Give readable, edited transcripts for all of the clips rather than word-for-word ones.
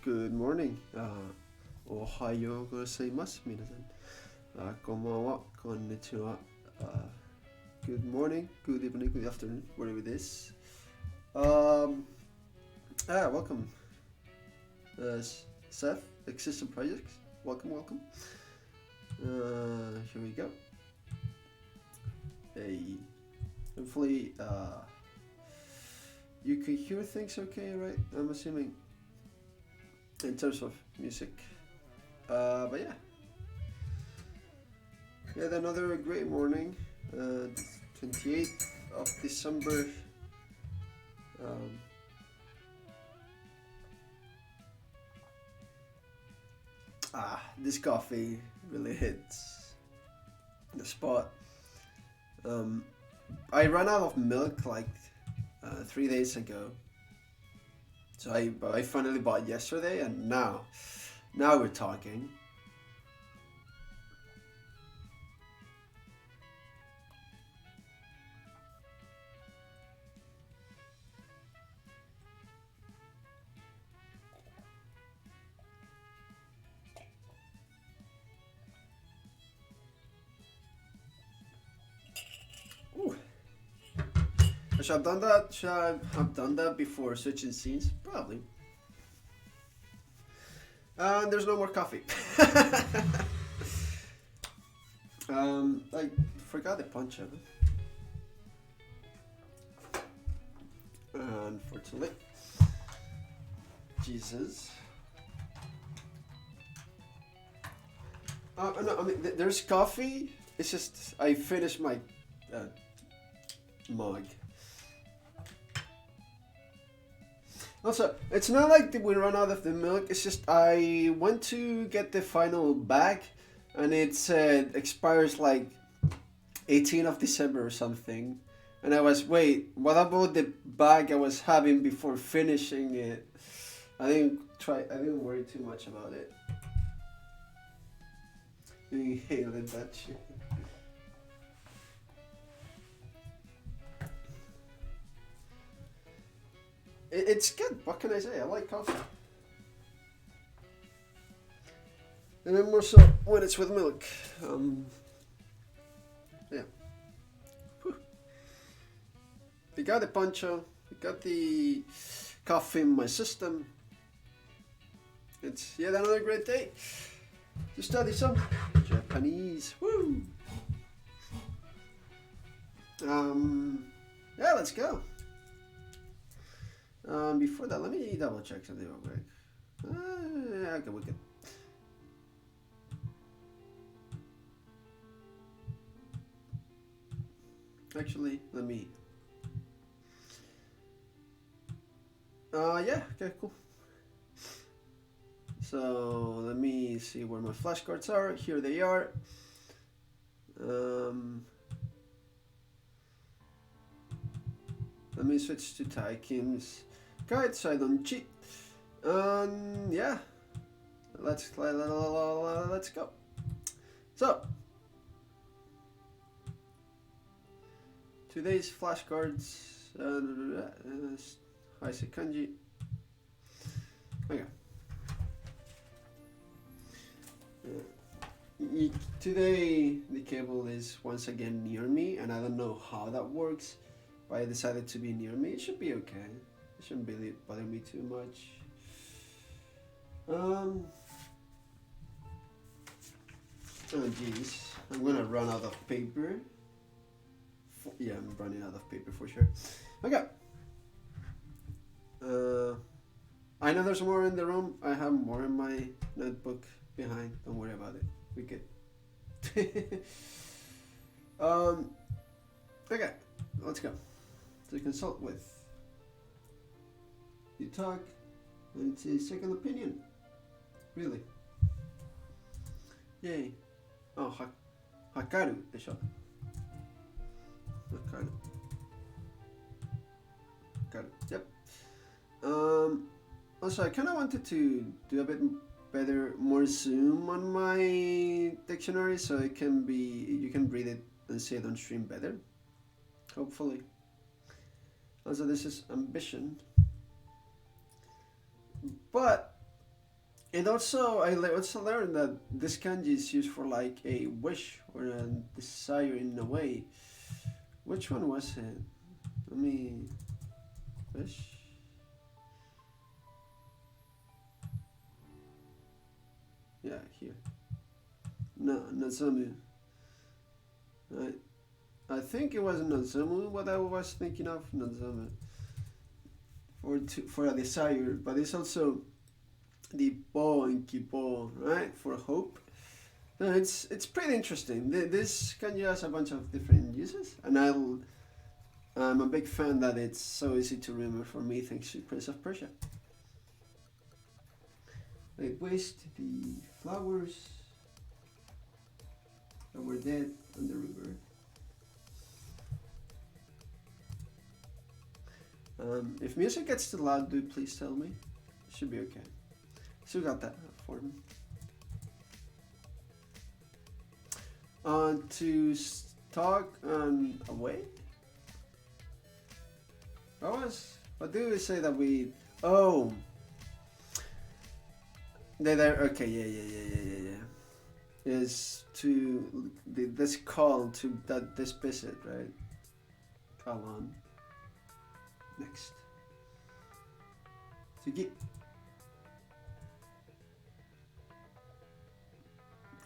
Good morning. Ohayo gozaimasu, minasan. Konbanwa, konnichiwa. Good morning, good evening, good afternoon, whatever it is. Welcome. Seth, Existing Projects. Welcome. Here we go. Hey. Hopefully, you can hear things okay, right? I'm assuming. In terms of music, but yeah, another great morning. 28th of December. This coffee really hits the spot. I ran out of milk like 3 days ago. So I finally bought yesterday, and now we're talking. Ooh. Should I have done that before switching scenes? Probably. And there's no more coffee. I forgot the poncho. Unfortunately. Jesus. No, I mean, there's coffee. It's just I finished my mug. Also, it's not like we run out of the milk, it's just I went to get the final bag and it said expires like 18th of December or something. And I was, wait, what about the bag I was having before finishing it? I didn't worry too much about it. Inhaled that shit. It's good. What can I say? I like coffee. And then more so when it's with milk. Yeah. Whew. We got the poncho. We got the coffee in my system. It's yet another great day to study some Japanese. Woo! Yeah, let's go. Before that, let me double check something real quick. Okay, we good. Actually, let me. Yeah, okay, cool. So let me see where my flashcards are. Here they are. Let me switch to Tai Kim's guide so I don't cheat. Yeah, let's go. So, today's flashcards. I say Kanji. Okay. Today the cable is once again near me, and I don't know how that works, but I decided to be near me. It should be okay. It shouldn't really bother me too much. Oh geez, I'm gonna run out of paper. Yeah, I'm running out of paper for sure. Okay. I know there's more in the room. I have more in my notebook behind. Don't worry about it. We good. Okay, let's go. To consult with. You talk, and it's a second opinion. Really. Yay. Oh, Hakaru でしょ。Hakaru. Yep. Also, I kind of wanted to do a bit better, more zoom on my dictionary, so it can be, you can read it and see it on stream better. Hopefully. Also, this is ambition. But it also, I also learned that this kanji is used for like a wish or a desire in a way. Which one was it? Let me wish. Yeah, here. No, Nazamu. I think it was Nazamu what I was thinking of, Nazamu. For a desire, but it's also the po and kipo, right? For hope. No, it's pretty interesting. This kanji has a bunch of different uses, and I'm a big fan that it's so easy to remember for me thanks to Prince of Persia. They waste the flowers that were dead on the river. If music gets too loud, do please tell me. It should be okay. Still got that form. To talk away. What do we say that we? Oh. Okay, yeah. Is to this call to this visit, right? Call on. Next. Sugi.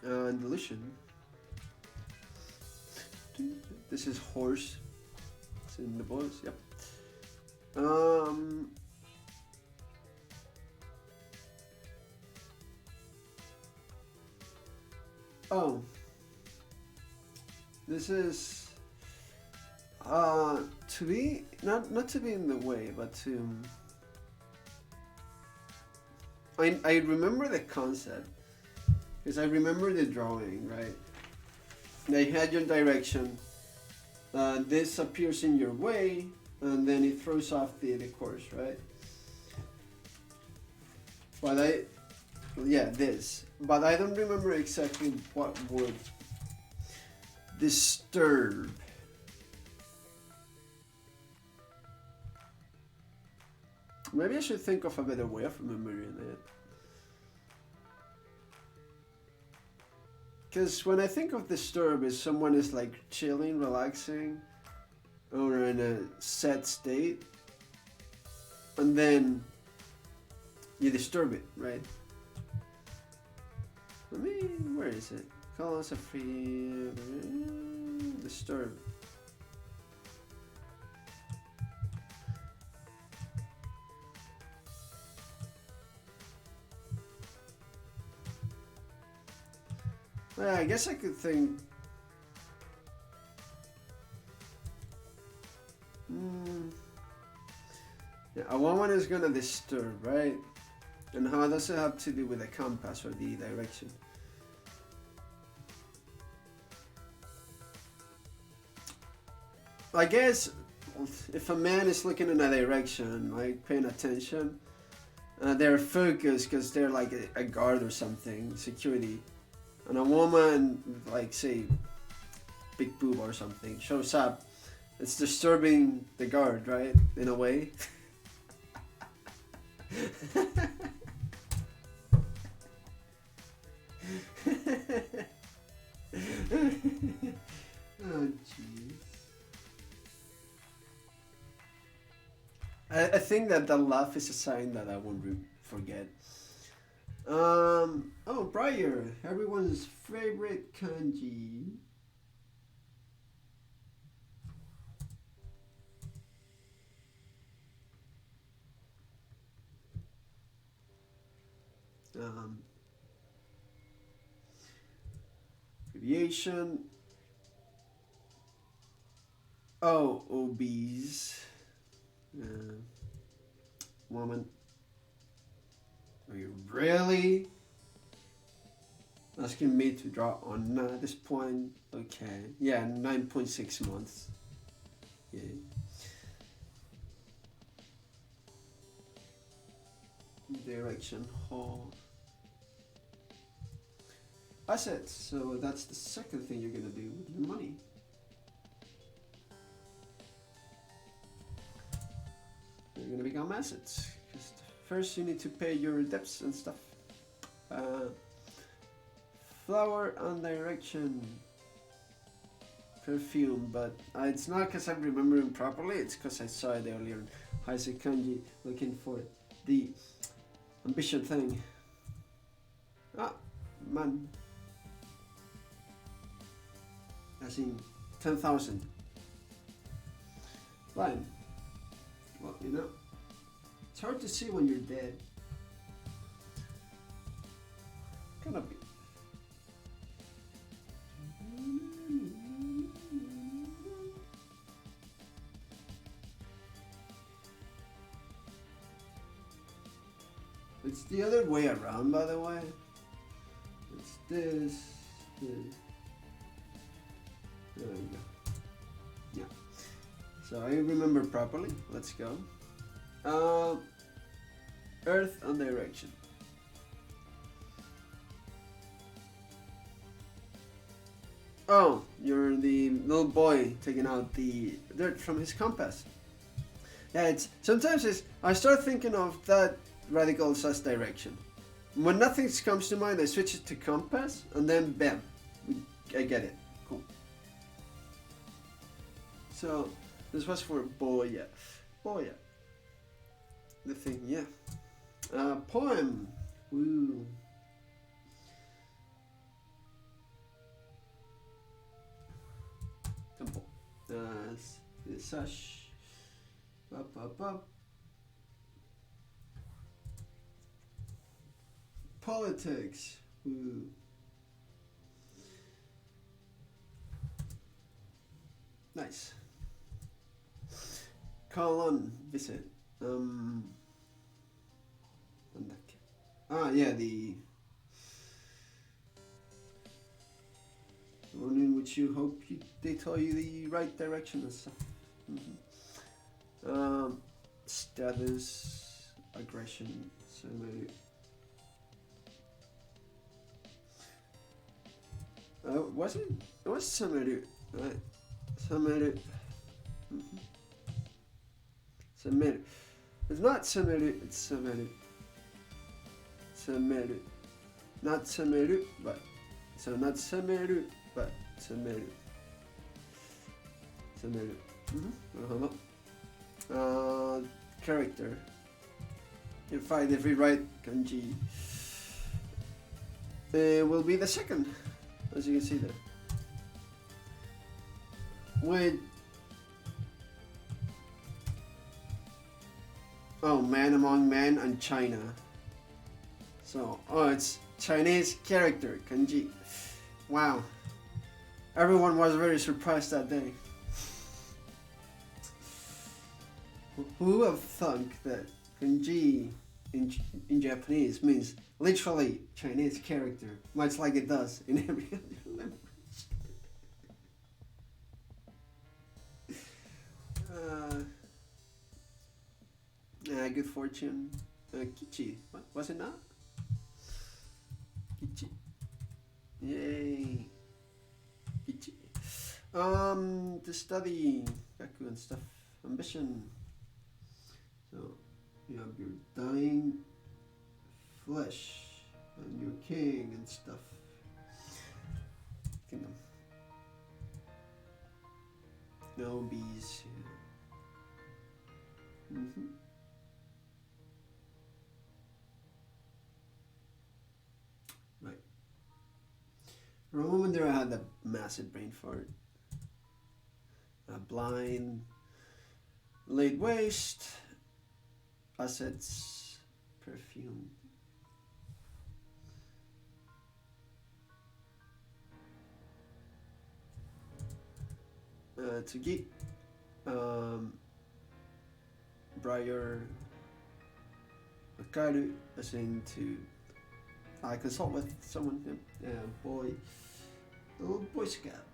Delusion. This is horse. It's in the boys. Yep. Oh. This is to be not to be in the way, but to I remember the concept because I remember the drawing, right? They had your direction. This appears in your way, and then it throws off the course, right? But this. But I don't remember exactly what would disturb. Maybe I should think of a better way of remembering it. Because when I think of disturb, is someone is like chilling, relaxing, or in a sad state, and then you disturb it, right? Where is it? Call us a free disturb. Yeah, I guess I could think. Yeah, a woman is gonna disturb, right? And how does it have to do with the compass or the direction? I guess if a man is looking in a direction, like paying attention, they're focused because they're like a guard or something, security. and a woman, like say, big boob or something, shows up, it's disturbing the guard, right? In a way. Oh, jeez. I think that the laugh is a sign that I won't forget. Oh, Briar, everyone's favorite kanji. Abbreviation. Oh, obese. Woman. Are you really asking me to draw on at this point? Okay. Yeah, 9.6 months. Yeah. Direction hold. Assets. So that's the second thing you're gonna do with your money. You're gonna become assets. Because first you need to pay your debts and stuff. Flower and direction. Perfume, but it's not because I'm remembering properly, it's because I saw it earlier in Heisei Kanji looking for the ambition thing. Ah, man. As in 10,000. Fine. Well, you know, it's hard to see when you're dead. Gonna be. It's the other way around, by the way. It's this. There we go. Yeah. So I remember properly. Let's go. Earth and direction. Oh, you're the little boy taking out the dirt from his compass. Yeah, it's sometimes I start thinking of that radicals as direction. When nothing comes to mind, I switch it to compass, and then bam, I get it. Cool. So this was for Boya. Boya. The thing, yeah. Poem. Woo. Temple. Sash. Up. Politics. Woo. Nice. Call on visit. Yeah, the one in which you hope they tell you the right direction and stuff. Status, aggression, summary. Was it? It was summary, right? Summary. Summary. It's not summary, it's summary. Summary. Not summary, but. So not summary, but summary. Summary. Character. In fact, if we write kanji, will be the second, as you can see there. With man among men and China. So, it's Chinese character kanji. Wow, everyone was very surprised that day. Who would have thought that kanji in Japanese means literally Chinese character, much like it does in every other language. Good fortune. Kichi. What was it not? Kichi. Yay. Ichi. To study gaku and stuff. Ambition. So you have your dying flesh and your king and stuff. Kingdom. No bees. Yeah. Right. For a moment there I had a massive brain fart. Blind, laid waste, assets, perfumed. Tsugi, Briar, Wakaru, as in to consult with someone, boy, little boy scout.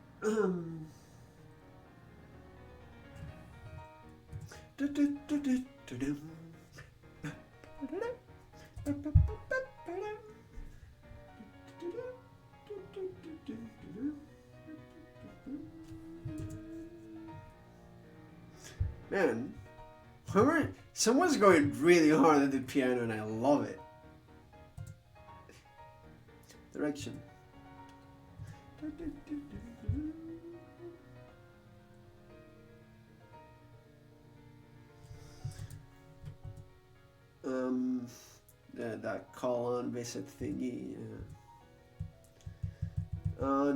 Man, someone's going really hard at the piano and I love it. Direction. That call on visit thingy.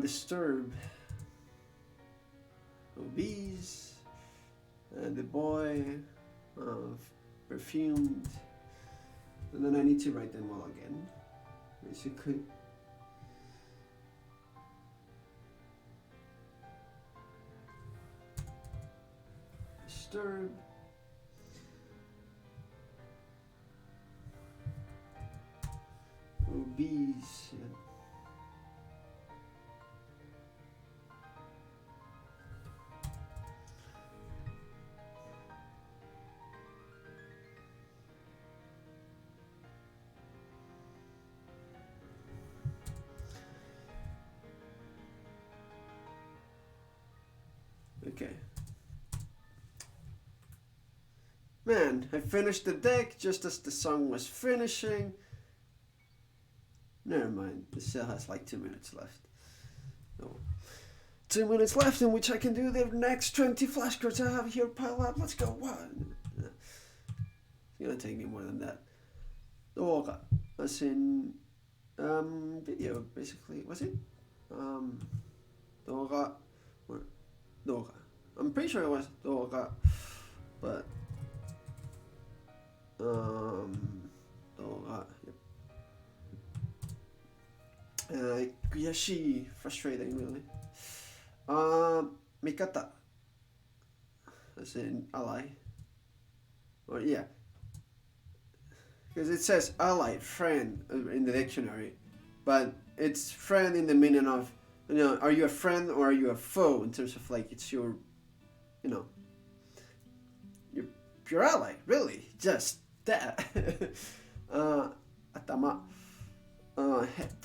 Disturb. Bees. The boy. Perfumed. And then I need to write them all again. Basically. Disturb. Bees. Yeah. Okay. Man, I finished the deck just as the song was finishing. Never mind, it still has like 2 minutes left. So, 2 minutes left in which I can do the next 20 flashcards I have here piled up. Let's go. What? It's gonna take me more than that. Doga, as in video, basically. Was it? Doga or Doga. I'm pretty sure it was Doga, but Doga. Yep. Kuyashi, frustrating, really. Mikata, as in ally. Or yeah, because it says ally, friend in the dictionary, but it's friend in the meaning of, are you a friend or are you a foe, in terms of like it's your, your ally, really, just that. Atama, head.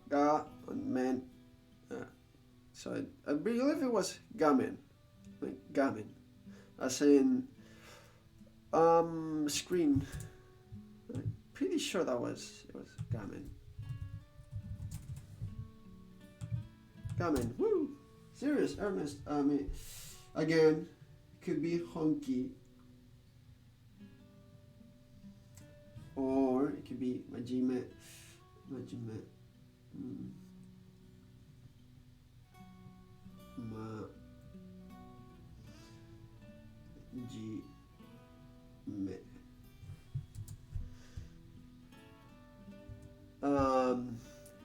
Ga and man. So I believe it was gamen, like gamen, as in screen. I'm pretty sure it was gamen. Gamen, woo! Serious, earnest. Again, could be honky. Or it could be majime.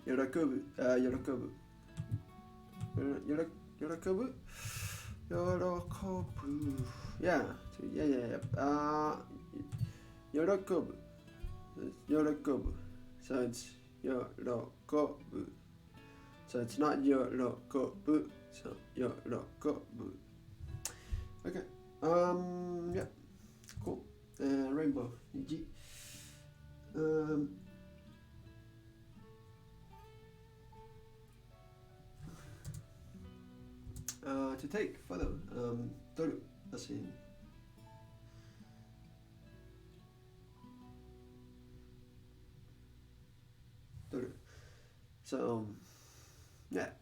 Yorokobu. Yorokobu. Yeah. Yorokobu. Yorokobu. So it's yorokobu. So it's not yorokobu. So yorokobu. Okay. Yeah. Cool. Rainbow. Niji. To take photo. 撮る写真。撮る。So, yeah.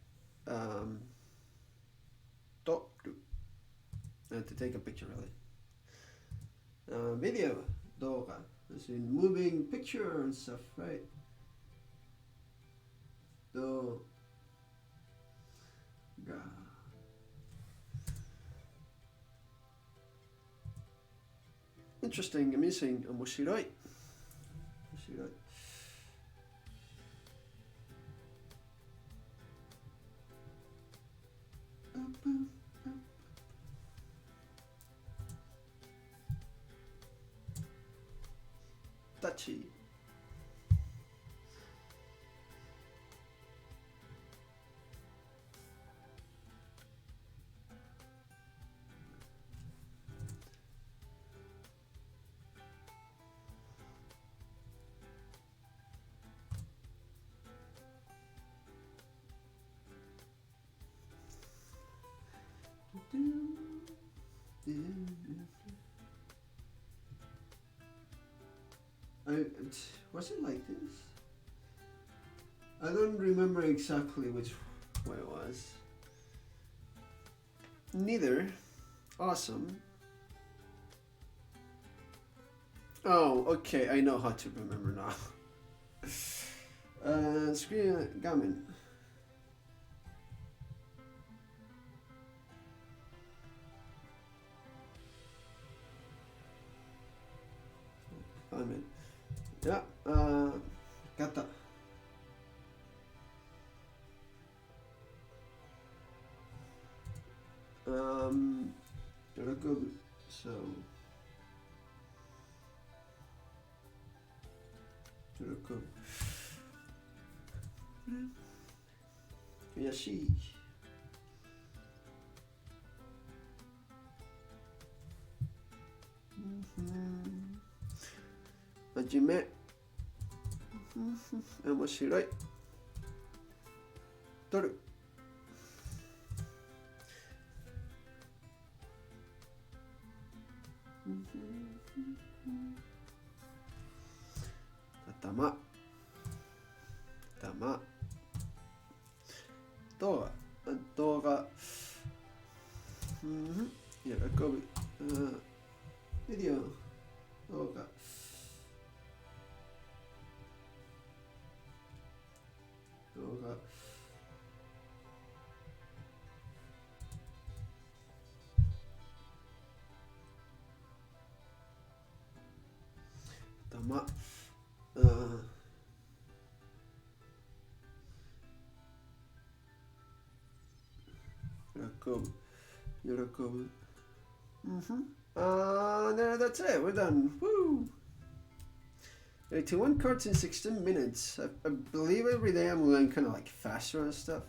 撮る。To take a picture, really. Video, 動画. As in moving picture and stuff, right? 動画. Interesting, amusing, 面白い。面白い。touchy. Was it like this? I don't remember exactly which way it was. Neither. Awesome. Oh, okay, I know how to remember now. Screen gamen. Gamen. Yeah, got that. Yorokobu. So, Yorokobu. Yashi. Hajime. 面白い。撮る。頭。頭。動画。動画。喜ぶ。ビデオ。動画。動画。頭。喜ぶ。喜ぶ。That's it. We're done. Woo! 81 cards in 16 minutes. I believe every day I'm going kind of like faster and stuff.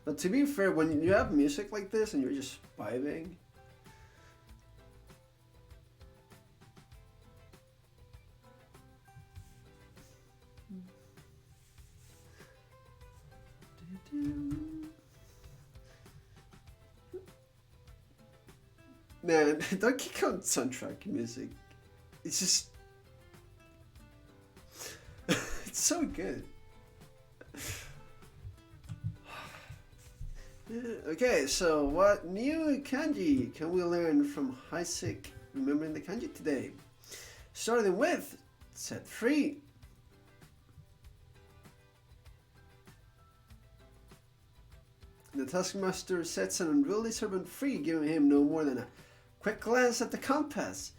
But to be fair, when you have music like this and you're just vibing, man, Donkey Kong soundtrack music, it's just it's so good. Okay, so what new kanji can we learn from Heisek remembering the kanji today? Starting with set free. The taskmaster sets an unruly servant free, giving him no more than a quick glance at the compass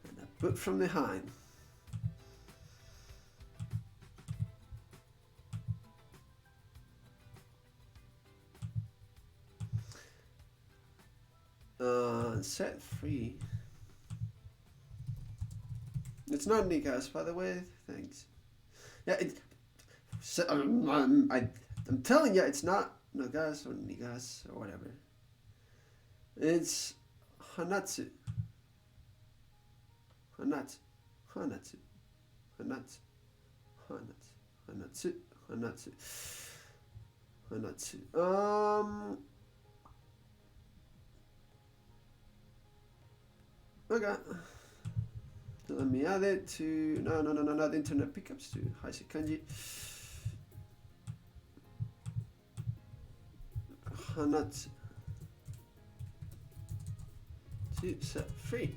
and a boot from behind. Set free. It's not Nikas, by the way. Thanks. Yeah, I'm telling you, it's not Nagas or Nigas or whatever. It's Hanatsu. Hanatsu. Hanatsu. Hanatsu. hanatsu, hanatsu, hanatsu. Okay. Let me add it to no, not internet pickups to Haise Kanji. Hanatsu to set free.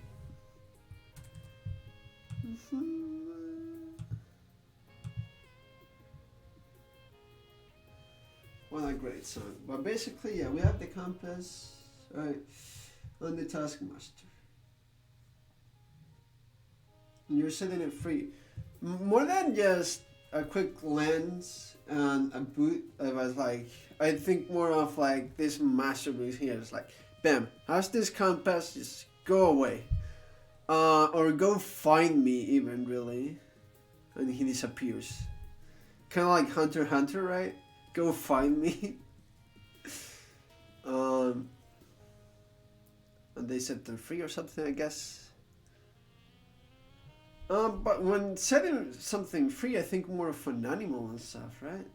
What a great song. But basically, yeah, we have the compass, right, and the taskmaster. And you're setting it free. More than just a quick lens and a boot, it was like, I think more of like this master boot here. It's like, bam, how's this compass? Just go away. Or go find me, even, really. And he disappears. Kind of like Hunter x Hunter, right? Go find me. And they set them free or something, I guess. But when setting something free, I think more of an animal and stuff, right?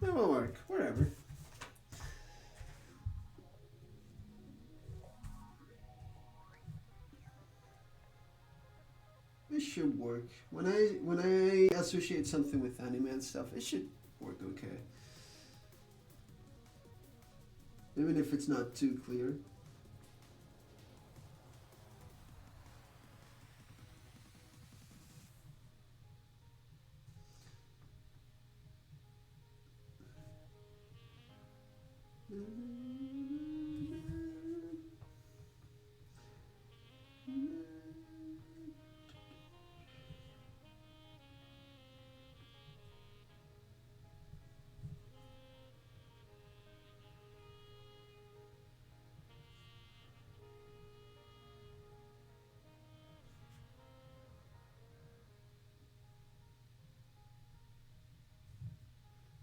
That will work. Whatever. It should work. When I associate something with anime and stuff, it should work okay. Even if it's not too clear.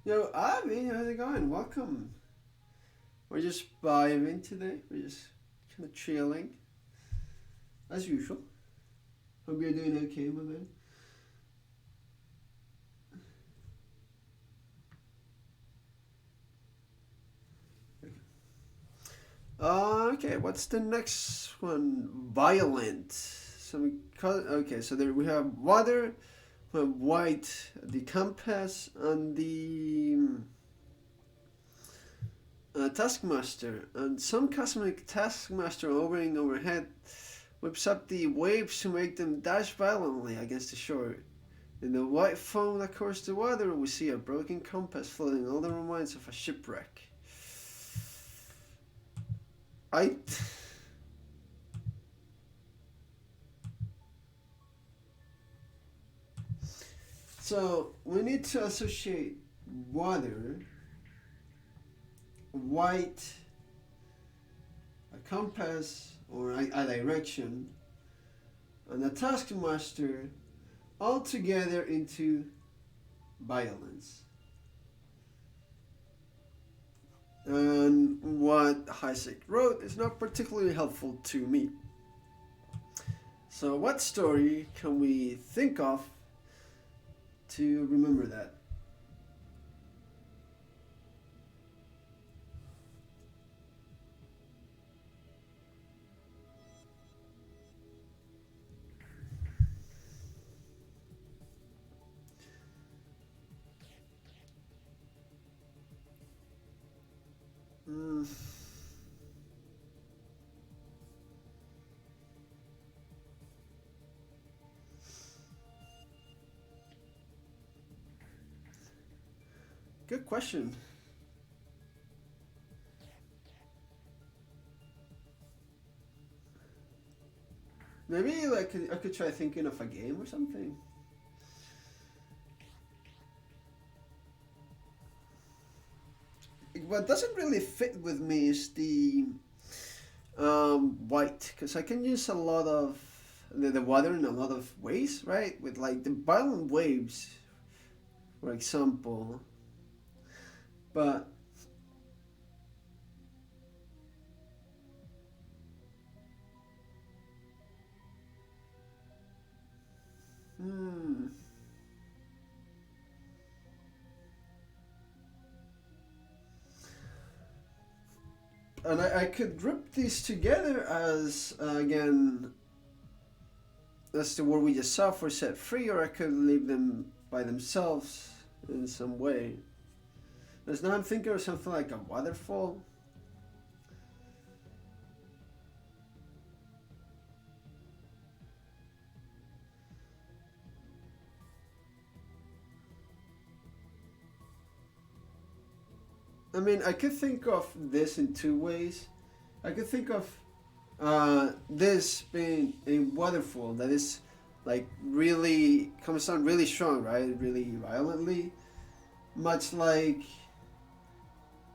Yo, Avi, how's it going? Welcome. We're just vibing today. We're just kind of chilling. As usual. Hope you're doing okay, my man. Okay, what's the next one? Violent. Okay, so there we have water, we have white, the compass, and the taskmaster. And some cosmic taskmaster hovering overhead whips up the waves to make them dash violently against the shore. In the white foam that covers the water, we see a broken compass floating all the remains of a shipwreck. So we need to associate water, white, a compass or a direction, and a taskmaster all together into violence. And what Isaac wrote is not particularly helpful to me. So what story can we think of to remember that? Good question. Maybe like I could try thinking of a game or something. What doesn't really fit with me is the white, because I can use a lot of the water in a lot of ways, right? With like the violent waves, for example. But and I could group these together as again as the word we just saw for set free, or I could leave them by themselves in some way. There's now I'm thinking of something like a waterfall. I mean, I could think of this in two ways. I could think of this being a waterfall that is like really comes down really strong, right? Really violently, much like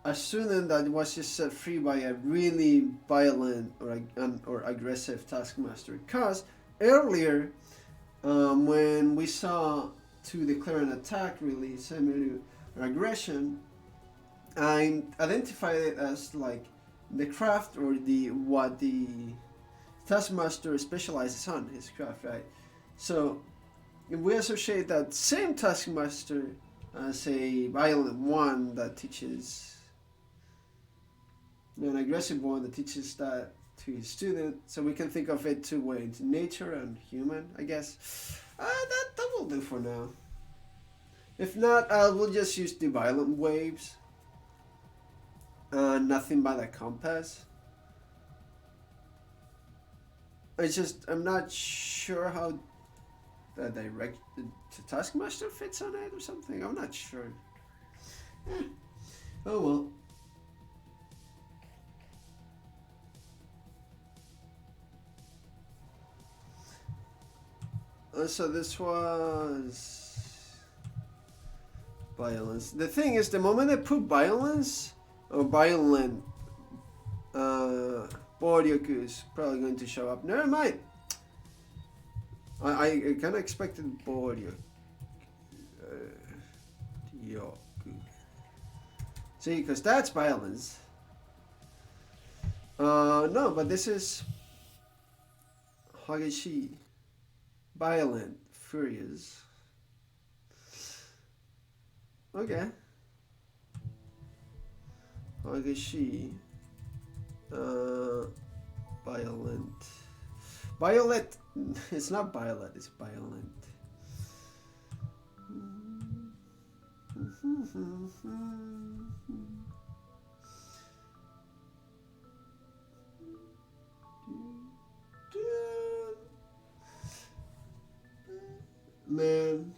a student that was just set free by a really violent or aggressive taskmaster. Because earlier, when we saw to declare an attack, really similar to aggression, I identified it as like the craft or the what the taskmaster specializes on, his craft, right? So if we associate that same taskmaster as a violent one that teaches, an aggressive one that teaches that to his student, so we can think of it two ways, nature and human, I guess. That will do for now. If not, we'll just use the violent waves. Nothing but a compass. I'm not sure how the taskmaster fits on it or something. I'm not sure. Oh well. So this was violence. The thing is, the moment I put violence or violent, Boryoku is probably going to show up. Never mind. I kind of expected Boryoku. See, because that's violence. No, but this is Hageshi. Violent, furious. Okay. Hageshi. Violent. Violet. It's not violet, it's violent. Man,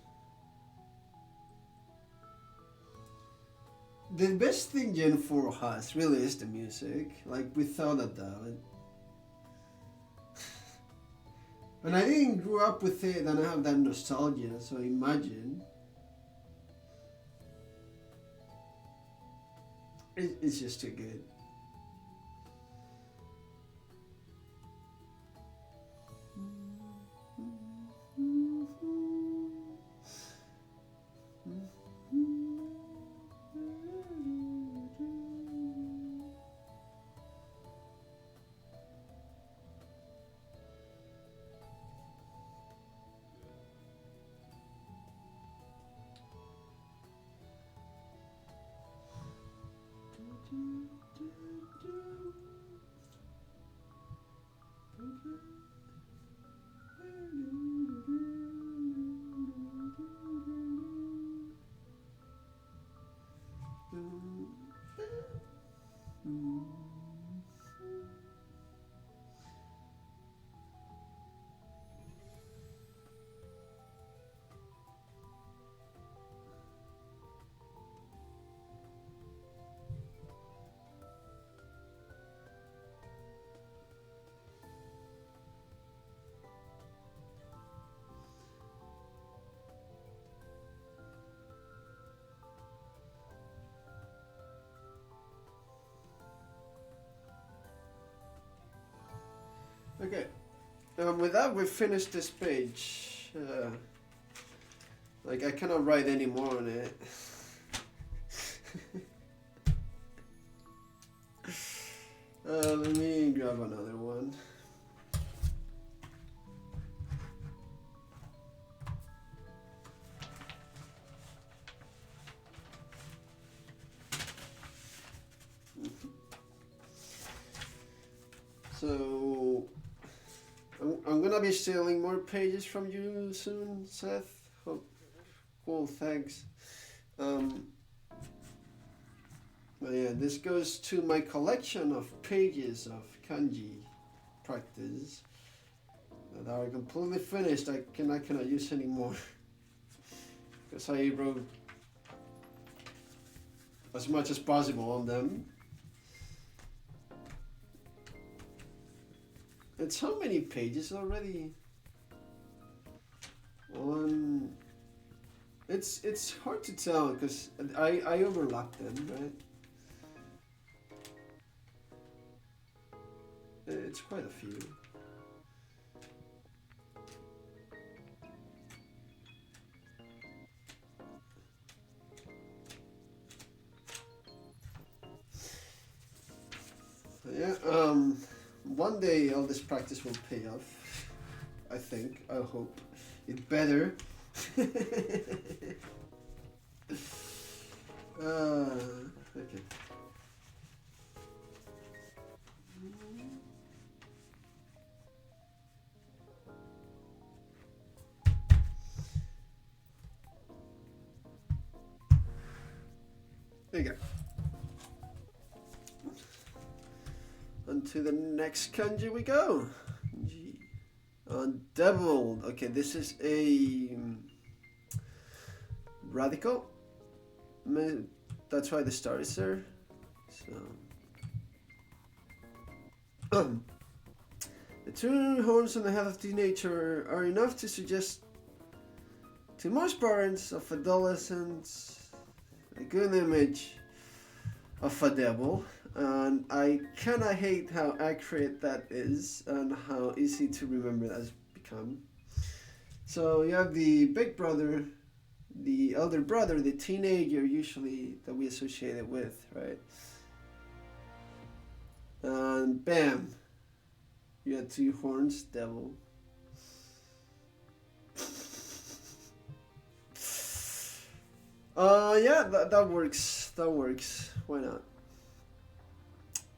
the best thing Gen 4 has really is the music, like without a doubt. And I didn't grow up with it and I have that nostalgia, so imagine. It's just too good. Okay, with that we finished this page. Like I cannot write any more on it. Let me grab another one. So I'm gonna be stealing more pages from you soon, Seth. Hope. Cool, thanks. But yeah, this goes to my collection of pages of kanji practice that are completely finished. I cannot use anymore because I wrote as much as possible on them. It's how many pages already? It's hard to tell because I overlap them, right? It's quite a few. Yeah, one day all this practice will pay off. I think, I hope. It better. Okay. There you go. On to the next kanji we go. Undeviled. Okay, this is a radical. That's why the star is there. So the two horns on the head of teenager are enough to suggest to most parents of adolescents a good image of a devil, and I kinda hate how accurate that is and how easy to remember that's become. So you have the big brother, the elder brother, the teenager usually that we associate it with, right? And bam, you have two horns, devil. Yeah, that works. That works. Why not?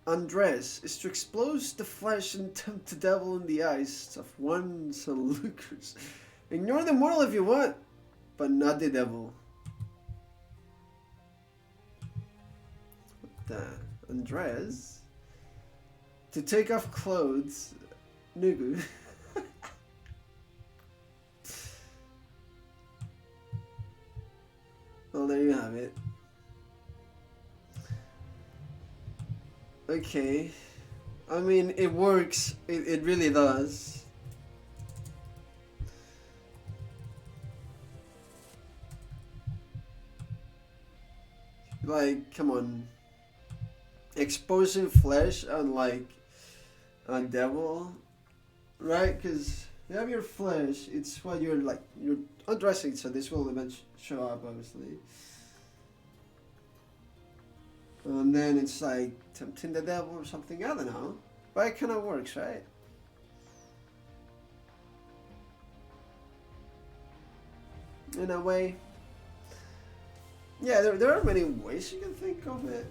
Undress is to expose the flesh and tempt the devil in the eyes of one's onlookers. Ignore the mortal if you want, but not the devil. What the? Undress? To take off clothes. Nugu. Well, there you have it. Okay. I mean, it works. It really does. Like, come on. Exposing flesh on, like, a devil, right? Because you have your flesh. It's what you're, like, you're undressing, so this will eventually show up, obviously. And then it's like tempting the devil or something, I don't know. But it kind of works, right? In a way. Yeah, there are many ways you can think of it.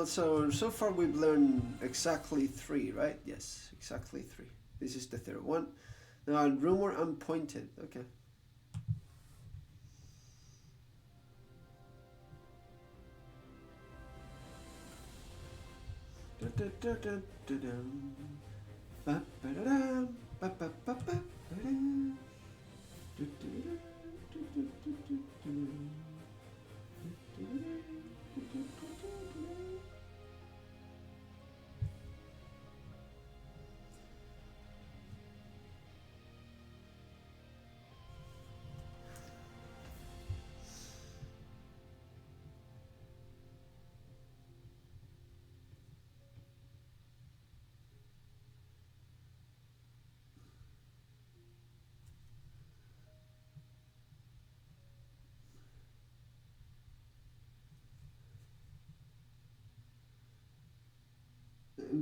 So far we've learned exactly 3, right? Yes, exactly 3. This is the third one. Now, rumor unpointed. Okay.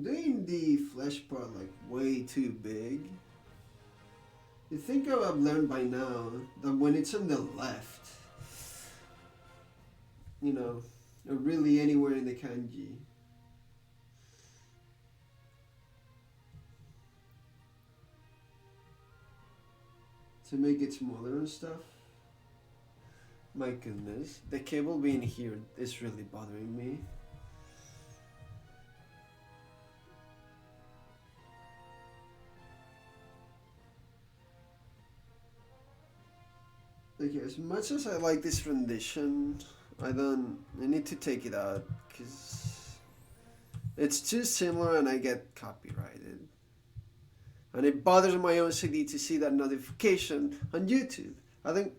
doing the flesh part like way too big. You think I've learned by now that when it's on the left, you know, or really anywhere in the kanji, to make it smaller and stuff. My goodness, the cable being here is really bothering me. Okay, as much as I like this rendition, I need to take it out because it's too similar and I get copyrighted. And it bothers my OCD to see that notification on YouTube. I think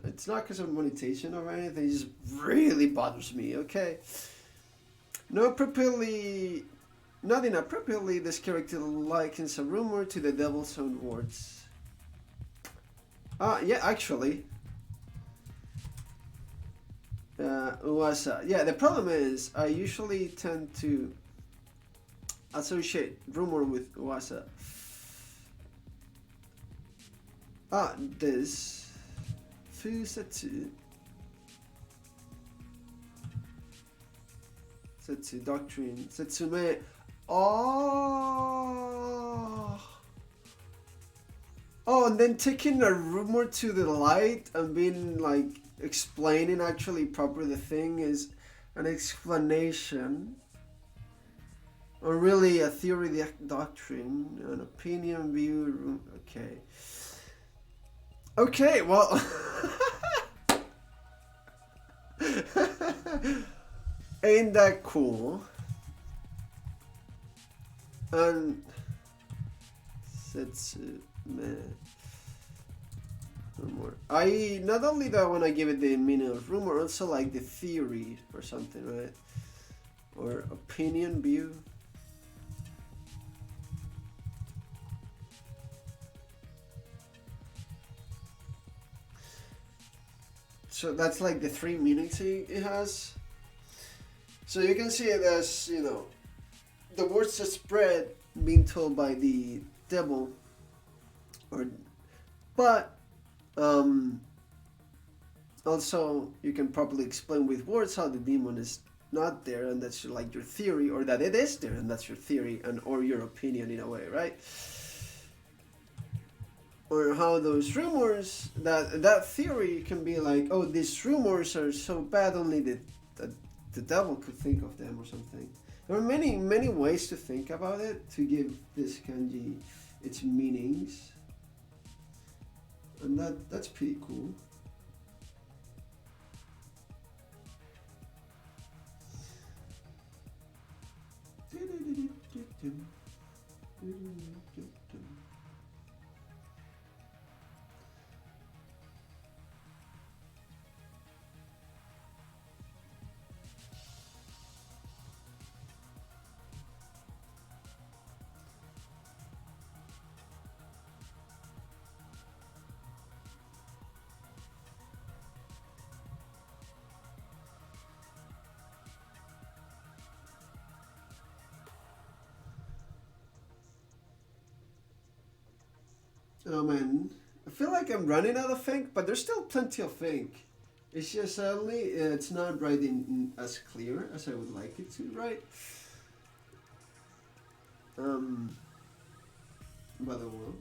it's not because of monetization or anything, it just really bothers me, okay? Not inappropriately, this character likens a rumor to the devil's own words. Yeah, actually. Uasa. Yeah, the problem is I usually tend to associate rumor with Uasa. This Fusetsu Setsu doctrine Setsume. And then taking a rumor to the light and being like explaining actually properly the thing is an explanation, or really a theory, doctrine, an opinion, view. Okay, well. Ain't that cool? And Setsu. Rumor. I not only that when I give it the meaning of rumor, also like the theory or something, right? Or opinion, view. So that's like the three meanings it has. So you can see it as, you know, the words that spread being told by the devil, but also you can properly explain with words how the demon is not there and that's like your theory, or that it is there and that's your theory and or your opinion in a way, right? Or how those rumors, that theory can be like, oh, these rumors are so bad only the devil could think of them or something. There are many ways to think about it to give this kanji its meanings, and that's pretty cool. Oh man, I feel like I'm running out of ink, but there's still plenty of ink. It's just only it's not writing as clear as I would like it to write. But oh well.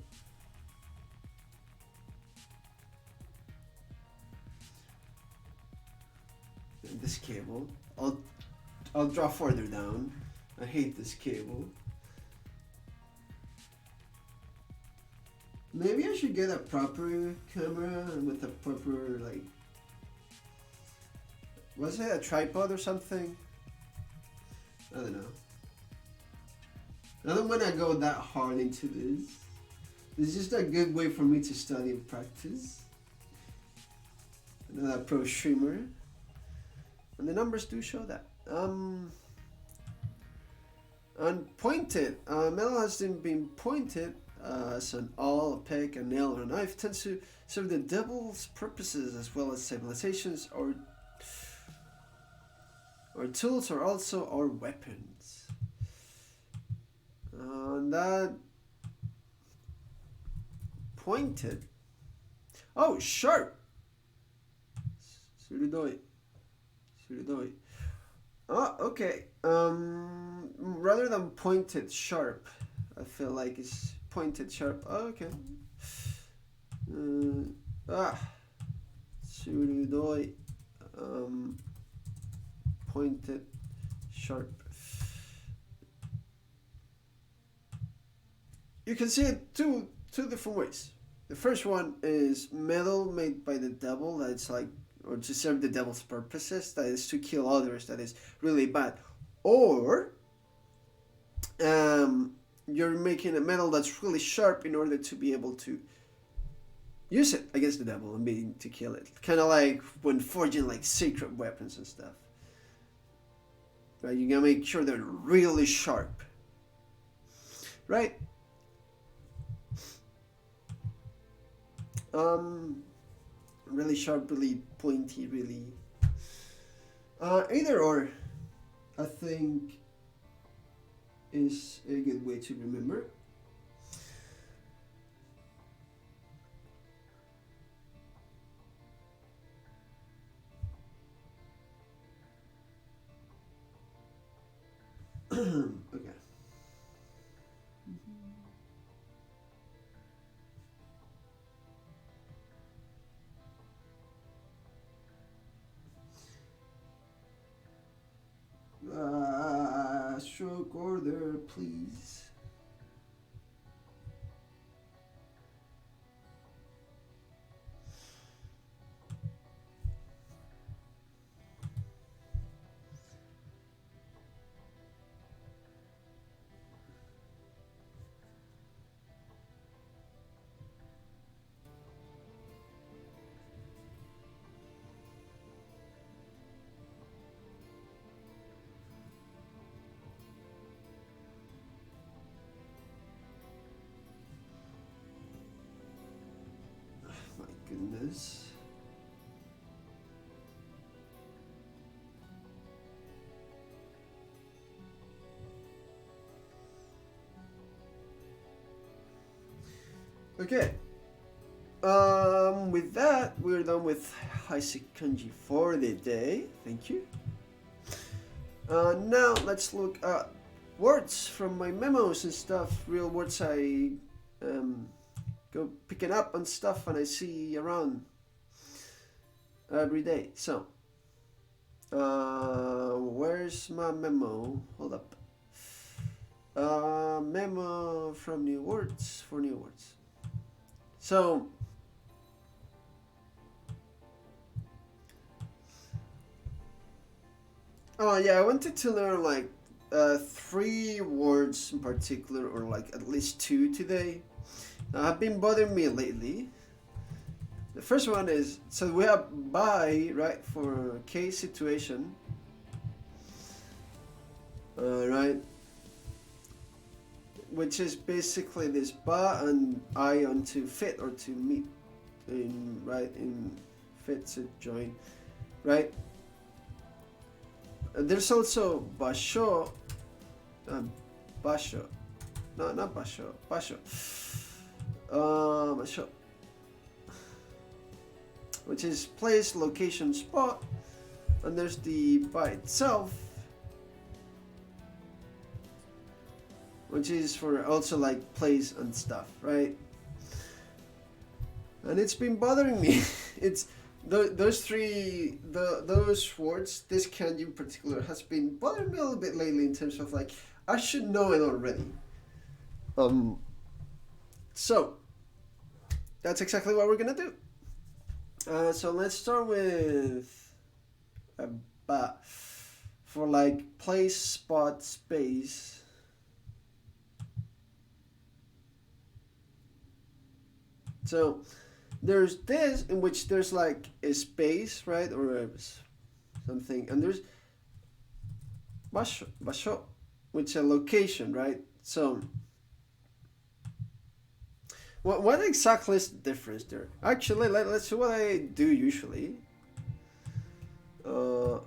And this cable, I'll draw further down. I hate this cable. Maybe I should get a proper camera with a proper, like, was it a tripod or something? I don't know. I don't want to go that hard into this. It's just a good way for me to study and practice. Another pro streamer. And the numbers do show that. And pointed. Metal has been pointed. As an awl, a peg, a nail, or a knife tends to serve the devil's purposes as well as civilizations or tools, or also our weapons. that pointed. Oh, sharp. 鋭い. Oh, okay. Rather than pointed, sharp. I feel like it's pointed, sharp. Oh, okay. 鋭い. Pointed, sharp. You can see it two different ways. The first one is metal made by the devil, that's like, or to serve the devil's purposes, that is to kill others, that is really bad. Or you're making a metal that's really sharp in order to be able to use it against the devil and being to kill it. Kind of like when forging like sacred weapons and stuff. Right? You gotta make sure they're really sharp. Right? Really sharp, really pointy, really. Either or, I think, is a good way to remember. Okay. Stroke order, please. My goodness. Okay. With that, we're done with Haisek Kanji for the day. Thank you. Now let's look at words from my memos and stuff. Real words I go picking up and stuff and I see around every day. So, where's my memo? Hold up. Memo from new words for new words. So, oh yeah, I wanted to learn like 3 words in particular, or like at least 2 today. Have been bothering me lately. The first one is, so we have by, right, for case situation. Right, which is basically this ba and I onto fit or to meet in, right, in fit to join, right. There's also basho, basho, no, not basho, basho, basho, which is place, location, spot, and there's the by itself, which is for also like place and stuff, right? And it's been bothering me. It's those words, this kanji in particular, has been bothering me a little bit lately in terms of like, I should know it already. So that's exactly what we're gonna do. So let's start with ba for like place, spot, space. So there's this in which there's like a space, right, or something, and there's basho, which is a location, right? So what exactly is the difference there? Actually, let's see what I do usually. Ba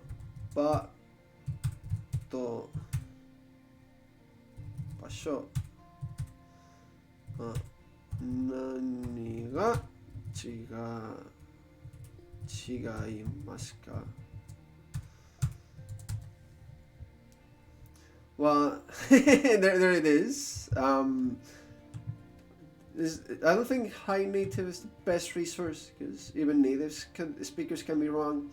to basho. 違いますか? Well, there it is. I don't think High Native is the best resource because even speakers can be wrong.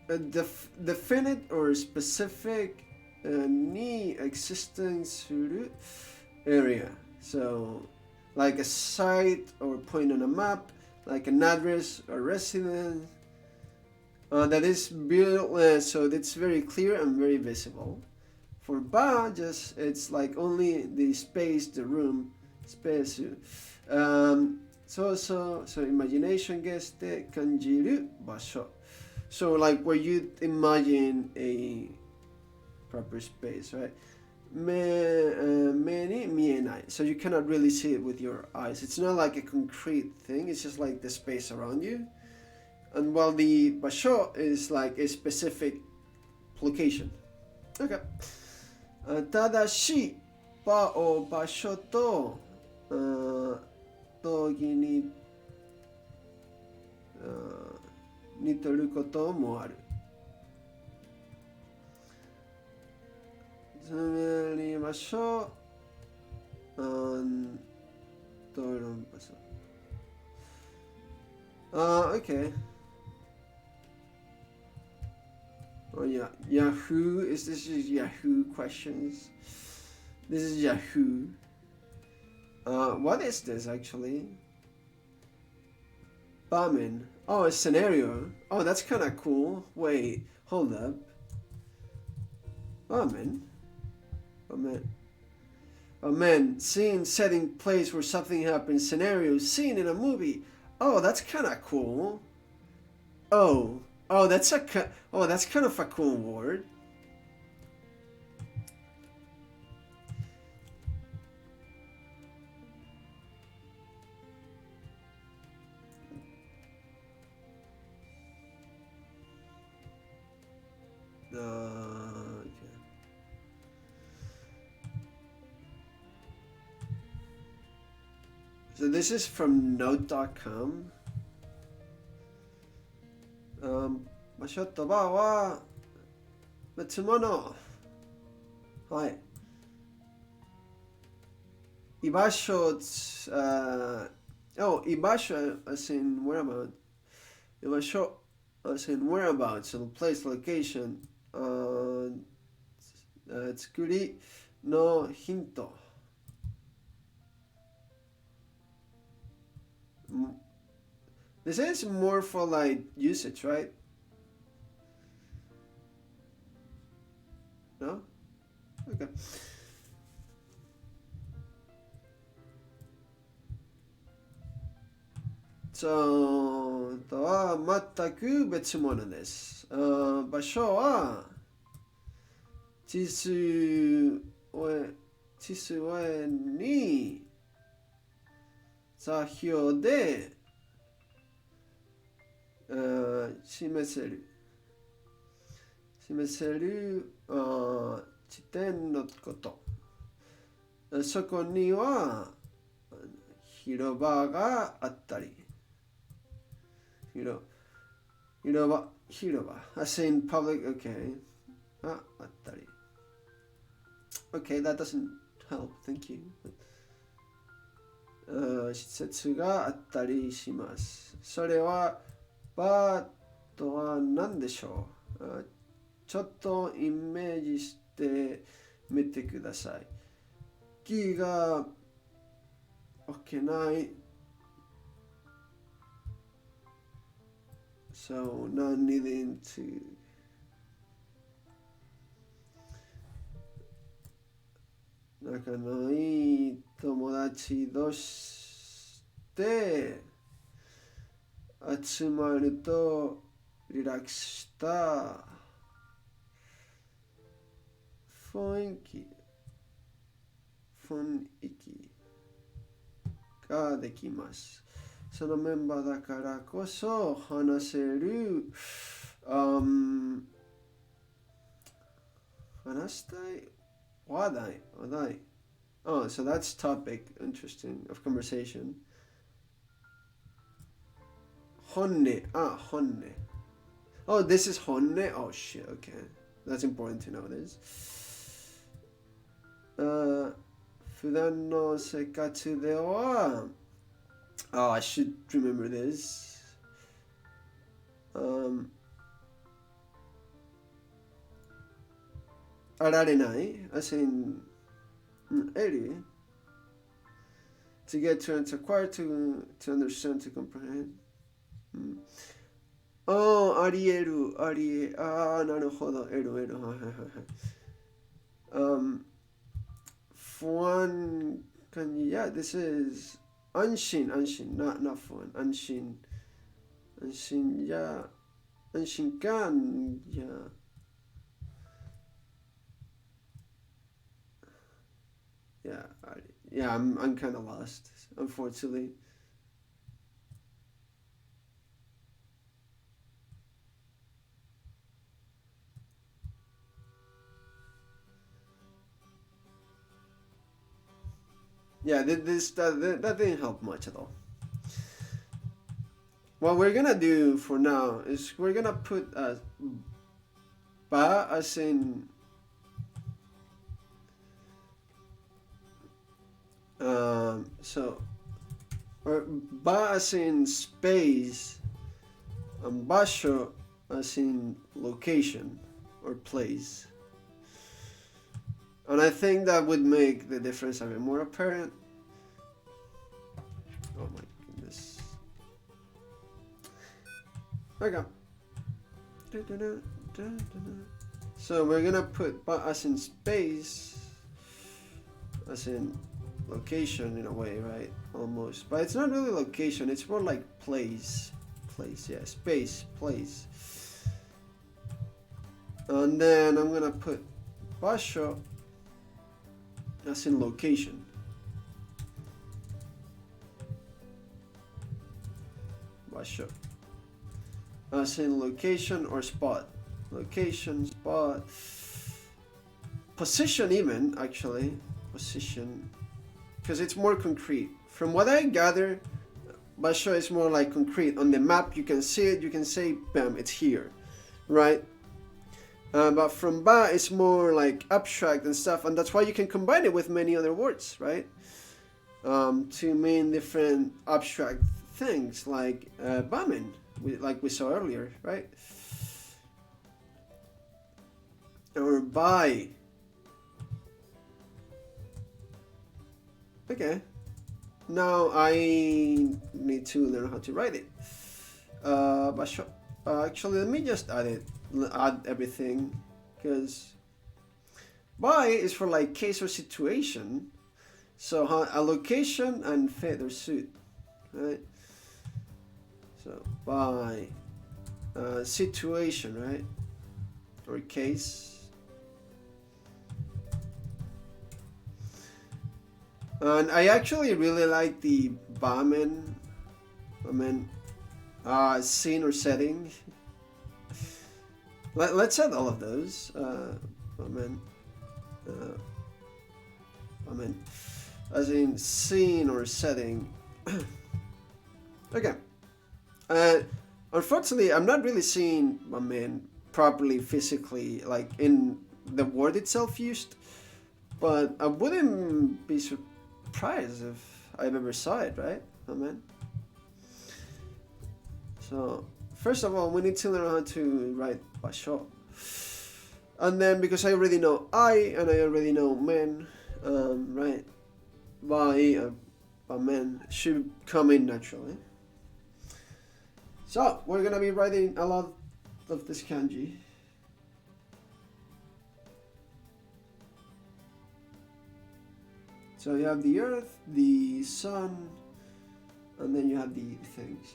Definite or specific ni existing suru area. So, like a site or point on a map, like an address or residence. That is built so it's very clear and very visible. For ba, just it's like only the space, the room, space. So imagination gets the kanjiru basho. So like where you imagine a proper space, right? Many mienai. So you cannot really see it with your eyes. It's not like a concrete thing. It's just like the space around you. And while the basho is like a specific location. Okay. Tadashi ba o basho to togi ni nitoru koto mo aru. つまりましょう。と論破そう。Okay. Oh yeah, Yahoo. Is this just Yahoo questions? This is Yahoo. What is this actually? Bamen. Oh, a scenario. Oh, that's kind of cool. Wait, hold up. Bamen. Bamen. Scene, setting, place where something happens. Scenario. Scene in a movie. Oh, that's kind of cool. Oh, that's kind of a cool word. Okay. So this is from note.com. 場所と場は別物。はい。居場所、居場所 as in whereabouts. 居場所 as in whereabouts, so place, location. 作りのヒント。This is more for like usage, right? No? Okay. So, とは全く別物です。場所は地図上に座標で示せる地点のこと。そこには広場があったり。広場。as in public, okay. あったり。Okay, that doesn't help, thank you. 施設があったりします。それはバーとは何でしょう？ちょっとイメージしてみてください。木が置けない。So, not needing to. 仲のいい友達同士で集まるとリラックスした雰囲気ができます。そのメンバーだからこそ話せる、話したい話題 Oh, so that's topic, interesting, of conversation. Honne. Honne. Oh, this is honne? Oh, shit, okay. That's important to know this. 普段の生活では Oh, I should remember this. あられない as in 得る to get to acquire to understand to comprehend ありえるなるほど得るはいはいはい不安感じ yeah this is 安心 not不安安心や安心感やYeah, I'm kind of lost, unfortunately. Yeah, that didn't help much at all. What we're gonna do for now is we're gonna put ba as in or ba as in space and basho as in location or place. And I think that would make the difference a bit more apparent. Oh my goodness. Okay. So we're gonna put ba as in space, as in location in a way, right? Almost. But it's not really location, it's more like place. Place, yeah. Space, place. And then I'm gonna put basho as in location. Basho. As in location or spot. Location, spot. Position even, actually. Position. Because it's more concrete. From what I gather, basho is more like concrete. On the map, you can see it, you can say, bam, it's here. Right? But from ba, it's more like abstract and stuff, and that's why you can combine it with many other words, right? To mean different abstract things, like bamen, like we saw earlier, right? Or by. Okay. Now I need to learn how to write it. Basho. Actually, let me just add everything, because by is for like case or situation, so a location and fit or suit, right? So by situation, right, or case. And I actually really like the bamen, scene or setting. Let's add all of those. As in scene or setting. Okay. Unfortunately, I'm not really seeing properly physically, like in the word itself used. But I wouldn't be surprised if I've ever saw it, right? So first of all, we need to learn how to write basho. And then, because I already know I and I already know men, right? By men should come in naturally. So we're gonna be writing a lot of this kanji. So you have the earth, the sun, and then you have the things.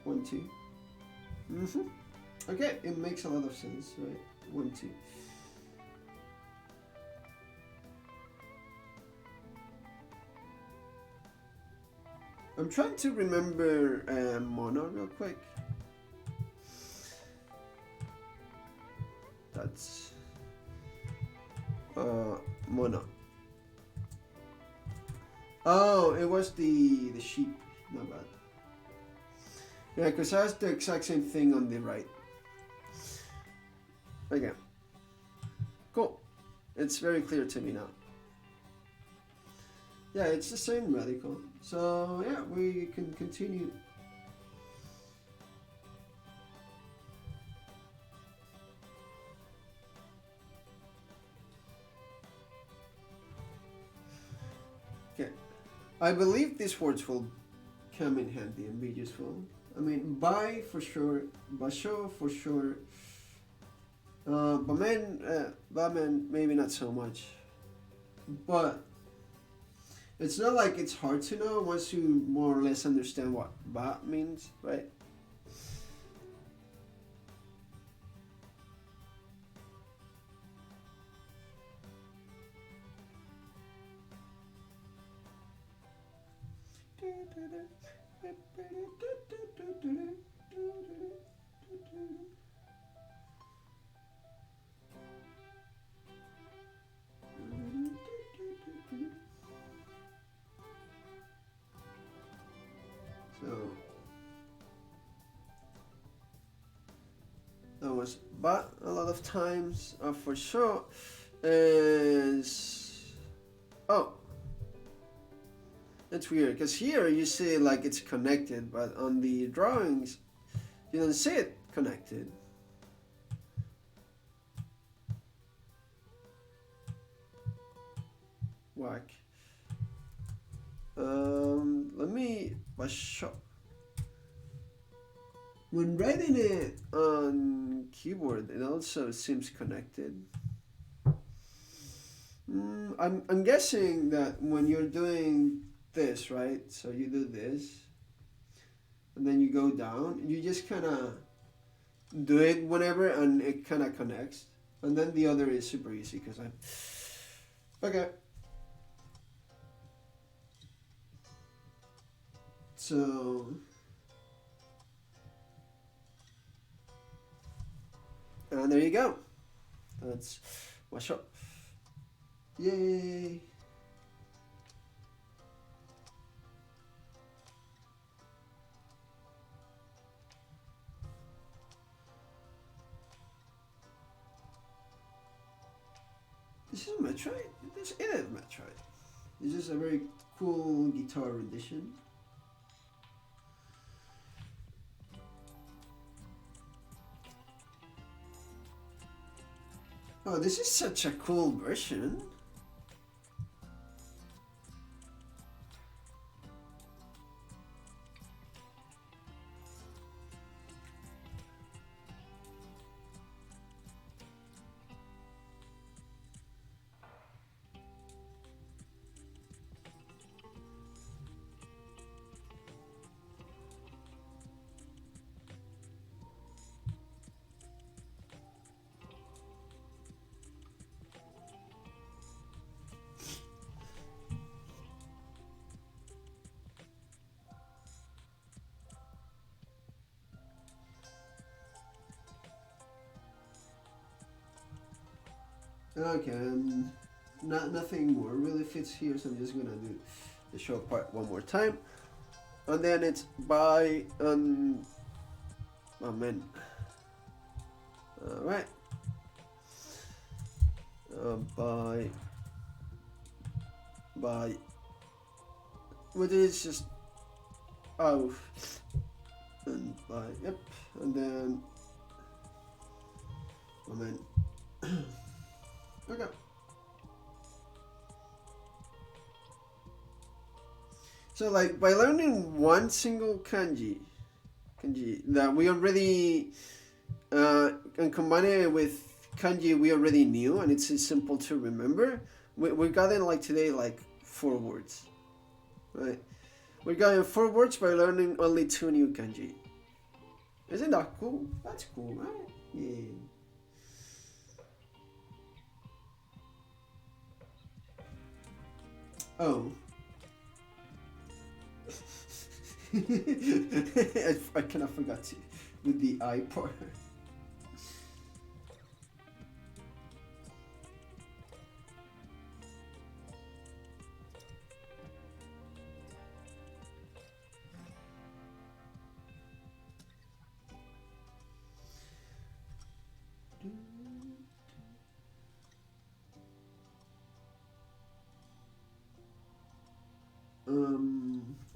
One, two. Okay, it makes a lot of sense, right? 1, 2. I'm trying to remember mono real quick. That's Mona. Oh, it was the sheep. Not bad. Yeah, because that's the exact same thing on the right. Okay. Cool. It's very clear to me now. Yeah, it's the same radical. So yeah, we can continue. Okay. I believe these words will come in handy and be useful. I mean, buy for sure, basho for sure. Bamen, maybe not so much. But it's not like it's hard to know once you more or less understand what ba means, right? So that was ba a lot of times. For sure is it's weird because here you see like it's connected, but on the drawings you don't see it connected. Whack. Let me show. When writing it on keyboard, it also seems connected. I'm guessing that when you're doing this, right? So you do this, and then you go down. You just kind of do it whenever, and it kind of connects. And then the other is super easy because okay. So and there you go. That's wash up. Yay! This is Metroid? It is Metroid. This is a very cool guitar rendition. Oh, this is such a cool version. Okay, nothing more really fits here, so I'm just gonna do the short part one more time, and then it's by amen. All right, by what is just and by yep, and then amen. Okay. So like by learning one single kanji that we already and combining it with kanji we already knew and it's simple to remember, we got in like today like 4 words, right? We got in 4 words by learning only 2 new kanji. Isn't that cool? That's cool, right? Yeah. Oh. I kind of forgot to with the I part.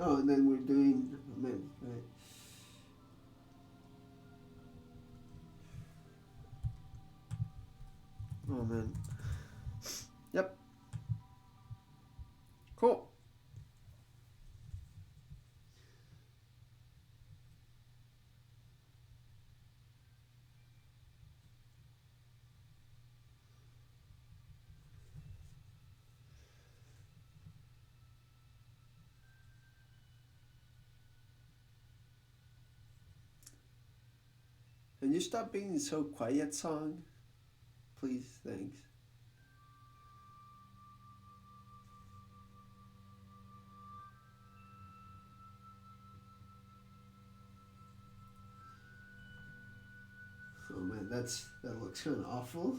Oh, and then we're doing, oh, man, right. Oh man. Yep. Cool. Can you stop being so quiet, song? Please, thanks. Oh man, that looks kind of awful.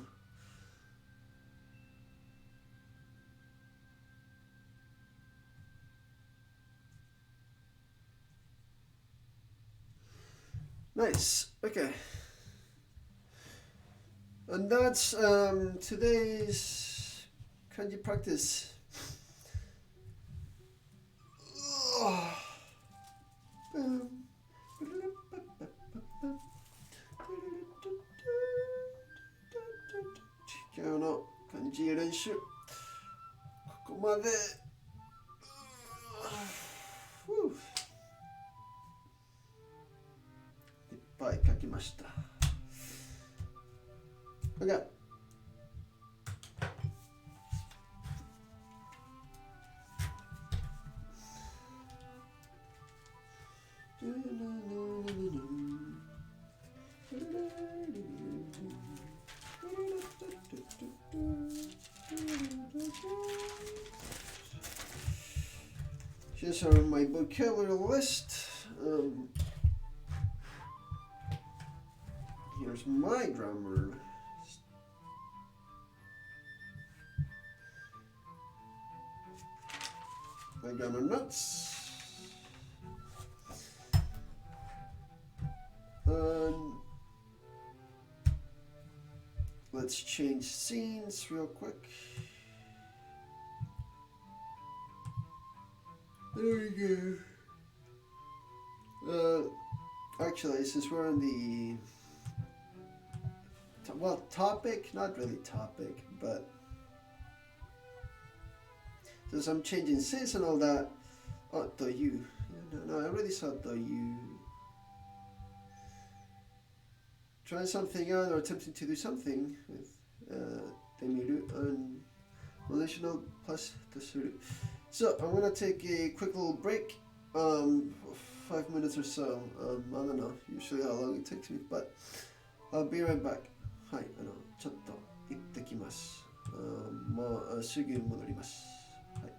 Nice. Okay. And that's today's kanji practice.今日の漢字練習ここまでいっぱい書きました。OK。Here's my vocabulary list. Here's my grammar. My grammar notes. Let's change scenes real quick. There we go. Actually, since we're on the topic, not really topic, but since I'm changing scenes and all that. Oh, the you. No, I already saw the you. Trying something out or attempting to do something with Demiru and relational plus Tasuru. So I'm gonna take a quick little break, 5 minutes or so. I don't know usually how long it takes me, but I'll be right back. はい、ちょっと行ってきます。もうすぐ戻ります。はい。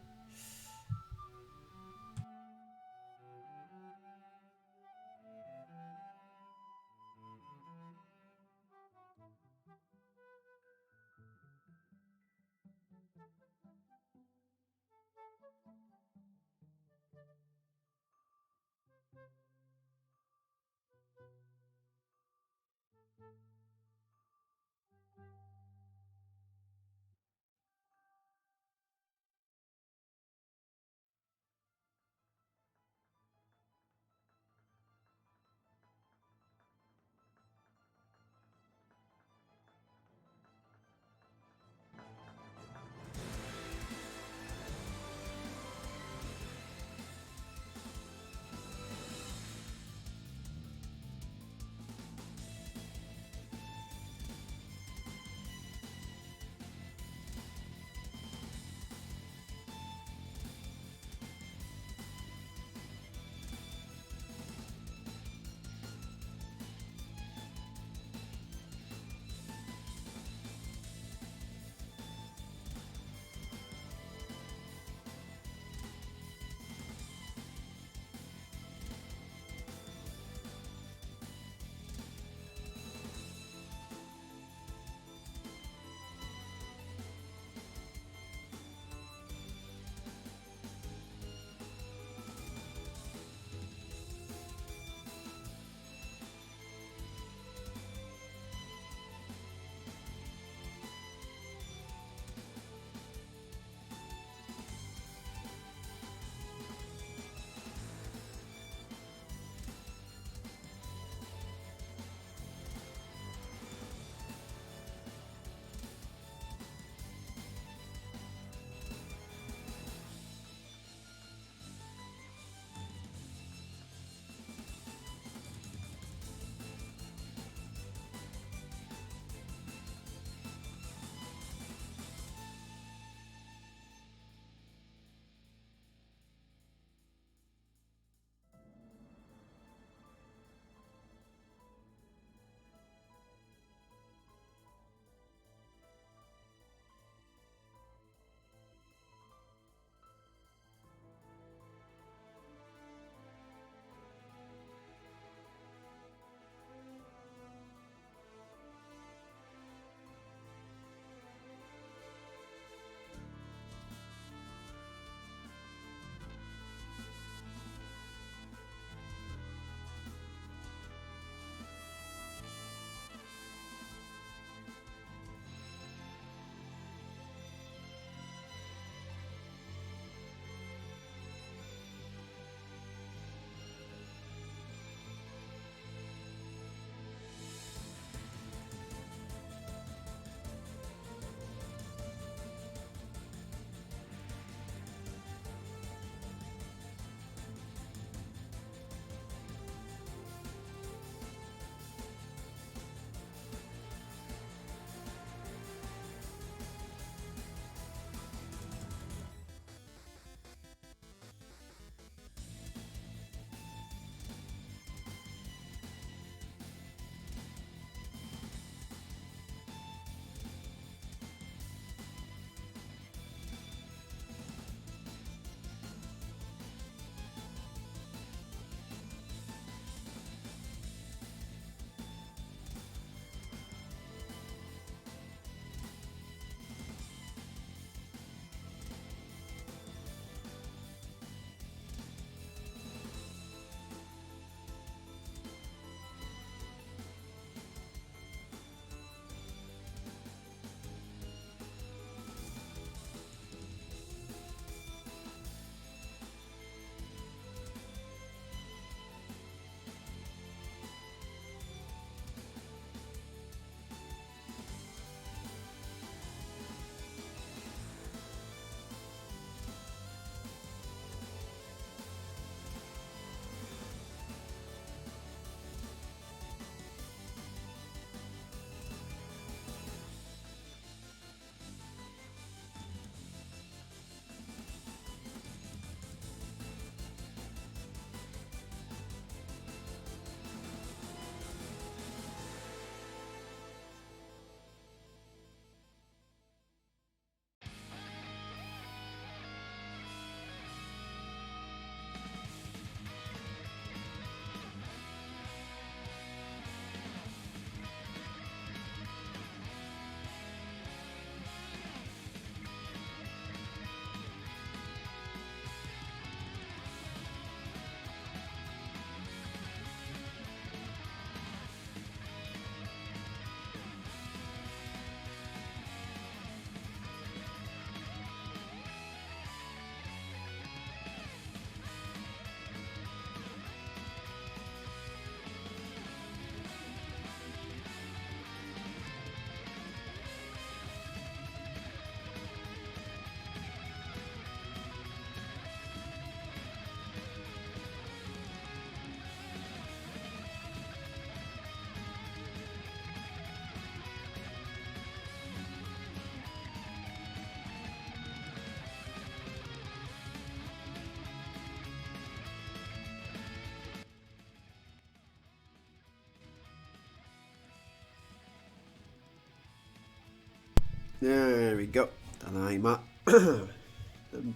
There we go. Tadaima. I'm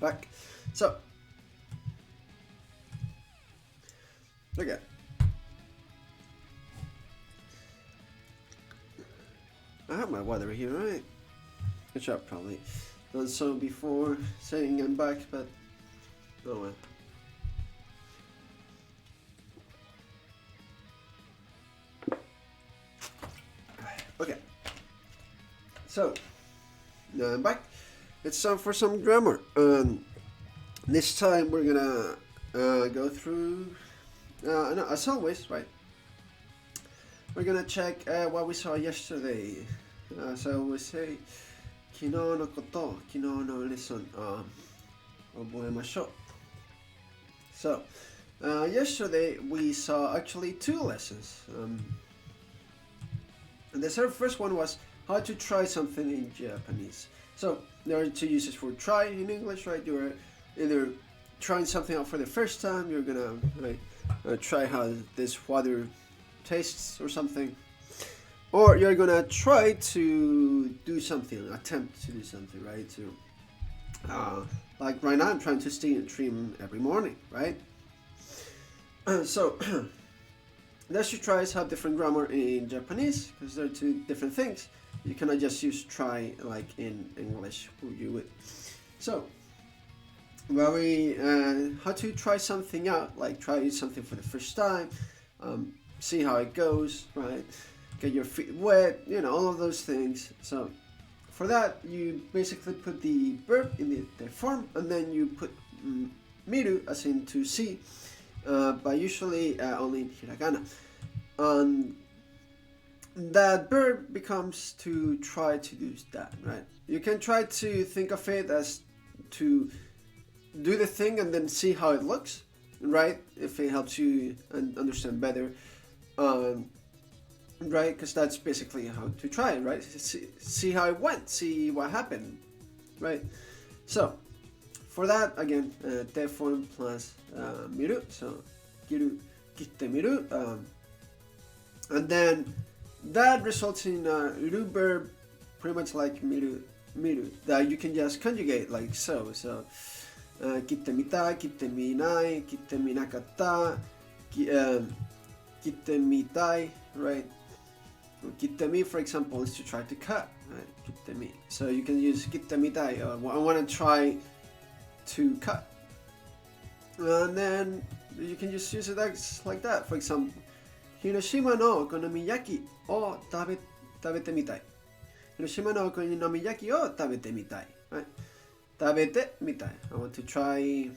back. So, okay. I have my water here, right? Which I've probably done so before saying I'm back, but oh well. Okay. So, now I'm back. It's time for some grammar. This time we're gonna go through, no, as always, right? We're gonna check what we saw yesterday. As I always say, 昨日のこと、昨日のレッスン、覚えましょう. So, yesterday we saw actually 2 lessons. And the first one was how to try something in Japanese. So, there are 2 uses for try in English, right? You're either trying something out for the first time, you're gonna try how this water tastes or something, or you're gonna try to do something, attempt to do something, right? Like right now I'm trying to stream every morning, right? So let's try have different grammar in Japanese, because they're 2 different things. You cannot just use try like in English, who you would. So how to try something out, like try something for the first time, see how it goes, right? Get your feet wet, all of those things. So for that, you basically put the verb in the form, and then you put miru as in to see, but usually only in hiragana. That verb becomes to try to do that, right? You can try to think of it as to do the thing and then see how it looks, right? If it helps you understand better, right? Because that's basically how to try it, right? See how it went, see what happened, right? So for that, again, te form plus miru, so kiru, kitte miru, and then that results in a ru verb, pretty much like miru, that you can just conjugate like so. So kitte mitai, kitte minai, kitte minakatta, kitte mitai, right? Kitte mi, for example, is to try to cut, right? Kitte mi. So you can use kitte mitai, I want to try to cut. And then you can just use it like that. For example, Hiroshima no okonomiyaki o tabete mitai. Hiroshima no okonomiyaki o tabete mitai, right? Tabete mitai. I want to try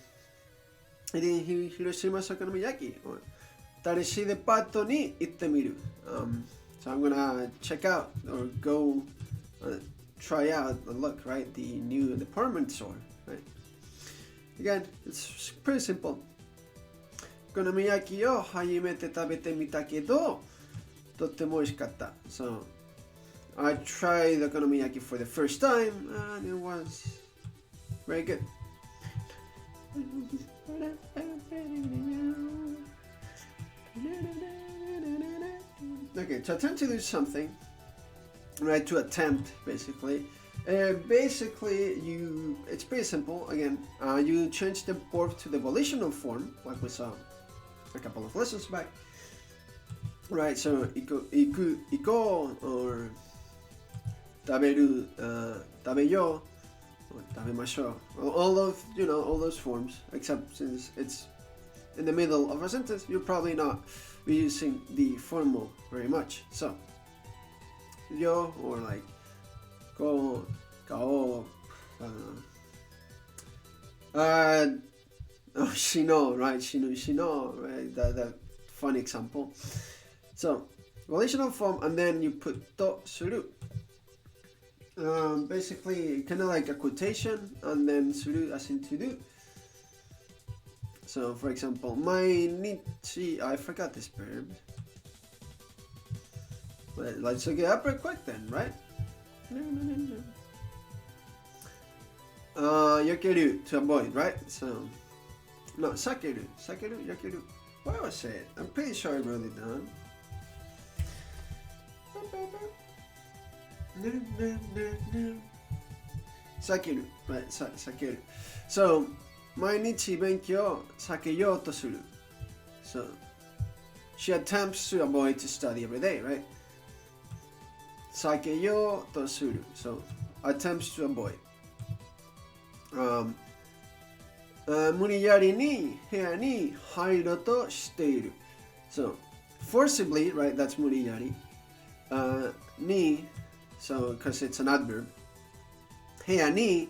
Hiroshima's okonomiyaki. Or Tarishi de pato ni itte miru. So I'm gonna check out or go try out and look, right? The new department store, right? Again, it's pretty simple. Okonomiyaki o hajimete tabete mita kedo totemo oishikatta. So I tried the okonomiyaki for the first time and it was very good. Okay, to attempt to do something, right? To attempt, basically. It's pretty simple. Again, you change the verb to the volitional form, like we saw a couple of lessons back. Right, so iko, or taberu, tabeyo, or tabemasho. All those forms, except since it's in the middle of a sentence, you're probably not be using the formal very much. So yo, or like go, kao, shino, right? Shino, right? That fun example. So volitional form, and then you put to suru. Basically, kind of like a quotation, and then suru as in to do. So, for example, mainichi, I forgot this verb. But let's look it up real quick then, right? Yakeru, to avoid, right? So, no, sakeru, yakeru. What was it? I'm pretty sure I wrote it down. sakeru, right? Sakeru. So, 毎日勉強を避けようとする. So, she attempts to avoid to study every day, right? 避けようとする. So, attempts to avoid. 無理やりに部屋に入ろうとしている. So, forcibly, right? That's 無理やり. に, so, because it's an adverb. 部屋に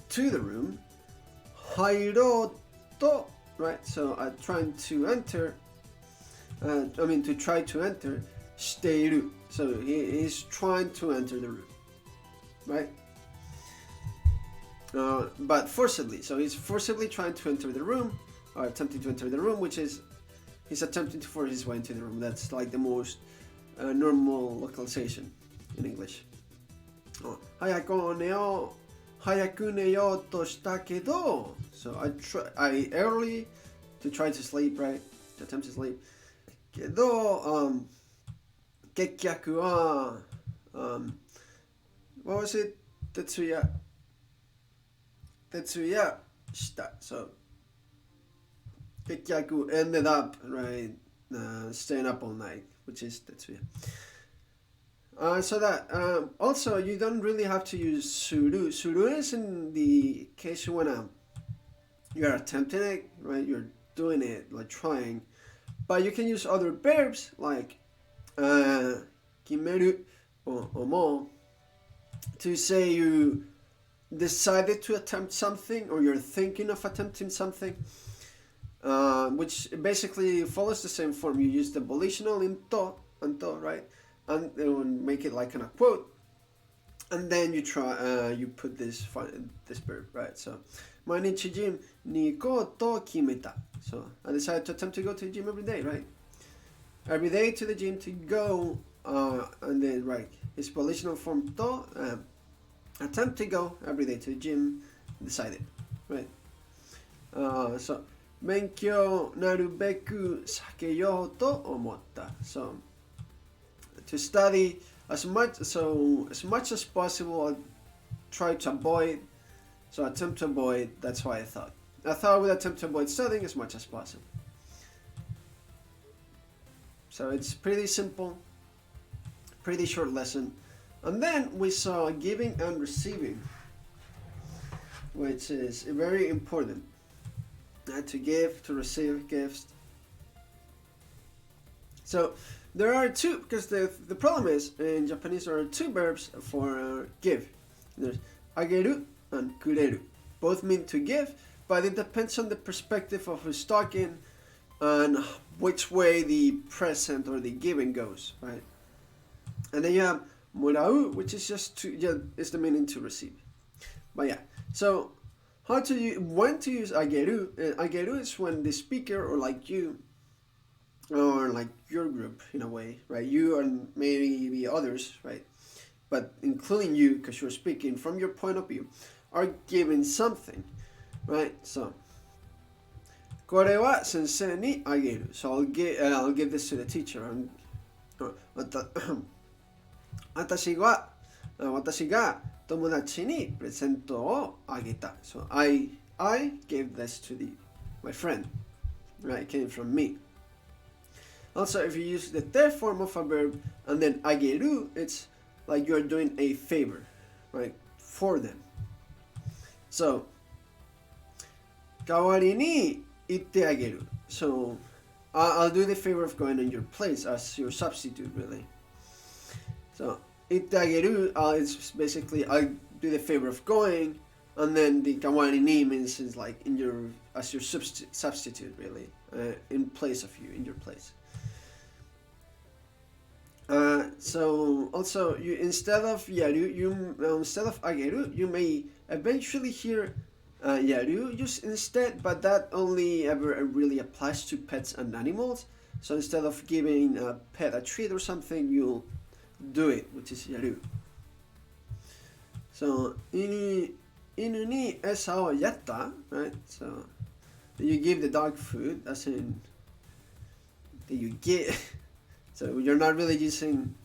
to the room. 入ろうと, right? So, trying to enter. To try to enter. している. So, he is trying to enter the room. Right? But forcibly. So, he's forcibly trying to enter the room. Or attempting to enter the room, which is he's attempting to force his way into the room. That's like the most normal localization in English. 早く寝ようとしたけど. So I early to try to sleep, right? To attempt to sleep. けど、結局は、what was it? 徹夜した. So, 結局 ended up, right, staying up all night, which is 徹夜. So that, also, you don't really have to use suru. Suru is in the case when you're attempting it, right? You're doing it, like trying. But you can use other verbs like 決める or 思う to say you decided to attempt something or you're thinking of attempting something, which basically follows the same form. You use the volitional in to, right? And make it like in a quote. And then you try, you put this verb, right? So, 毎日ジムに行こうと決めた. So, I decided to attempt to go to the gym every day, right? Every day to the gym to go, and then, right, it's volitional form to, attempt to go every day to the gym, decided, right? So, 勉強なるべく避けようと思った. So, to study as much as possible, I'll try to avoid. So attempt to avoid, that's why I thought I would attempt to avoid studying as much as possible. So it's pretty simple, pretty short lesson. And then we saw giving and receiving, which is very important. To give, to receive gifts. So there are two, because the problem is, in Japanese there are two verbs for give. There's ageru and kureru. Both mean to give, but it depends on the perspective of who's talking and which way the present or the giving goes, right? And then you have morau, which is just is the meaning to receive. But yeah, so when to use ageru? Ageru is when the speaker, or like you, or like your group in a way, right? You and maybe others, right? But including you, because you're speaking from your point of view, are giving something, right? So, これは先生にあげる. So I'll give this to the teacher. 私が友達にプレゼントをあげた. So I gave this to my friend, right? It came from me. Also, if you use the third form of a verb and then ageru, it's like you're doing a favor, right, for them. So, 代わりに行ってあげる. So, I'll do the favor of going in your place as your substitute, really. So, 行ってあげる, it's basically I do the favor of going, and then the 代わりに means is like as your substitute, really, in place of you, in your place. So also instead of yaru, instead of ageru, you may eventually hear yaru used instead, but that only ever really applies to pets and animals. So instead of giving a pet a treat or something, you'll do it, which is yaru. So 犬に餌をやった, right? So you give the dog food, as in you get. So you're not really using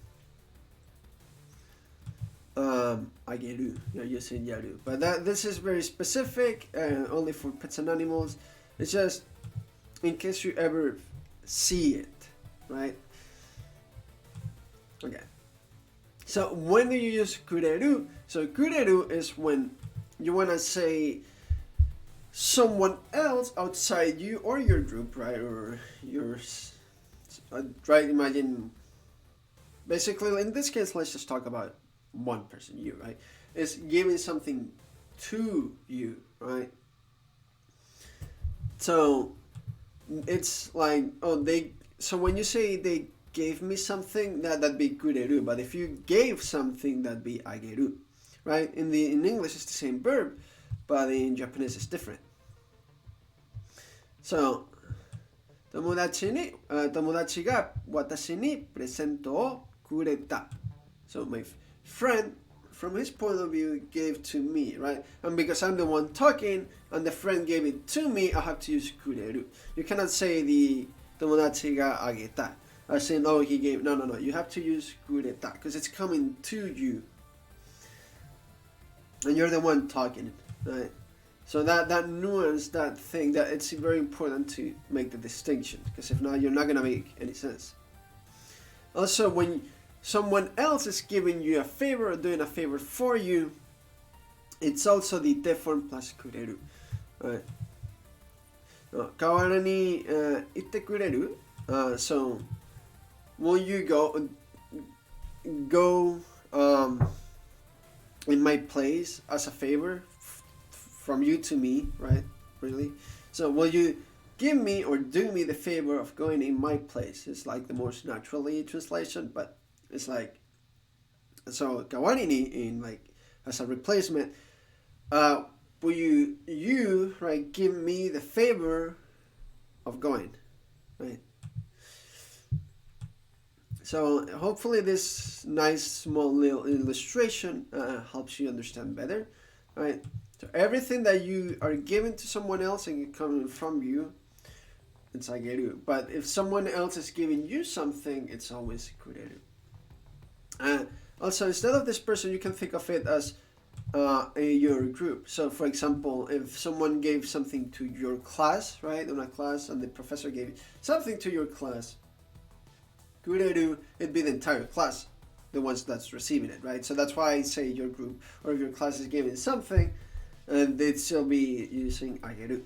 ageru. You're using yaru. But this is very specific, only for pets and animals. It's just in case you ever see it, right? Okay. So when do you use kureru? So kureru is when you want to say someone else outside you or your group, right? Or yours, right? Imagine, basically in this case, let's just talk about one person, you, right? Is giving something to you, right? So it's like, so when you say they gave me something, that'd be kureru. But if you gave something, that'd be ageru, right? In English, it's the same verb, but in Japanese, it's different. So, 友達が私にプレゼントをくれた. So my friend, from his point of view, gave to me, right? And because I'm the one talking and the friend gave it to me, I have to use kureru. You cannot say the 友達があげた. I saying, oh, he gave. No. You have to use kureta because it's coming to you, and you're the one talking, right? So that nuance, that thing, that it's very important to make the distinction, because if not, you're not gonna make any sense. Also, when someone else is giving you a favor or doing a favor for you, it's also the te form plus kureru, right? 代わりに言ってくれる? So will you go in my place as a favor from you to me, right? Really? So will you give me or do me the favor of going in my place? It's like the most naturally translation, but it's like, so kawari ni in like as a replacement, will you right give me the favor of going, right? So hopefully this nice small little illustration helps you understand better, right? So everything that you are giving to someone else and coming from you, it's ageru. But if someone else is giving you something, it's always kureru. Also, instead of this person, you can think of it as your group. So for example, if someone gave something to your class, right, in a class, and the professor gave something to your class, kureru, it'd be the entire class, the ones that's receiving it, right? So that's why I say your group or if your class is giving something, and they'd still be using ageru,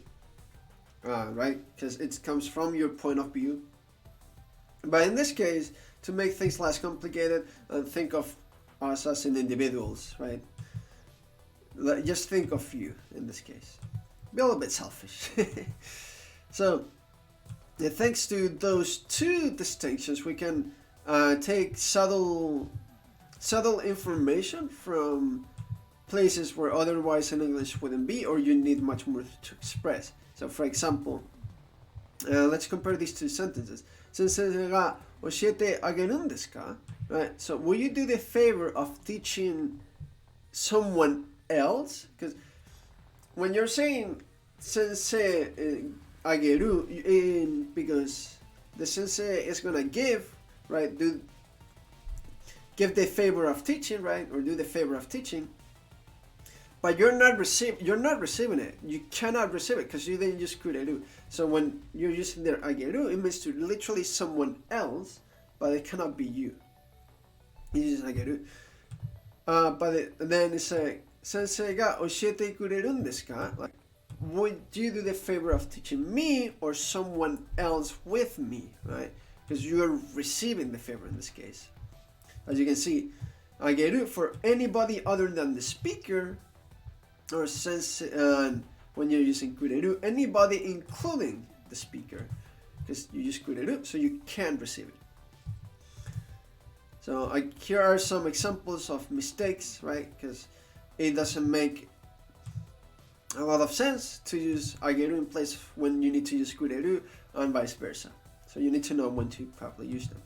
right? Because it comes from your point of view. But in this case, to make things less complicated, think of us as in individuals, right? Just think of you in this case. Be a little bit selfish. So, thanks to those two distinctions, we can take subtle information from places where otherwise in English wouldn't be, or you need much more to express. So for example, let's compare these two sentences. 先生が教えてあげるんですか? Right? So will you do the favor of teaching someone else? Because when you're saying 先生あげる, because the sensei is gonna give, right? Give the favor of teaching, right? Or do the favor of teaching. But you're not receiving it. You cannot receive it because you didn't use kureru. So when you're using their ageru, it means to literally someone else, but it cannot be you. You use ageru. Then it's like, 先生が教えてくれるんですか? Like, would you do the favor of teaching me or someone else with me, right? Because you're receiving the favor in this case. As you can see, ageru for anybody other than the speaker, or when you're using kureru, anybody including the speaker, because you use kureru, so you can receive it. So here are some examples of mistakes, right? Because it doesn't make a lot of sense to use ageru in place when you need to use kureru, and vice versa. So you need to know when to properly use them.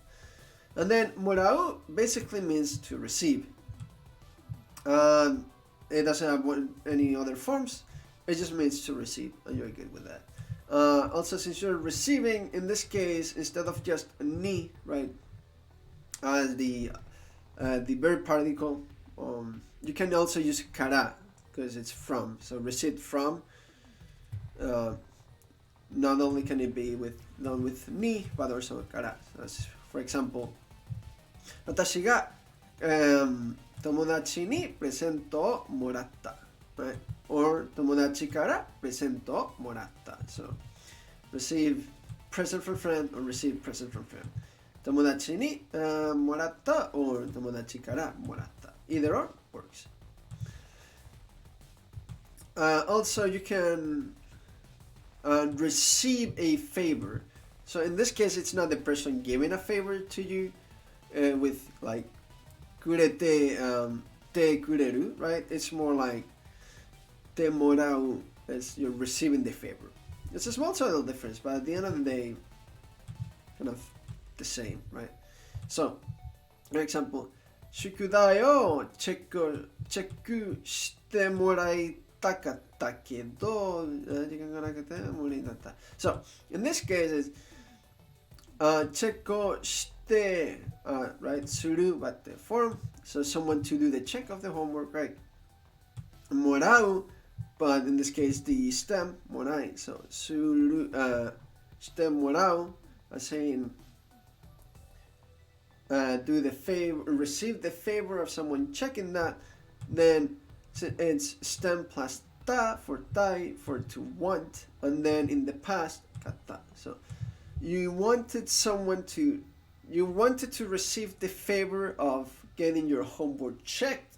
And then morau basically means to receive. It doesn't have any other forms. It just means to receive, and you're good with that. Also, since you're receiving, in this case, instead of just ni, right, as the verb particle, you can also use kara because it's from. So received from. Not only can it be done with ni, but also kara. So for example, 私が、友達にプレゼントをもらった。Right? Or 友達からプレゼントをもらった。So receive present from friend or receive present from friend. 友達に、もらった or 友達からもらった。Either or works. Also, you can receive a favor. So in this case, it's not the person giving a favor to you with like くれて、てくれる, right? It's more like てもらう as you're receiving the favor. It's a small subtle difference, but at the end of the day, kind of the same, right? So, for example, 宿題をチェックしてもらいたかったけど、時間がなくて無理だった。So, in this case, it's チェックをして、right? する but the form. So, someone to do the check of the homework, right? もらう but in this case, the stem, もらい. So, する、してもらう saying, do the favor, receive the favor of someone checking that, then it's stem plus ta for tai for to want, and then in the past, kata. So, you wanted to receive the favor of getting your homework checked,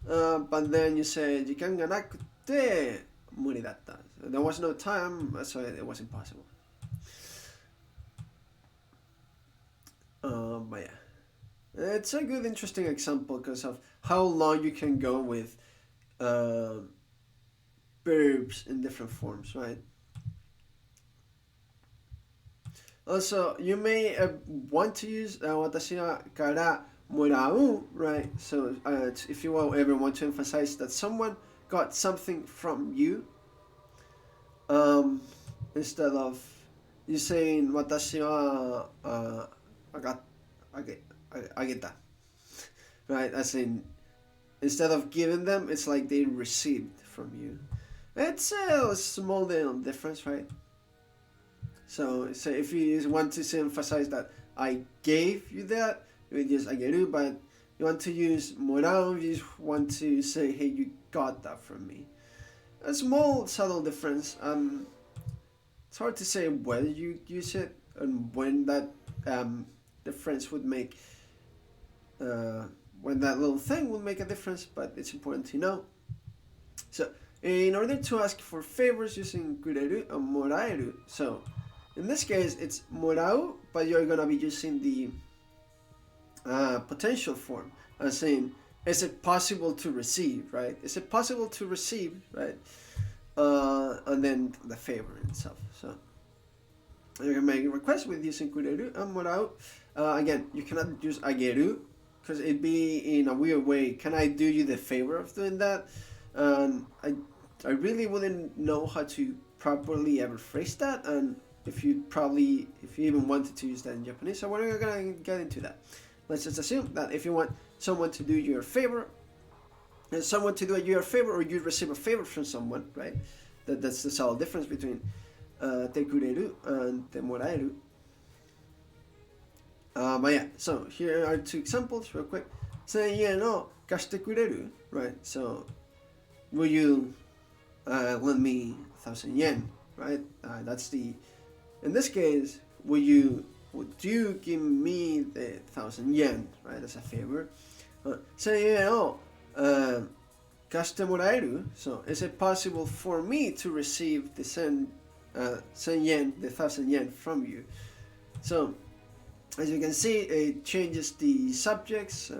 but then you said 時間がなくて無理だった. So there was no time, so it was impossible. But yeah, it's a good, interesting example because of how long you can go with verbs in different forms, right? Also, you may want to use 私からもらう, right? So, if you ever want to emphasize that someone got something from you, instead of you saying 私はあげた, right? As in, instead of giving them, it's like they received from you. It's a small little difference, right? So if you want to emphasize that I gave you that, you would use ageru, but you want to use morau, you just want to say, hey, you got that from me. A small, subtle difference. It's hard to say whether you use it and when that difference would make, when that little thing will make a difference, but it's important to know. So, in order to ask for favors using kureru and moraeru, so in this case it's morau, but you're gonna be using the potential form, as saying, is it possible to receive, right? Is it possible to receive, right? And then the favor itself. So you can make a request with using kureru and morau. Again, you cannot use ageru because it'd be in a weird way. Can I do you the favor of doing that? I really wouldn't know how to properly ever phrase that, and if you even wanted to use that in Japanese, so we're not gonna get into that. Let's just assume that if you want someone to do you a favor, or you receive a favor from someone, right? That's the subtle difference between te kureru and te moraeru. But yeah, so here are two examples real quick. 1000円を貸してくれる, right? So, will you lend me 1000 yen, right? That's the, in this case, would you give me the 1000 yen, right? As a favor. 1000円を貸してもらえる? So, is it possible for me to receive the 1000 yen, the 1000 yen from you? So, as you can see, it changes the subjects,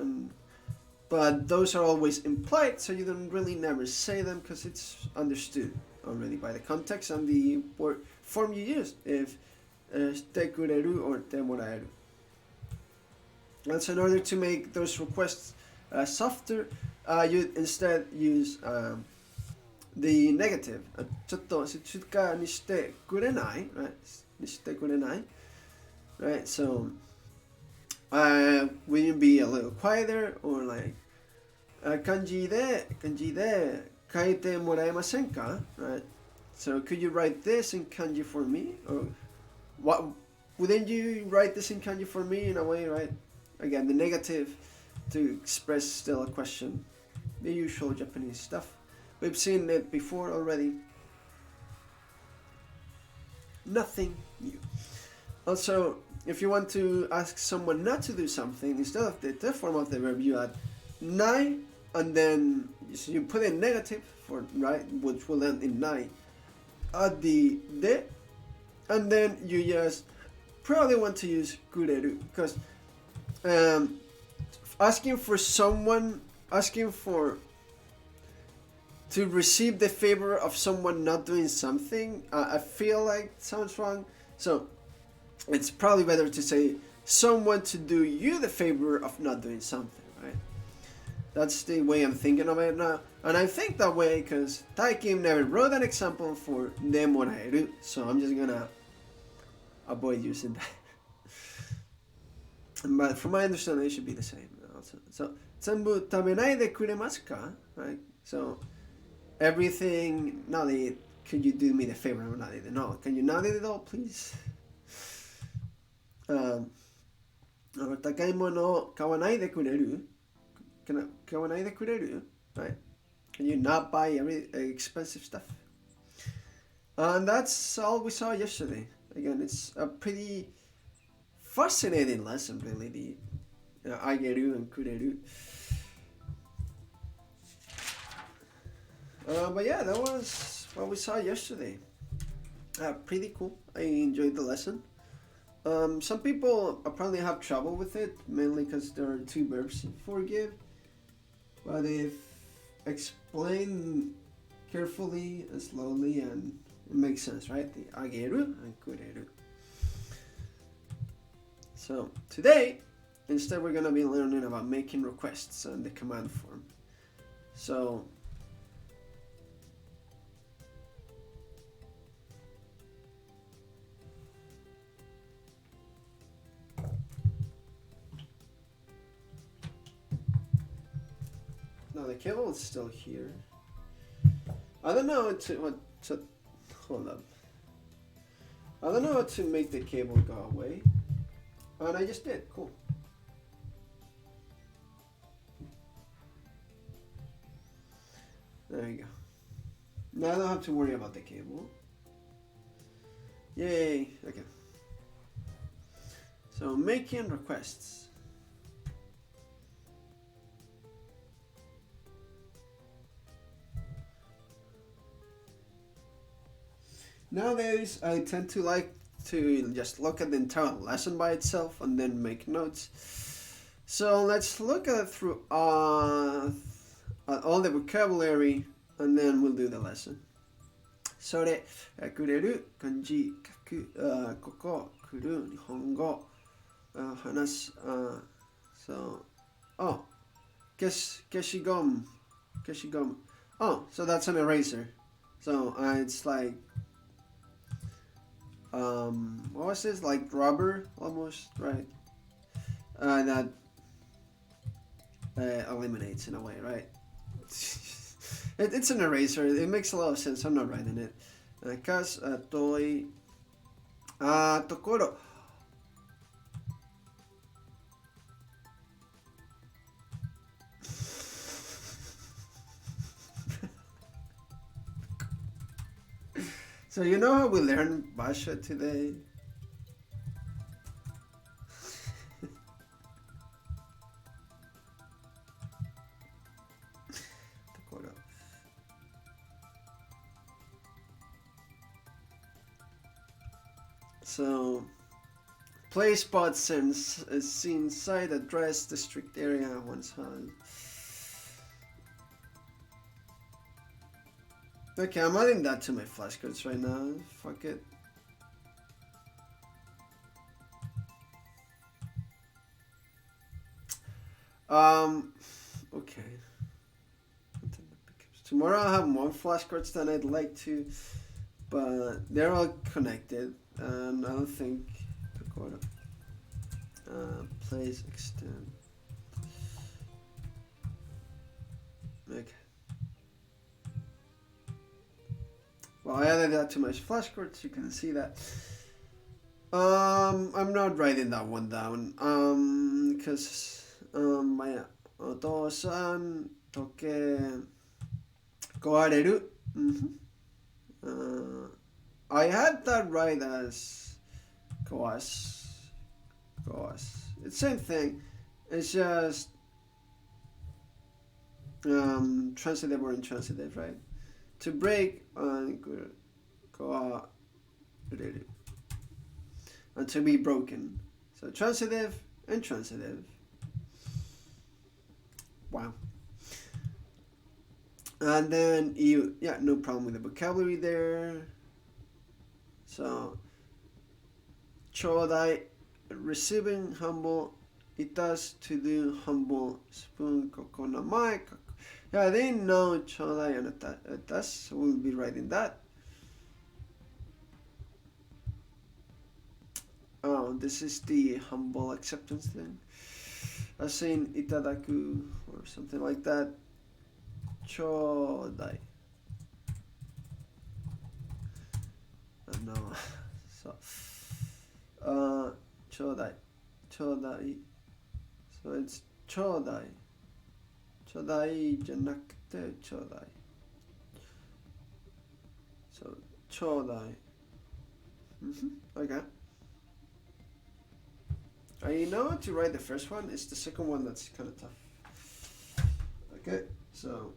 but those are always implied, so you don't really never say them because it's understood already by the context and the word form you used, if te kureru or te moraeru. And so in order to make those requests softer, you instead use the negative. ちょっと静かにしてくれない? Right? にしてくれない? Right? So, will you be a little quieter, or like, kanji de kaite moraemasen ka? Right. So could you write this in kanji for me? Or what? Wouldn't you write this in kanji for me in a way, right? Again, the negative to express still a question. The usual Japanese stuff. We've seen it before already. Nothing new. Also, if you want to ask someone not to do something, instead of the form of the verb, you add nai, and then you put in negative for right, which will end in nai. Add the de, and then you just probably want to use kureru, because asking for to receive the favor of someone not doing something, I feel like sounds wrong. So it's probably better to say someone to do you the favor of not doing something, right? That's the way I'm thinking of it now. And I think that way because Taikim never wrote an example for de moraeru, so I'm just gonna avoid using that. But from my understanding, it should be the same also. So, 全部食べないでくれますか? Right? So, everything, Nadi, could you do me the favor? Nadi, no, can you nadi it all, please? 高いものを買わないでくれる?買わないでくれる? Right? Can you not buy every expensive stuff? And that's all we saw yesterday. Again, it's a pretty fascinating lesson, really, the ageru and kureru. But yeah, that was what we saw yesterday. Pretty cool. I enjoyed the lesson. Some people apparently have trouble with it, mainly because there are two verbs for give. But if explained carefully and slowly, and it makes sense, right? The ageru and kureru. So today, instead, we're going to be learning about making requests and the command form. So no, the cable is still here. I don't know hold up. I don't know how to make the cable go away. And I just did. Cool. There you go. Now I don't have to worry about the cable. Yay. Okay. So making requests. Nowadays, I tend to like to just look at the entire lesson by itself and then make notes. So let's look at it through all the vocabulary, and then we'll do the lesson. それ、くれる、漢字、書く、ここ、来る、日本語、話す、so, oh, 消しゴム. Oh, so that's an eraser. So it's like, what was this? Like rubber, almost, right? That eliminates in a way, right? It's an eraser. It makes a lot of sense. I'm not writing it. Kas, toy, tokoro. So you know how we learn Basha today? So, place spots and seen site address district area one's hand. Okay, I'm adding that to my flashcards right now. Fuck it. Okay. Tomorrow I'll have more flashcards than I'd like to, but they're all connected, and I don't think place extend. Okay. Well, I added that to my flashcards. You can see that. I'm not writing that one down. Because my otosan toke kowareru. I had that right as kawas. Kawas. It's the same thing. It's just transitive or intransitive, right? To break and to be broken. So transitive and transitive. Wow. And then no problem with the vocabulary there. So, ちょうだい, receiving humble, itas to do humble, spoon koko namae. Yeah, I didn't know ちょうだい and itas, so we'll be writing that. Oh, this is the humble acceptance thing. As saying itadaku or something like that. ちょうだい. No. So, ちょうだい. ちょうだい. So it's ちょうだい. ちょうだいじゃなくてちょうだい. So ちょうだい. Okay. I know how to write the first one. It's the second one that's kind of tough. Okay, so.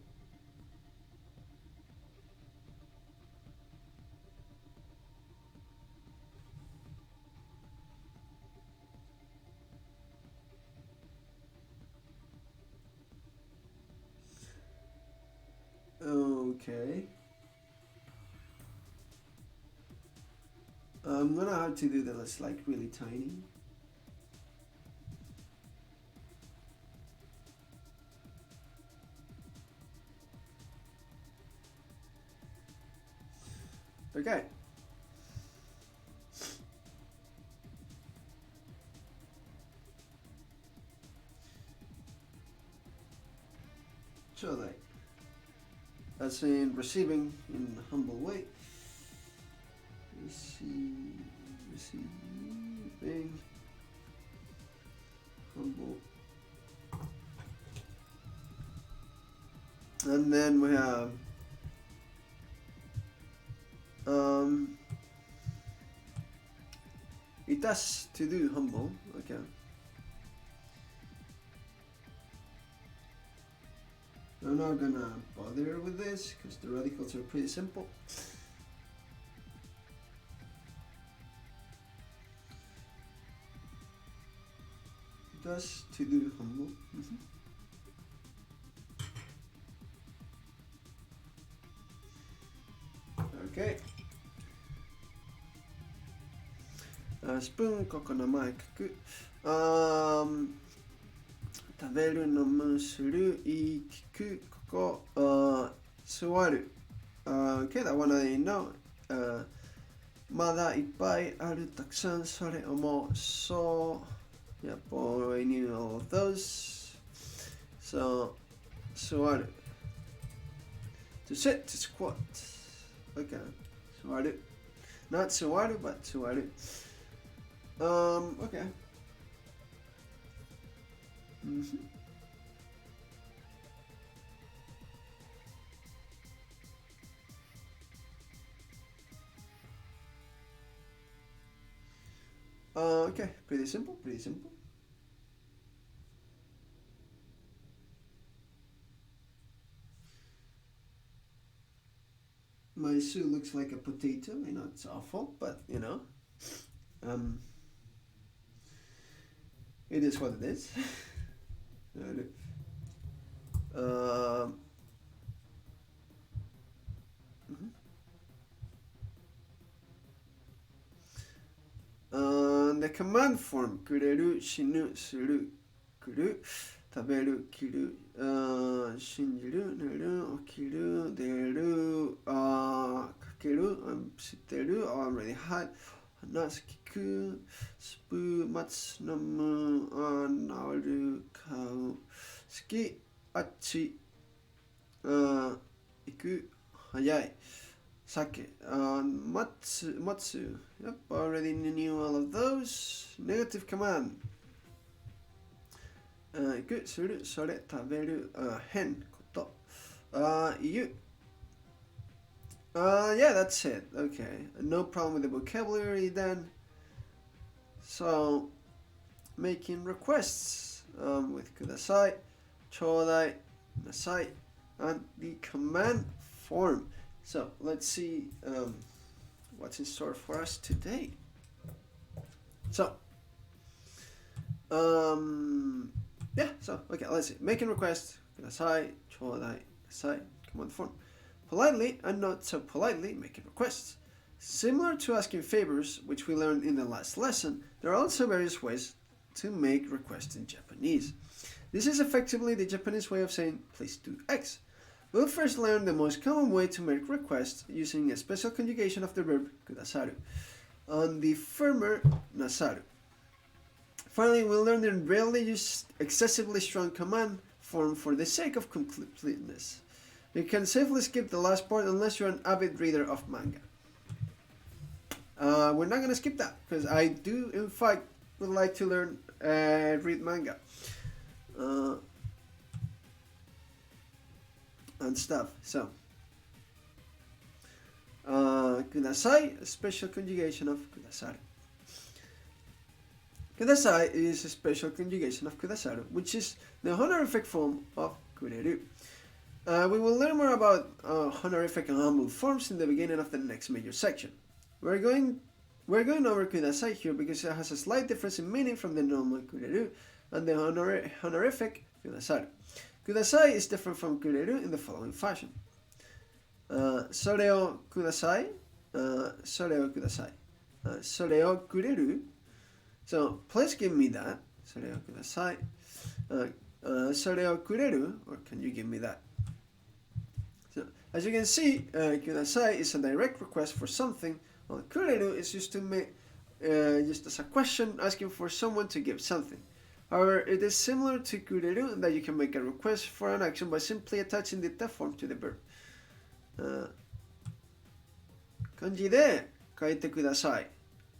Okay. I'm gonna have to do this like really tiny. Okay. So like, that's in receiving in a humble way. Receiving humble. And then we have itas to do humble. Okay. I'm not gonna bother with this because the radicals are pretty simple. Itas to do humble. Okay. Spoon ここ名前書く。食べる、飲む、する、言い、聞く、ここ、座る。Okay, that one I know. まだいっぱいある、たくさん、それをもう、そう。Yep, well, I knew all of those. So, 座る. To sit, to squat. Okay, 座る. Not 座る, but 座る. Okay. Okay, pretty simple, pretty simple. My suit looks like a potato. I know it's awful, but you know, it is what it is. The command form くれる、死ぬ、する、来る、食べる、着る、信じる、寝る、起きる、出る、かける、知ってる、already had、話す、聞く、スプー、待つ、飲む、治る、買う、好き、あっち、行く、早い。Sake, matsu. Yep, already knew all of those. Negative command. 行く、する、それ、食べる、変、こと。言う。Yeah, that's it. Okay, no problem with the vocabulary then. So, making requests with ください、ちょうだい、なさい, and the command form. So, let's see what's in store for us today. So, okay, let's see. Making requests, ください、ちょうだい、なさい, command form. Politely and not so politely making requests. Similar to asking favors, which we learned in the last lesson, there are also various ways to make requests in Japanese. This is effectively the Japanese way of saying, please do X. We'll first learn the most common way to make requests using a special conjugation of the verb kudasaru on the firmer nasaru. Finally, we'll learn the rarely used excessively strong command form for the sake of completeness. You can safely skip the last part unless you're an avid reader of manga. We're not going to skip that because I do, in fact, would like to learn read manga and stuff. So, kudasai, a special conjugation of kudasaru. Kudasai is a special conjugation of kudasaru, which is the honorific form of kureru. We will learn more about honorific and humble forms in the beginning of the next major section. We're going over kudasai here because it has a slight difference in meaning from the normal kureru and the honorific kudasaru. Kudasai is different from kureru in the following fashion. Sore o kudasai, sore o kudasai, sore o kureru. So, please give me that. Sore o kudasai, sore o kureru, or can you give me that? So, as you can see, kudasai is a direct request for something, while kureru is used to make just as a question asking for someone to give something. However, it is similar to kureru in that you can make a request for an action by simply attaching the te form to the verb. Kanji de kaite kudasai.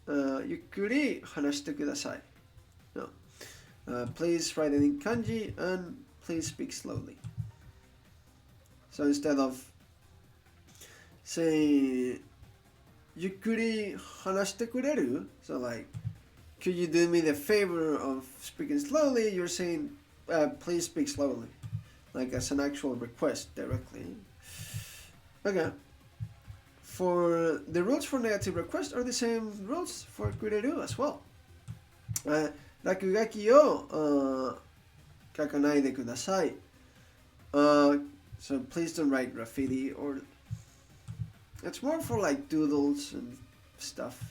Yukkuri hanashite kudasai. No. Please write it in kanji and please speak slowly. So instead of saying yukkuri hanashite kureru, so like, could you do me the favor of speaking slowly? You're saying, please speak slowly, like as an actual request directly. Okay. For the rules for negative request are the same rules for kureru as well. Rakugaki o kakanai de kudasai. So please don't write graffiti, or it's more for like doodles and stuff.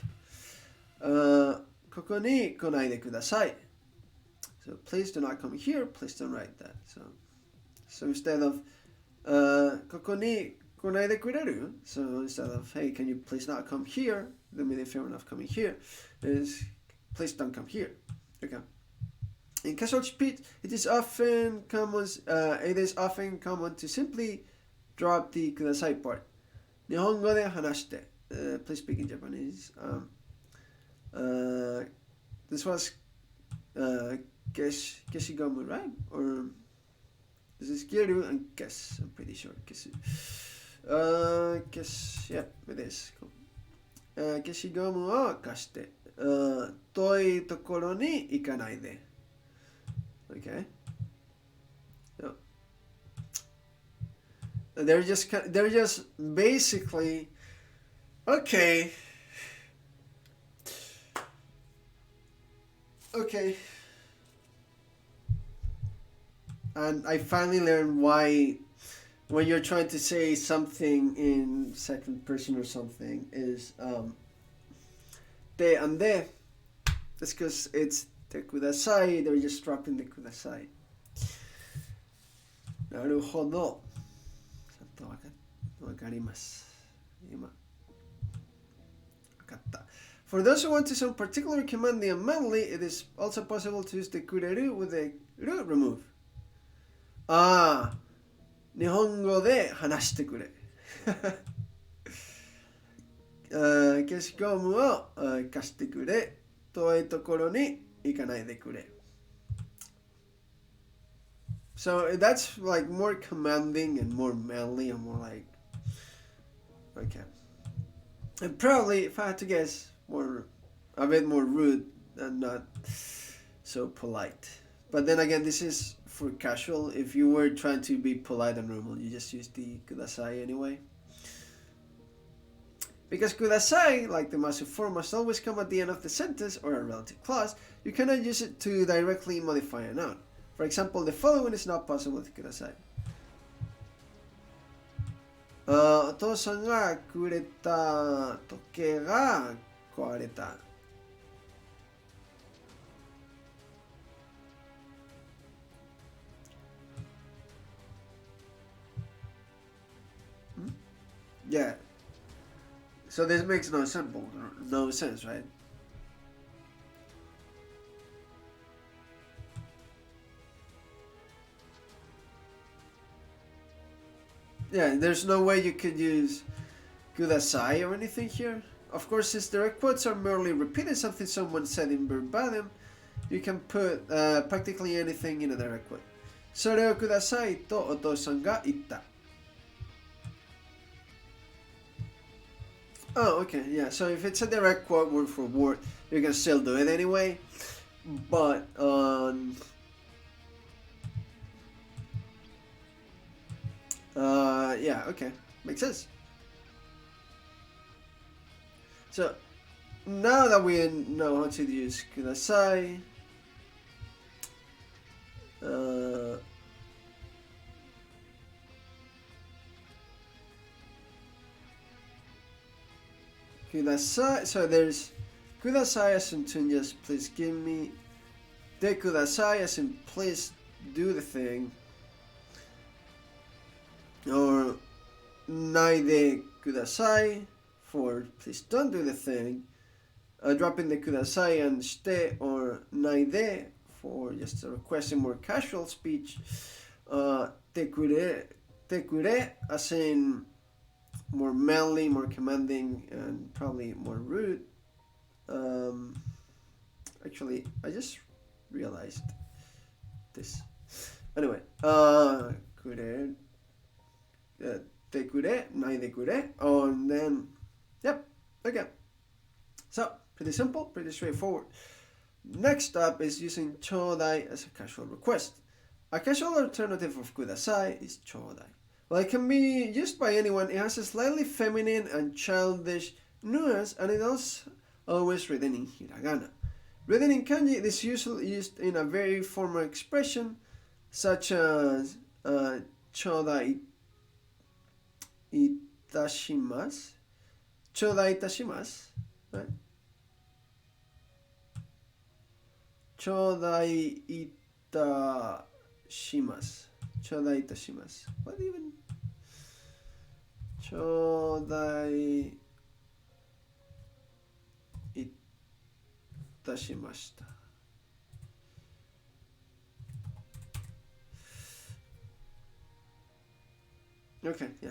Koko ni konai de kudasai. So please do not come here, please don't write that. So instead of koko ni konai de kureru, so instead of, hey, can you please not come here, do me the favor of coming here, is please don't come here. Okay. In casual speech, it is often common to simply drop the kudasai part. Nihongo de hanashite. Please speak in Japanese. This was keshigomu, right? Or this is kiru and kes. I'm pretty sure kesu. Yeah, it is. Keshigomu o kashite. Toi tokoro ni ikanai de. Okay. So, they're just basically okay. And I finally learned why when you're trying to say something in second person or something is te and de. That's because it's te kudasai, they're just dropping the kudasai. Naruhodo. Wakarimasu. For those who want to sound particularly commanding and manly, it is also possible to use the kureru with the ru remove. 日本語で話してくれ。消しゴムを貸してくれ。遠いところに行かないでくれ。So that's like more commanding and more manly and more like, okay. And probably, if I had to guess, a bit more rude and not so polite. But then again, this is for casual. If you were trying to be polite and normal, you just use the kudasai anyway. Because kudasai, like the massive form, must always come at the end of the sentence or a relative clause, you cannot use it to directly modify a noun. For example, the following is not possible with kudasai. お父さんがくれた時計が壊れた。Yeah. So this makes no sense, right? Yeah, there's no way you could use kudasai or anything here. Of course, since direct quotes are merely repeating something someone said in verbatim, you can put practically anything in a direct quote. それをくださいとお父さんが言った。Oh, okay, yeah. So if it's a direct quote word for word, you can still do it anyway. But yeah, okay, makes sense. So now that we know how to use kudasai, kudasai. So there's kudasai as in to just please give me. Te kudasai as in please do the thing. Or nai de kudasai for please don't do the thing. Dropping the kudasai and shite or nai de for just requesting more casual speech. Te kure as in more manly, more commanding, and probably more rude. Actually, I just realized this. Anyway, kure, te kure, nai de kure, and then, yep, okay. So, pretty simple, pretty straightforward. Next up is using chodai as a casual request. A casual alternative of kudasai is chodai. While it can be used by anyone, it has a slightly feminine and childish nuance, and it is always written in hiragana. Written in kanji, it is usually used in a very formal expression, such as chodai itashimasu. Chodai itashimasu, right? Chodai itashimasu. Chodai itashimasu. What even? Chodai itashimashita. Okay, yeah.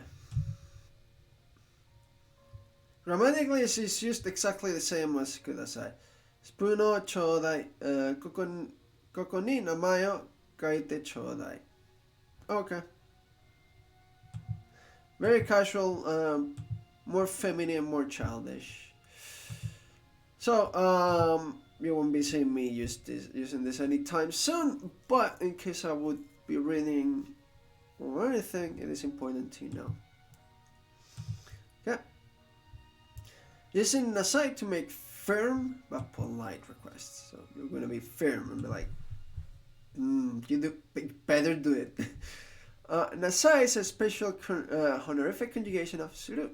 Grammatically, it is used exactly the same as kudasai. Spoon o chodai. Koko ni namae o kaite chodai. Okay. Very casual, more feminine, more childish. So, you won't be seeing me using this anytime soon, but in case I would be reading or anything, it is important to know. Yeah. Using nasai to make firm but polite requests. So you're going to be firm and be like, you better do it. Nasai is a special honorific conjugation of suru.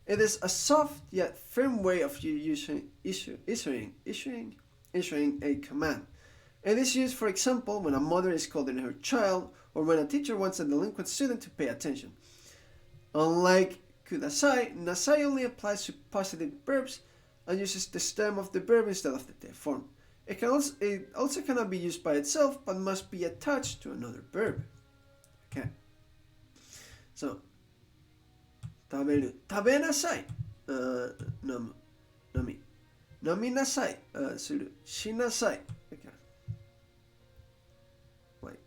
It is a soft yet firm way of issuing a command. It is used, for example, when a mother is scolding her child or when a teacher wants a delinquent student to pay attention. Unlike kudasai, nasai only applies to positive verbs and uses the stem of the verb instead of the te form. It also cannot be used by itself, but must be attached to another verb. Okay. So, 食べる。食べなさい。飲む。飲み。飲みなさい。する。しなさい。Okay. Wait.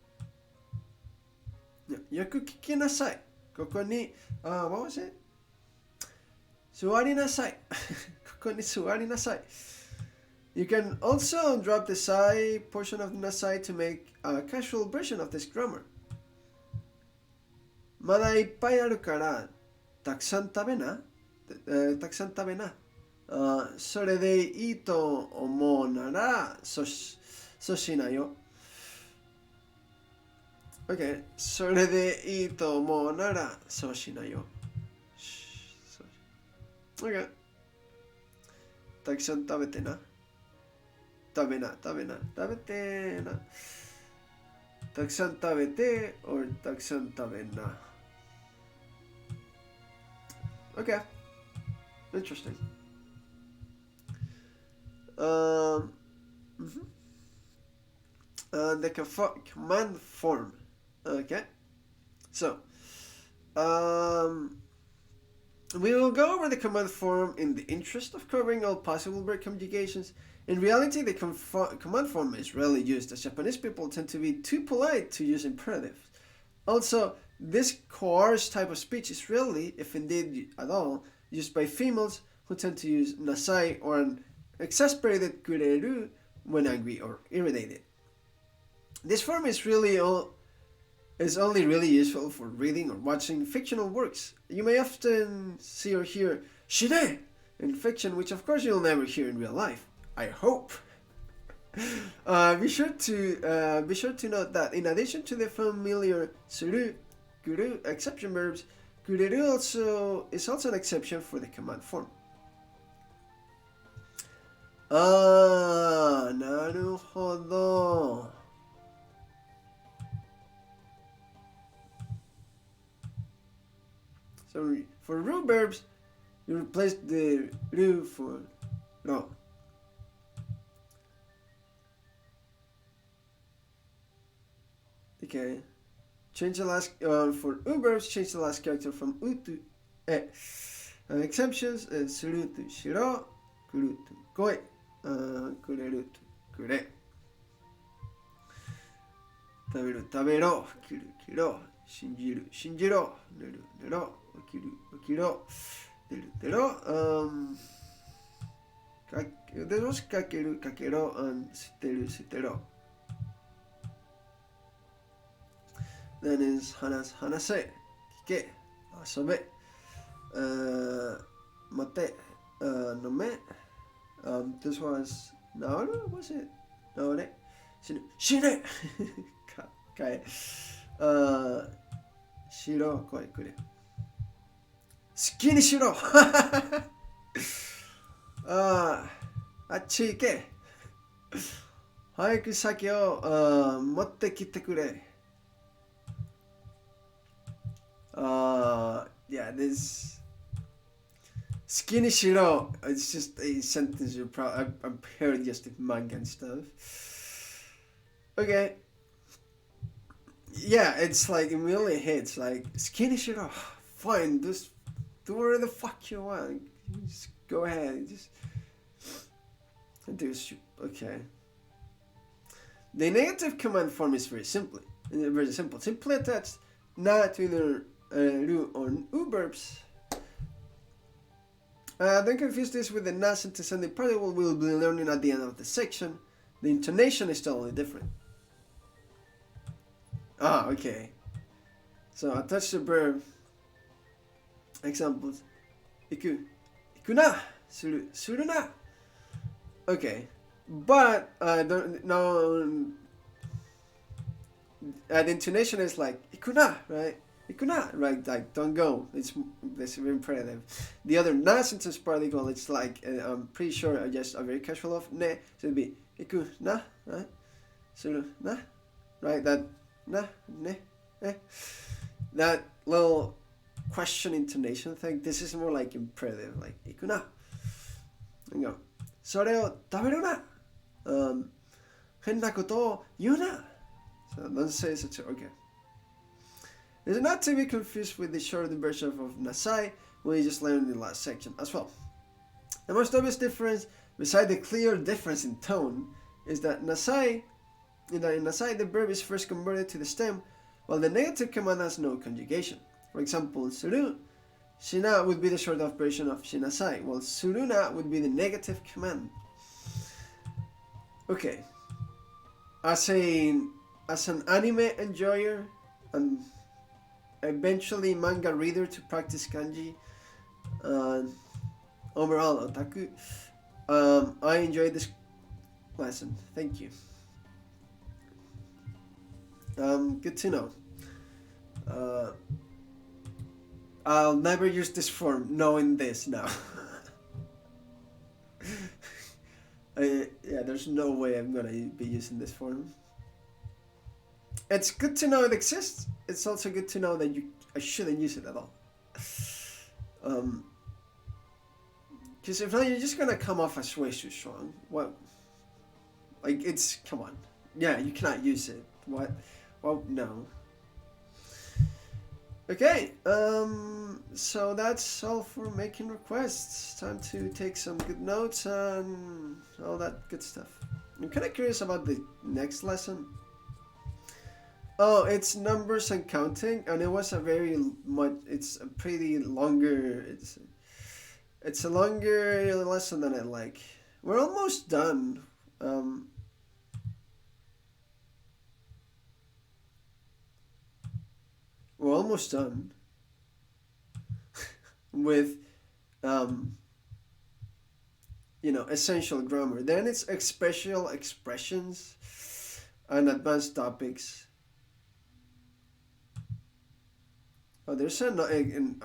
よく聞きなさい。ここに、what was it? 座りなさい。ここに座りなさい。You can also drop the sai portion of the nasai to make a casual version of this grammar. まだいっぱいあるから、たくさん食べな。たくさん食べな。それでいいと思うなら、そうしなよ。OK。それでいいと思うなら、そうしなよ。OK。たくさん食べてな。食べな。食べてな。たくさん食べて、or たくさん食べな。Okay. Interesting. The command form. Okay. So, we will go over the command form in the interest of covering all possible verb conjugations. In reality, the command form is rarely used, as Japanese people tend to be too polite to use imperatives. Also, this coarse type of speech is rarely, if indeed at all, used by females who tend to use nasai or an exasperated kureru when angry or irritated. This form is only really useful for reading or watching fictional works. You may often see or hear shire in fiction, which of course you'll never hear in real life. I hope. Be sure to note that in addition to the familiar suru, guru exception verbs, kureru is also an exception for the command form. なるほど。So for ru verbs, you replace the ru for ro. Okay. Change the last for u verbs. Change the last character from u to e. Exceptions: suru to shiro, kuru to koi, kureru to kure. Taberu tabero, kiru kiro, shinjiru shinjiro, neru nero, okiru okiro, deru dero. Deros kakeru kakero, and siteru sitero. Then is hanase, kike, asobe, mate, nome. This was naoru, was it? Naore? Shine! Kae. Shiro, koi kure. Suki ni shiro! あっち行け。早く酒を持ってきてくれ。Yeah, this skinny shiro. It's just a sentence you I'm hearing just in manga and stuff. Okay. Yeah, it's like immediately hits like skinny shiro. Fine, just do whatever the fuck you want. Just go ahead. Just do okay. The negative command form is very simple. Simply attach na to either ru or u verbs. Don't confuse this with the na sentence and the participle we'll be learning at the end of the section. The intonation is totally different. Okay. So attach the verb. Examples. Iku na, suru na. Okay. But the intonation is like ikuna, right? Ikuna, right? Like don't go. It's imperative. The other na sentence particle, it's like I'm pretty sure just a very casual of ne, so it'd be iku na, right? Suru na, right? That na ne, that little question intonation thing. This is more like imperative, like ikuna. And go. それを食べるな。変なことを言うな。So don't say such a, okay. It's not to be confused with the shortened version of nasai we just learned in the last section as well. The most obvious difference, beside the clear difference in tone, is that in nasai the verb is first converted to the stem, while the negative command has no conjugation. For example, suru, shina would be the short off version of shinasai, while suruna would be the negative command. Okay. As an anime enjoyer and eventually manga reader to practice kanji, and overall otaku, I enjoyed this lesson. Thank you. Good to know. I'll never use this form knowing this now. Yeah, there's no way I'm gonna be using this form. It's good to know it exists. It's also good to know that I shouldn't use it at all. Because if not, you're just gonna come off as way too strong. What? Like, it's, come on. Yeah, you cannot use it. What? Well, no. Okay, so that's all for making requests. Time to take some good notes and all that good stuff. I'm kind of curious about the next lesson. Oh, it's numbers and counting, and it was it's a pretty longer, it's a longer lesson than I like. We're almost done. We're almost done with, essential grammar. Then it's special expressions and advanced topics. Oh, there's a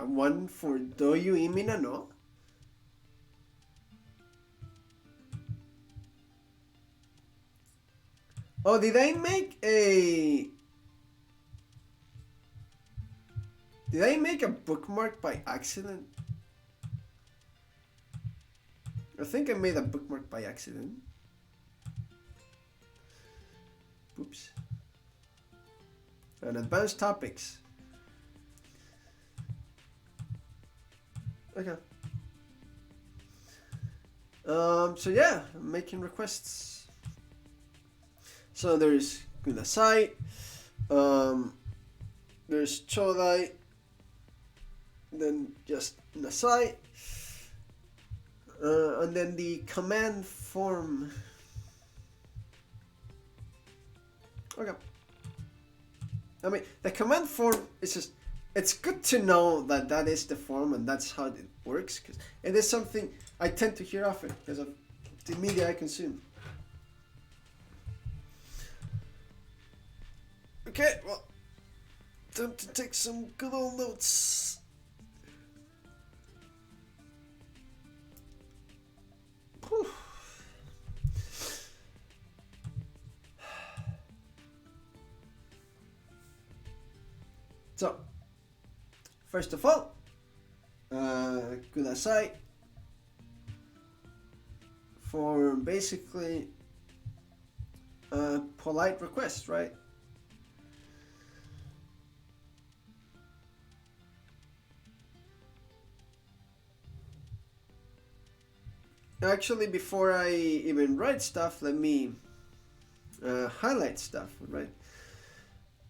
one for do you imina no? Oh, did I make a bookmark by accident? I think I made a bookmark by accident. Oops. And advanced topics. Okay. So yeah, I'm making requests. So there's kudasai, there's chodai, then just nasai, and then the command form. Okay. I mean, the command form is just, it's good to know that that is the form and that's how it works, because it is something I tend to hear often because of the media I consume. Okay, well, time to take some good old notes. Whew. So, first of all, kudasai for basically a polite request, right? Actually, before I even write stuff, let me highlight stuff, right?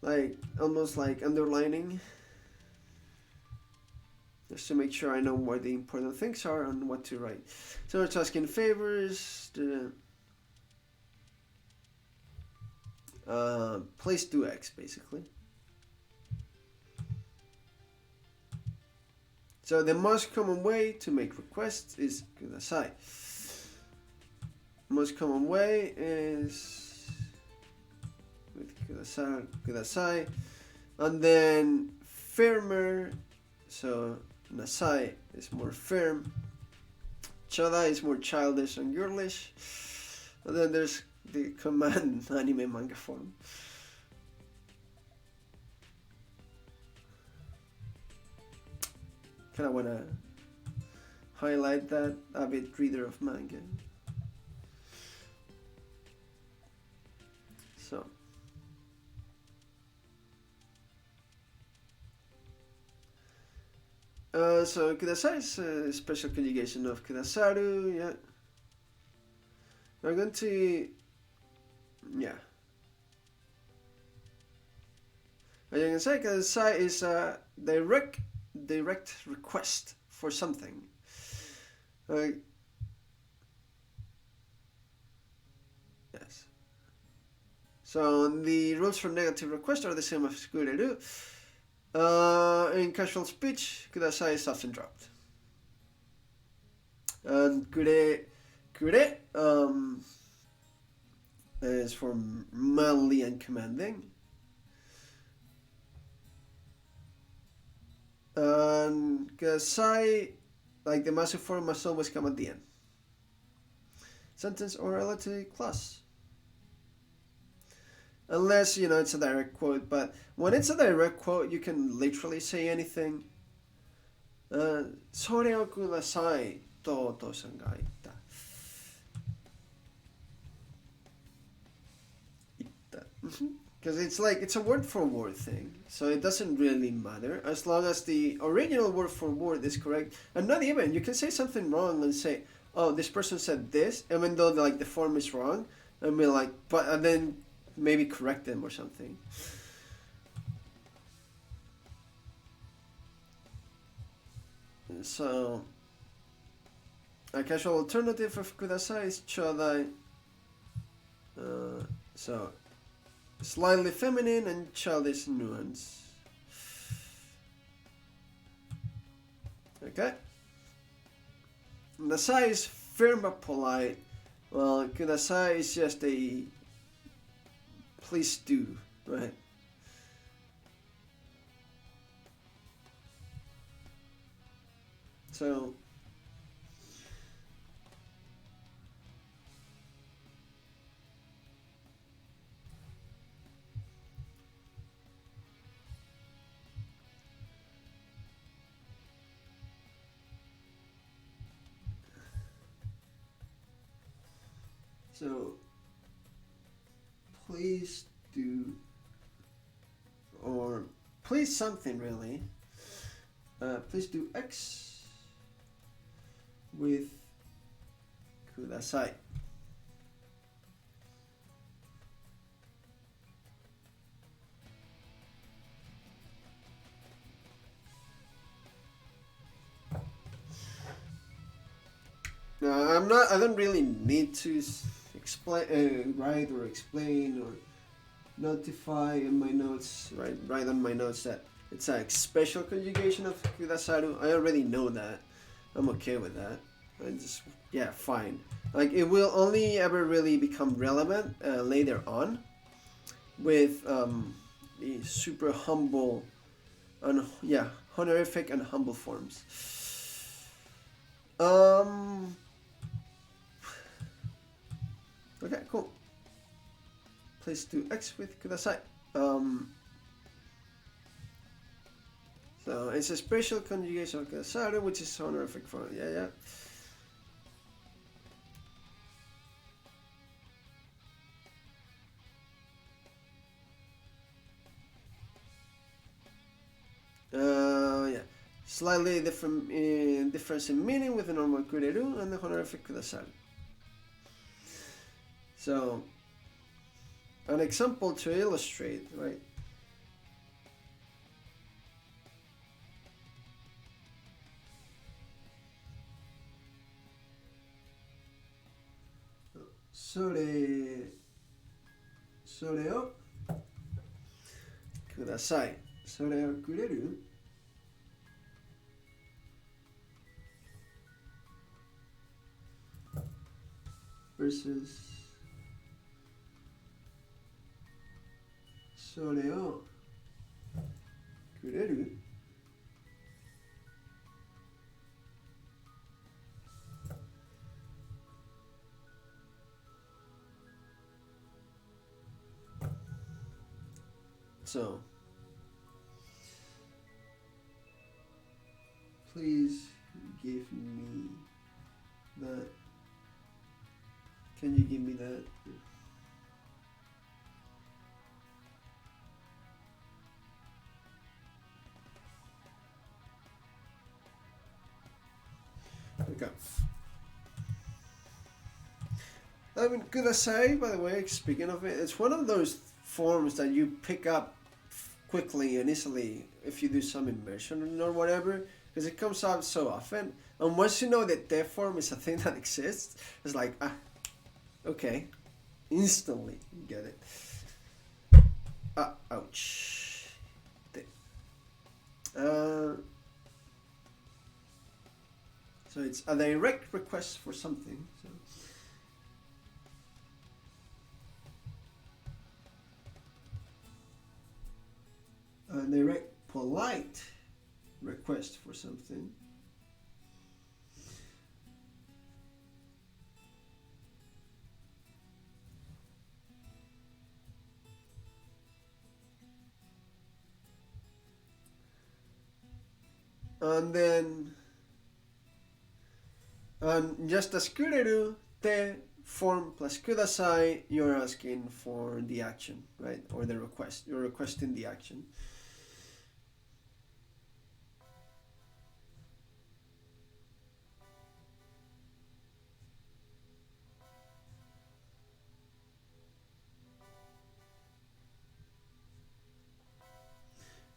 Like, almost like underlining, just to make sure I know what the important things are and what to write. So it's asking favors, please do X, basically. So the most common way to make requests is kudasai. Most common way is with kudasai, and then firmer. So nasai is more firm. Chodai is more childish and girlish. And then there's the command anime manga form. Kind of want to highlight that, avid reader of manga. So So kudasai is a special conjugation of kudasaru. Yeah. We're going to, yeah. As you can say, kudasai is a direct request for something. Yes. So the rules for negative request are the same as kureru. In casual speech, kudasai is often dropped. And kure is for manly and commanding. And kudasai, like the massive form, must always come at the end. Sentence or relative clause. Unless, it's a direct quote, but when it's a direct quote, you can literally say anything. それをくださいとお父さんが言った。Because it's a word for word thing, so it doesn't really matter as long as the original word for word is correct. And not even, you can say something wrong and say, oh, this person said this, even though the form is wrong, and be like, and then maybe correct them or something. So a casual alternative of kudasai is chodai. So slightly feminine and childish nuance. Okay. Nasai is firm but polite. Well, kudasai is just a please do, right? So please do, or please something really. Please do X with kudasai. Now I don't really need to explain, write or explain or notify in my notes, write on my notes that it's a special conjugation of kudasaru. I already know that. I'm okay with that. Fine. It will only ever really become relevant later on with the super humble and honorific and humble forms. Okay, cool. Please do X with kudasai. So it's a special conjugation of kudasaru, which is honorific form. Yeah. Slightly difference in meaning with the normal kureru and the honorific kudasaru. So, an example to illustrate, right? Sore o kudasai. Sore o kureru. Versus それをくれる So please give me that. Can you give me that? Okay. I mean, kudasai, by the way, speaking of it, it's one of those forms that you pick up quickly and easily if you do some immersion or whatever, because it comes out so often. And once you know that the form is a thing that exists, it's like, okay, instantly you get it. Ouch. So it's a direct request for something. So. A direct, polite request for something. And then, just as kureru, te form plus kudasai, you're asking for the action, right? Or the request. You're requesting the action.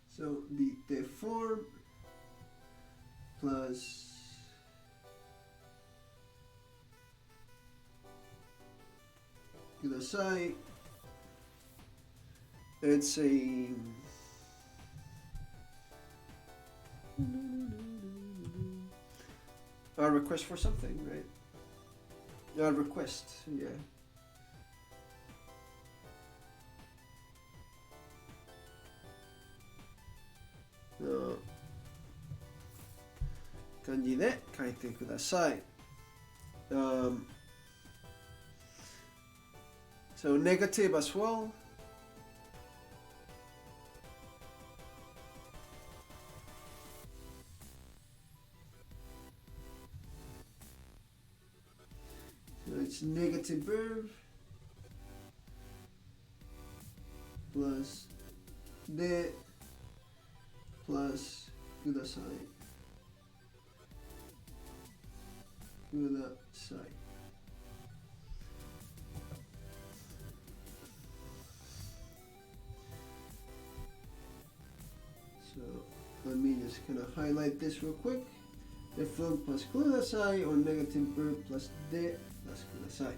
So the form plus kudasai, it's a request for something, right? A request, yeah. Kanji de kaite kudasai. So negative as well. So it's negative verb plus de plus kudasai. Kudasai. So let me just kind of highlight this real quick. The film plus kudasai or negative verb plus de plus kudasai.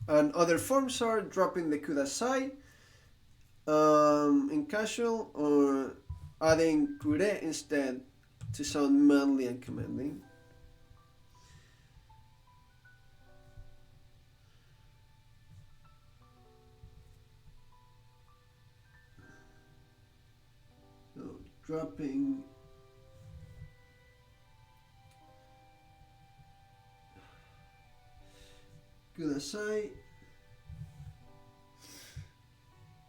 And other forms are dropping the kudasai in casual or adding kure instead to sound manly and commanding. So dropping kudasai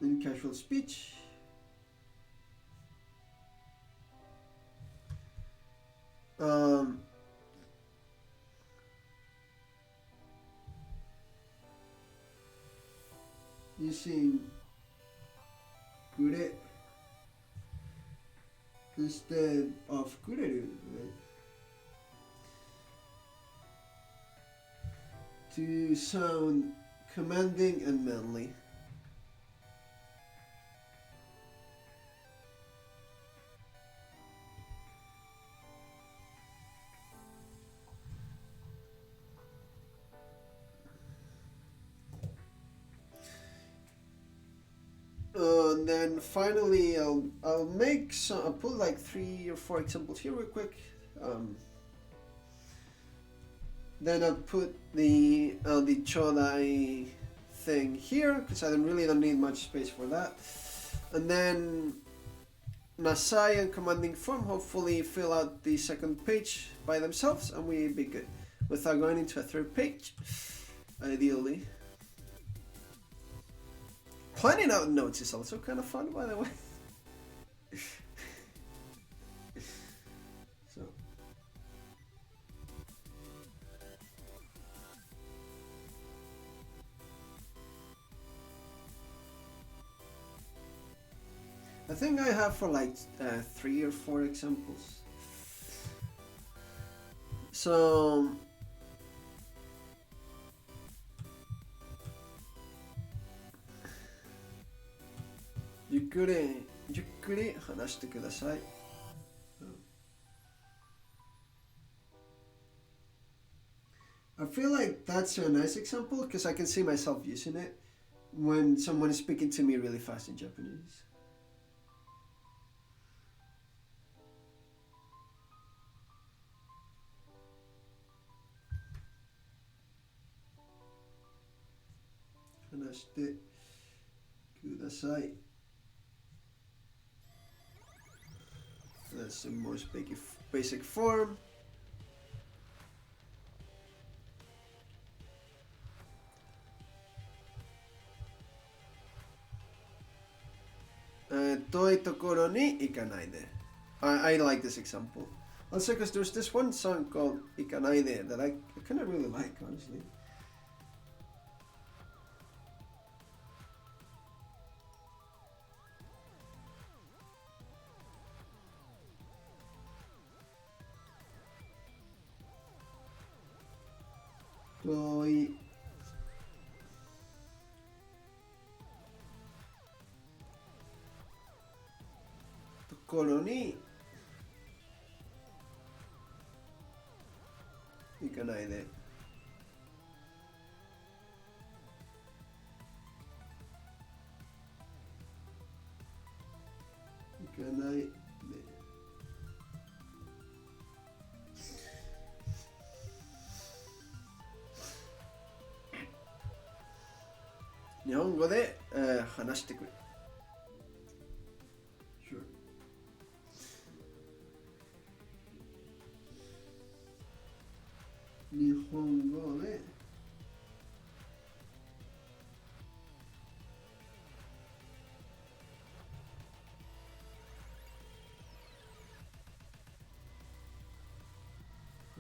in casual speech. Using kure instead of kureru, right? To sound commanding and manly. And then finally, I'll make some. I'll put like 3 or 4 examples here real quick. Then I'll put the Chou Dai thing here because I really don't need much space for that. And then Nasai and commanding form hopefully fill out the second page by themselves, and we'll be good without going into a third page, ideally. Planning out notes is also kind of fun, by the way. So I think I have for like 3 or 4 examples. Soゆっくり話してください。I feel like that's a nice example because I can see myself using it when someone is speaking to me really fast in Japanese. Hanashite kudasai. That's the most basic form. I like this example. Also because there's this one song called Ikanaide that I kind of really like, honestly. Toi ところに行かないで。行かないで。日本語で、話してくれ。Sure. 日本語で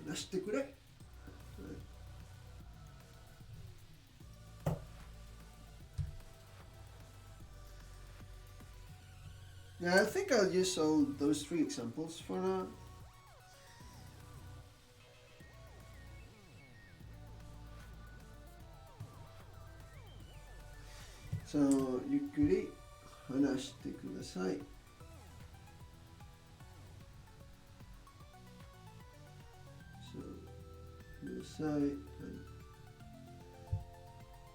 話してくれ。Yeah, I think I'll use all those 3 examples for now. So, ゆっくり話してください。ください。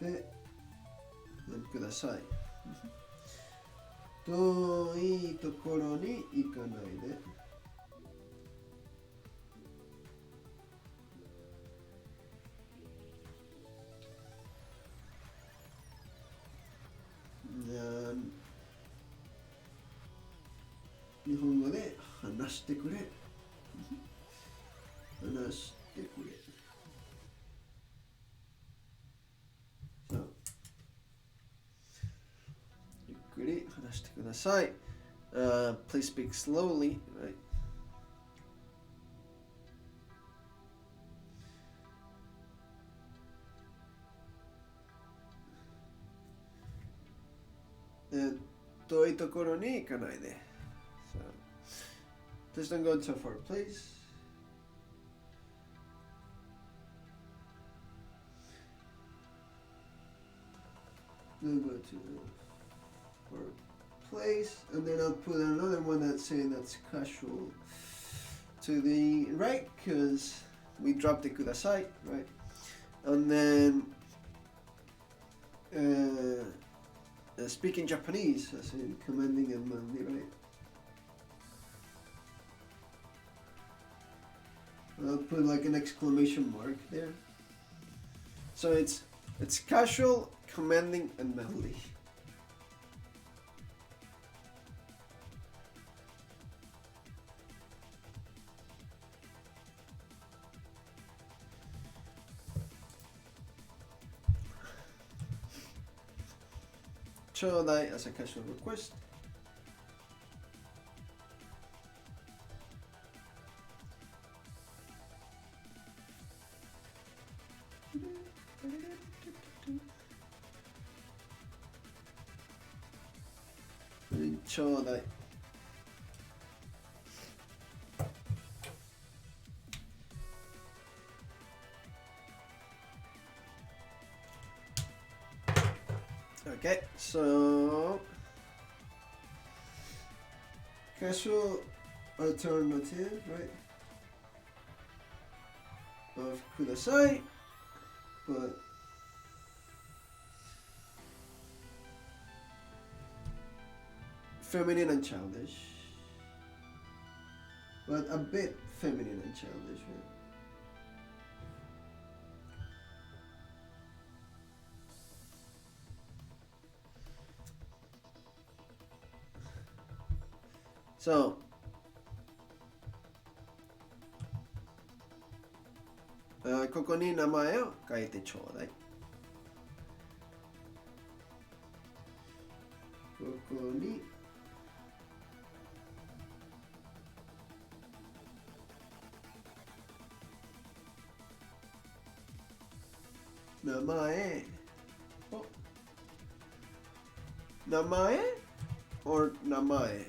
で、ください。遠いところに行かないで。日本語で話してくれ。話してくれ。ゆっくり話してください。Please speak slowly, right? And 遠いところに行かないで。So, please don't go too far, please. Don't go too far, place, and then I'll put another one that's saying that's casual to the right because we dropped the kudasai, right? And then speaking Japanese, as in commanding and manly, right? I'll put like an exclamation mark there. So it's casual, commanding, and manly. Chodai as a casual request. ちょうだい。Okay, so casual alternative, right? Of ください, but feminine and childish, but a bit feminine and childish, right? So, ここに名前を書いてちょうだい。ここに名前を名前 or 名前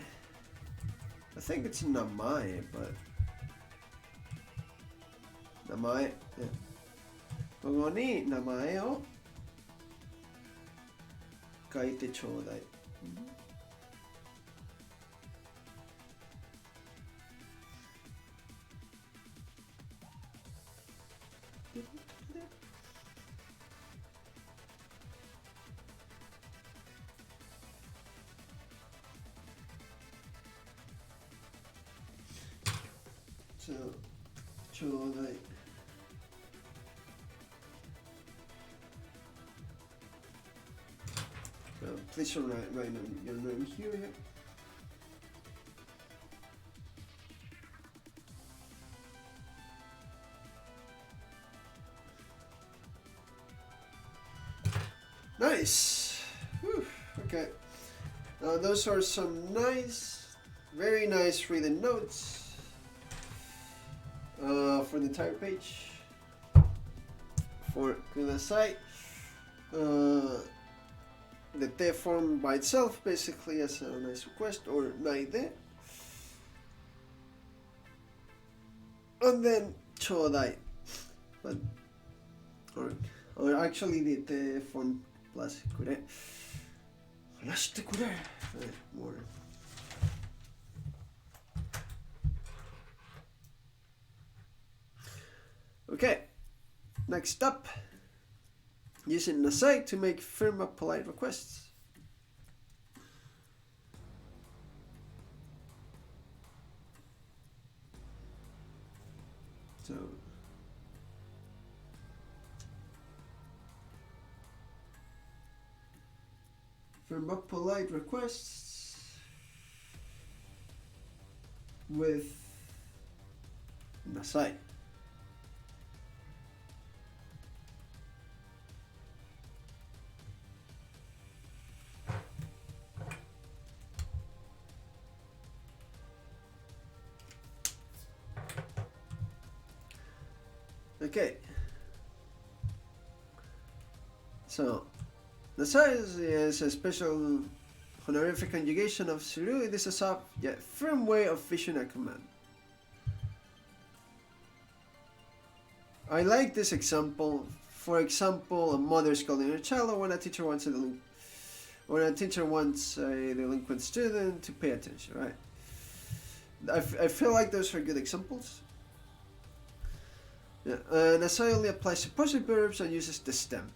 I think it's 名前 but 名前、yeah. ここに名前を書いてちょうだい。ちょうだい。Please write your name here. Yeah. Nice. Whew. Okay. Those are some very nice reading notes for the entire page. For ください. The te form by itself basically as a nice request or naide. And then ちょうだい. But or actually the te form plus くれ. 話してくれ. More. Okay. Next up. Using nasai to make firm up polite requests. So firm up polite requests with nasai. Okay, so nasai is a special honorific conjugation of suru. It is a soft yet firm way of issuing a command. I like this example. For example, a mother scolding her child, or when a teacher wants a delinquent student to pay attention. Right? I feel like those are good examples. Yeah, nasai only applies to possessive verbs and uses the stem.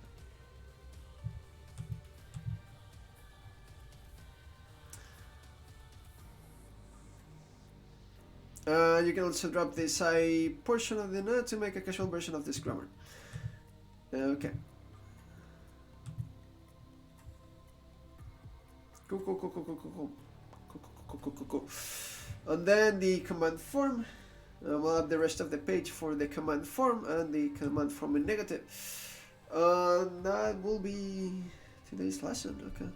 You can also drop the sai portion of the na to make a casual version of this grammar. Okay. Cool. And then the command form. We'll have the rest of the page for the command form and the command form in negative. That will be today's lesson. Okay.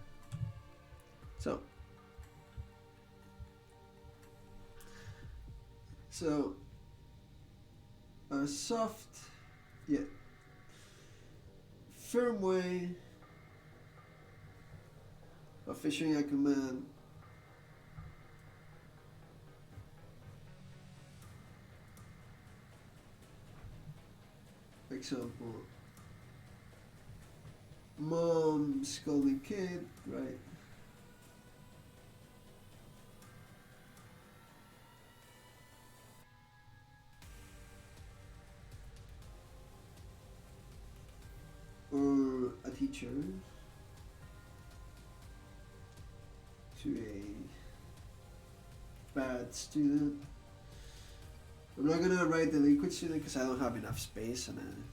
So a soft yet firm way of issuing a command example. Mom scolding kid, right? Or a teacher to a bad student. I'm not gonna write delinquent student because I don't have enough space and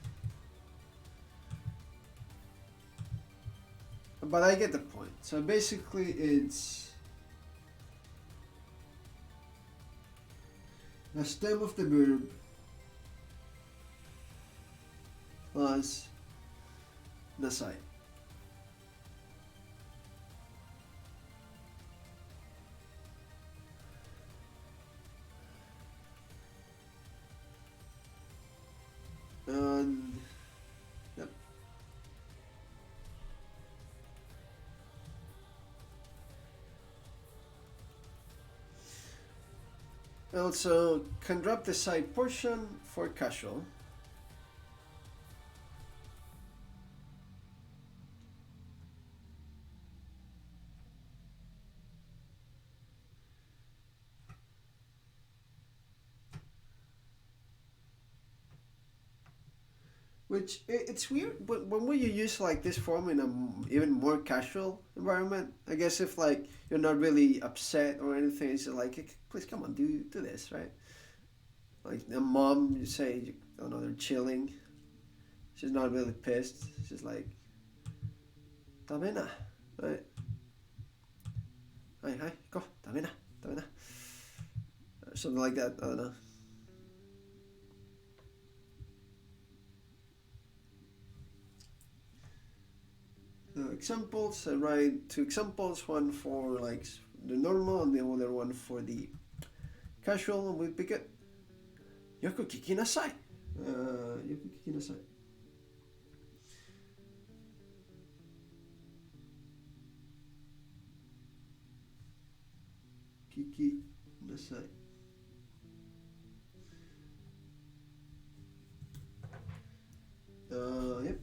but I get the point. So basically it's the stem of the verb plus nasai. And yep. Also can drop the side portion for casual. Which it's weird, but when you use like this form in a even more casual environment, I guess if like you're not really upset or anything, it's just like, please come on, do this, right? Like a mom, you say, I don't know, they're chilling. She's not really pissed. She's like, "Tame na," right? Hi, go, tame na, something like that. I don't know. Examples, I write two examples, one for like the normal and the other one for the casual, and we pick it. Yoku kiki nasai. Yoku kiki nasai. Kiki nasai. Yep,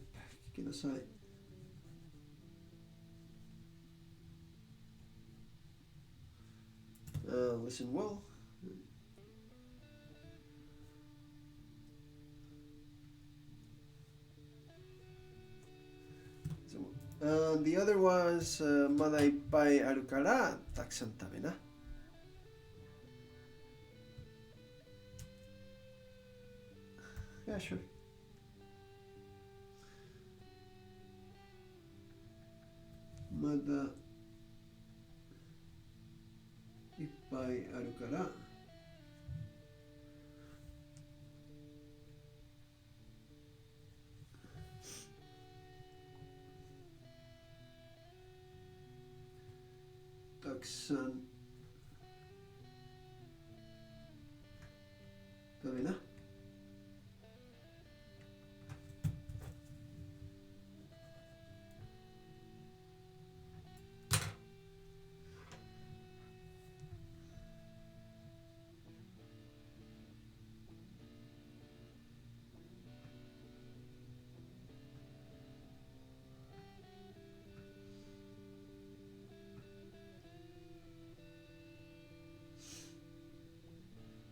kiki nasai. Listen well. The other was Mada ippai aru kara takusan tabe na. Yeah, sure. Mada ippai aru kara takusan tabe na.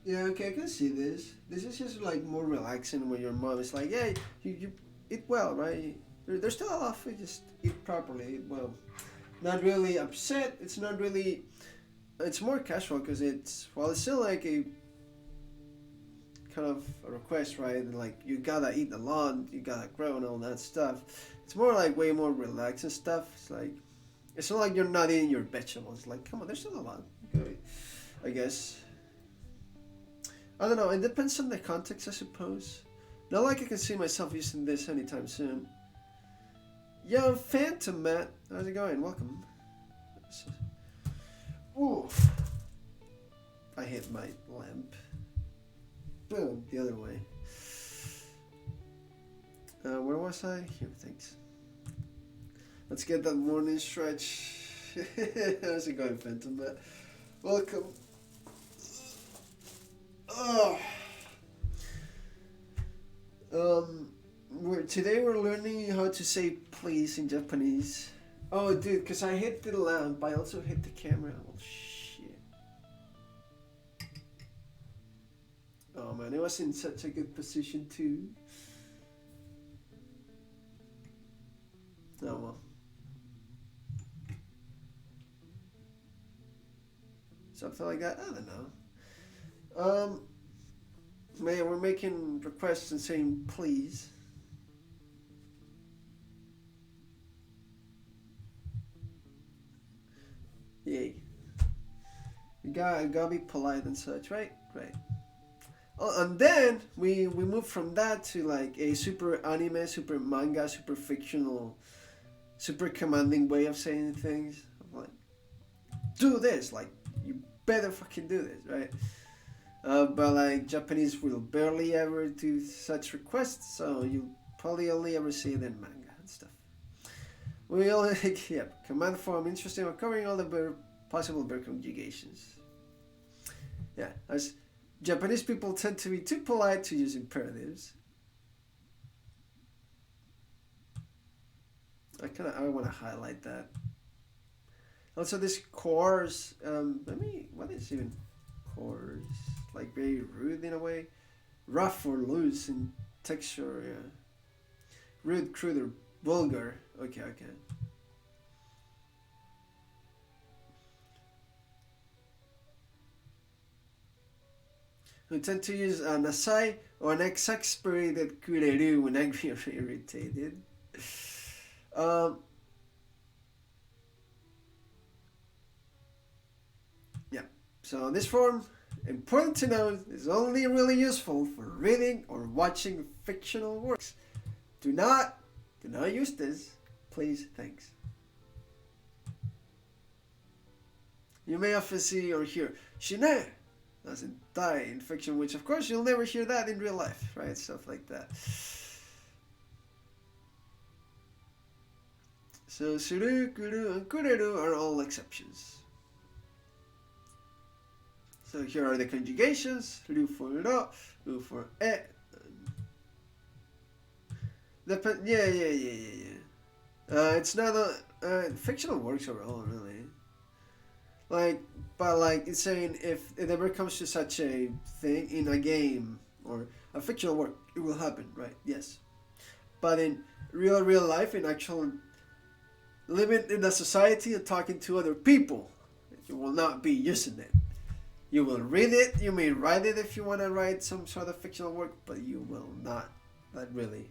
Yeah, okay, I can see this. This is just like more relaxing when your mom is like, "Hey, you eat well, right? There's still a lot of food, just eat properly, eat well." Not really upset. It's not really. It's more casual because it's still like a kind of a request, right? And like you gotta eat a lot, you gotta grow and all that stuff. It's more like way more relaxing stuff. It's not like you're not eating your vegetables. Like, come on, there's still a lot. Okay, I guess. I don't know, it depends on the context, I suppose. Not like I can see myself using this anytime soon. Yo, Phantom Matt, how's it going? Welcome. Ooh. I hit my lamp. Boom, the other way. Where was I? Here, thanks. Let's get that morning stretch. How's it going, Phantom Matt? Welcome. Oh. Today we're learning how to say please in Japanese. Oh, dude, because I hit the lamp, I also hit the camera. Oh, shit. Oh, man, it was in such a good position, too. Oh, well. Something like that? I don't know. Man, we're making requests and saying please. Yay. You gotta be polite and such, right? Right. Oh, and then we move from that to like a super anime, super manga, super fictional, super commanding way of saying things. Like, do this, like, you better fucking do this, right? But like Japanese will barely ever do such requests, so you'll probably only ever see it in manga and stuff. We'll command form, interesting, or covering all the possible verb conjugations. Yeah, as Japanese people tend to be too polite to use imperatives. I want to highlight that. Also, this course, what is even coarse? Like very rude in a way, rough or loose in texture. Yeah. Rude, crude, or vulgar. Okay. We tend to use an asai or an exasperated kureru when angry or irritated. Yeah. So this form, important to note, is only really useful for reading or watching fictional works. Do not use this, please, thanks. You may often see or hear shine, as in die in fiction, which of course you'll never hear that in real life, right? Stuff like that. So suru, kuru, and kureru are all exceptions. So here are the conjugations: ru for ro, u for e. Yeah. It's not fictional works overall, really. But it's saying if it ever comes to such a thing in a game or a fictional work, it will happen, right? Yes. But in real life, in actual living in a society and talking to other people, you will not be using it. You will read it, you may write it if you want to write some sort of fictional work, but you will not really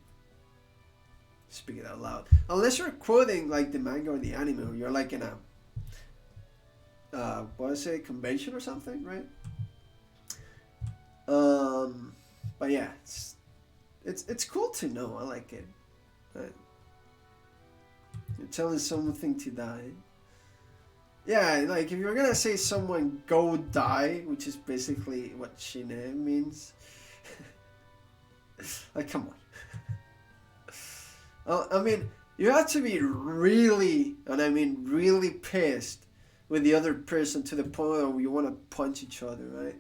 speak it out loud. Unless you're quoting like the manga or the anime, or you're like in a convention or something, right? But yeah, it's cool to know. I like it. Right? You're telling something to die. Yeah, like if you're gonna say someone go die, which is basically what shine means. Like, come on. I mean, you have to be really, and I mean really pissed with the other person to the point where you want to punch each other, right?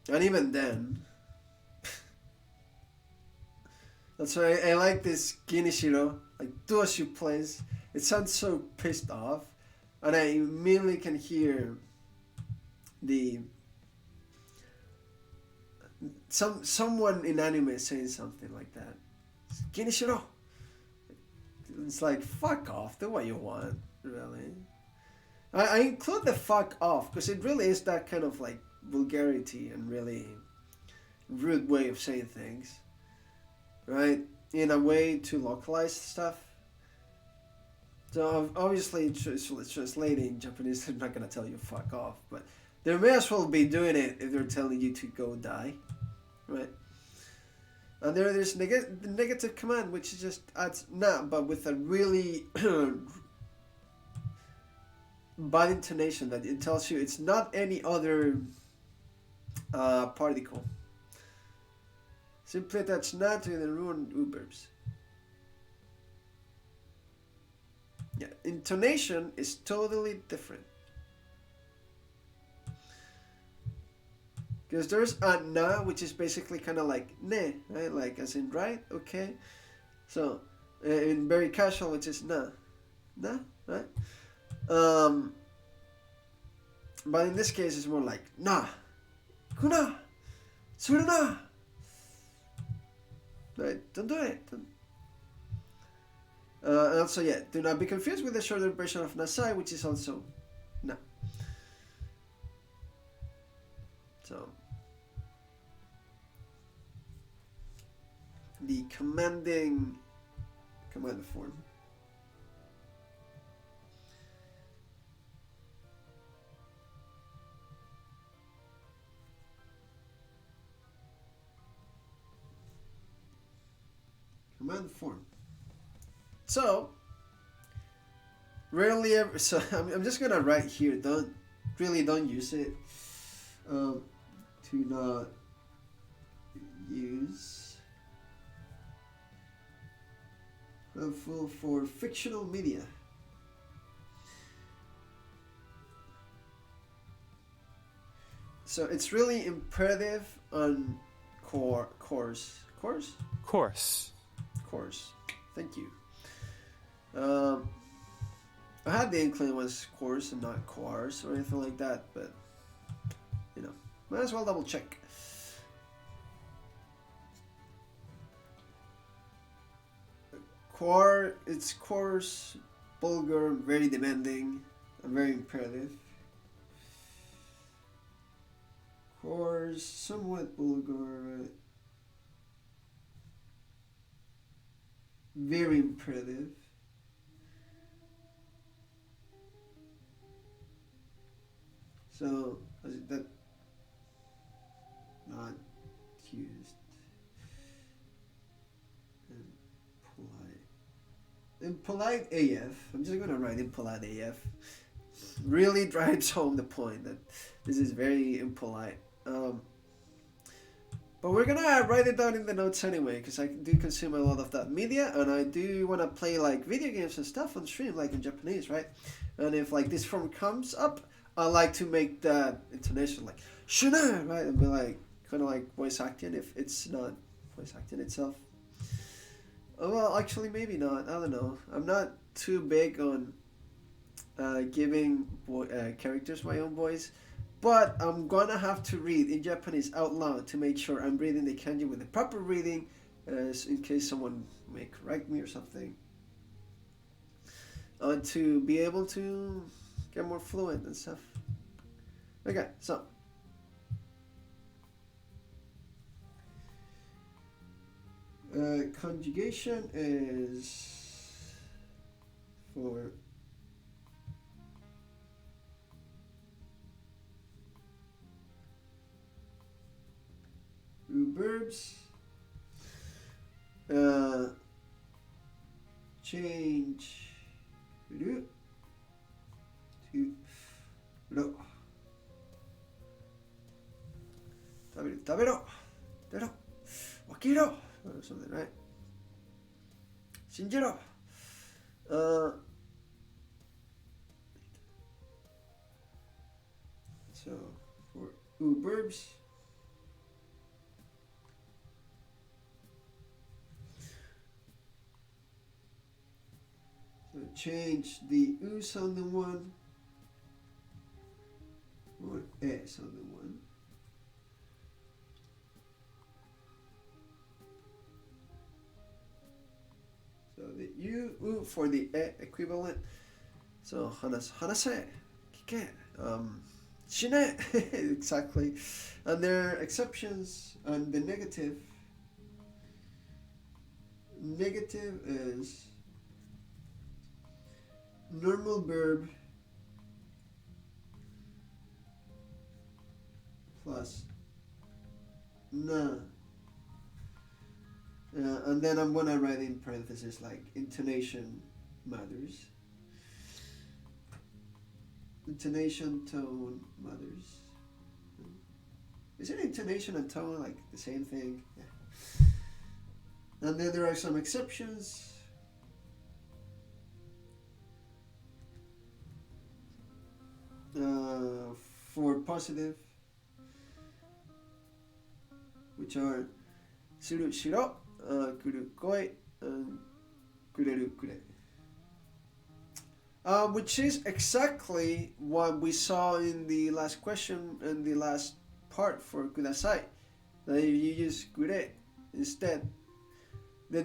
And even then, that's why I like this Ginishiro, like do as you please. It sounds so pissed off, and I immediately can hear someone in anime saying something like that. Ginishiro. It's like, fuck off, do what you want, really. I include the fuck off because it really is that kind of like vulgarity and really rude way of saying things, right? In a way to localize stuff. So obviously, translating Japanese, they're not gonna tell you fuck off, but they may as well be doing it if they're telling you to go die, right? And there's the negative command, which just adds nah, but with a really bad intonation that it tells you it's not any other particle. Simply attach na to the ruined verbs. Yeah, intonation is totally different. Because there's a na, which is basically kind of like ne, right? Like as in right, okay. So in very casual, which is na, right? But in this case, it's more like na, kuna, suruna. Right? Don't do it. And also, yeah, do not be confused with the shorter version of nasai, which is also na. So the command form. Command form. So rarely ever. So I'm just gonna write here. Don't use it. Do not use helpful for fictional media. So it's really imperative on course. Thank you. I had the inkling it was course and not course or anything like that, but you know, might as well double check. It's coarse, vulgar, very demanding, and very imperative. Coarse, somewhat vulgar, very imperative. So, that not used. Impolite AF. I'm just gonna write impolite AF. Really drives home the point that this is very impolite. But we're gonna write it down in the notes anyway, because I do consume a lot of that media, and I do want to play like video games and stuff on stream, like in Japanese, right? And if like this form comes up, I like to make that intonation like shuna, right? And be like kind of like voice acting if it's not voice acting itself. Oh, well, actually, maybe not. I don't know. I'm not too big on giving characters my own voice, but I'm gonna have to read in Japanese out loud to make sure I'm reading the kanji with the proper reading, in case someone may correct me or something, to be able to get more fluent and stuff. Okay, so conjugation is for verbs. Change ru to ro. Tabero, dero, wakiro, or something, right? Shinjiro. So for verbs. So change the u sounding one or e sounding one. So the u for the e equivalent. So hanase, kike, shine, exactly. And there are exceptions. And the negative is normal verb plus na. And then I'm gonna write in parentheses like intonation matters. Intonation, tone matters. Isn't intonation and tone like the same thing? Yeah. And then there are some exceptions. For positive, which are するしろ、来る来い、くれるくれ。Which is exactly what we saw in the last question and the last part for ください. That if you use くれ instead, the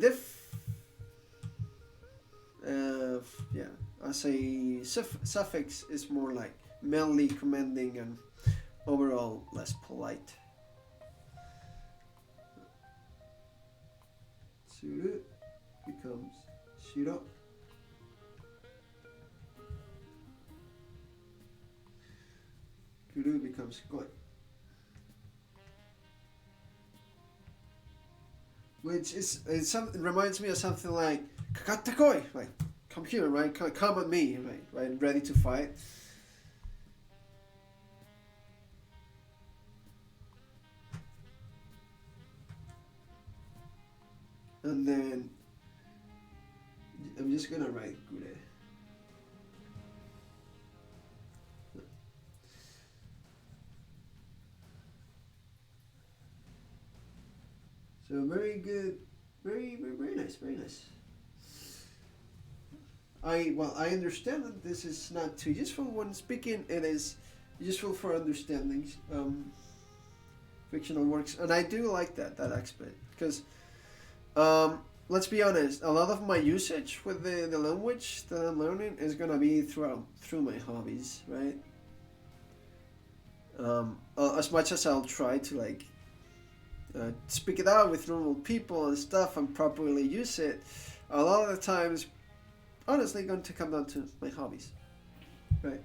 as a suffix is more like mainly commanding and overall less polite. する becomes しろ. Kuru becomes koi. Which is it reminds me of something like kakatte koi, like come here, right? Come at me, right? Ready to fight. And then I'm just gonna write kure. So very good, very nice, very nice. I understand that this is not too useful when speaking. It is useful for understanding fictional works, and I do like that aspect because let's be honest, a lot of my usage with the language that I'm learning is gonna be through my hobbies, right? As much as I'll try to like speak it out with normal people and stuff and properly use it, a lot of the times, honestly, going to come down to my hobbies, right?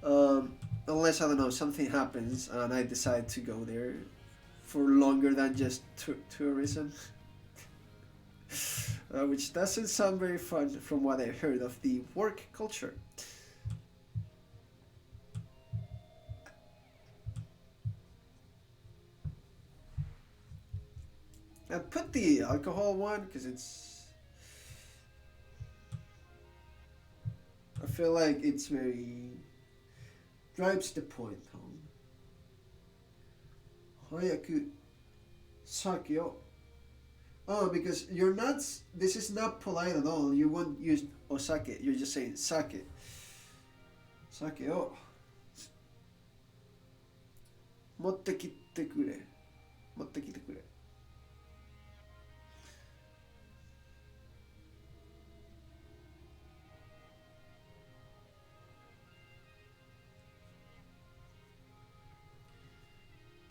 Unless, I don't know, something happens and I decide to go there for longer than just tourism, which doesn't sound very fun from what I heard of the work culture. I put the alcohol one because I feel like it's very drives the point home. 早く酒を Oh, because you're not. This is not polite at all. You won't use osake. You're just saying sake. Sakeを持ってきてくれ。持ってきてくれ。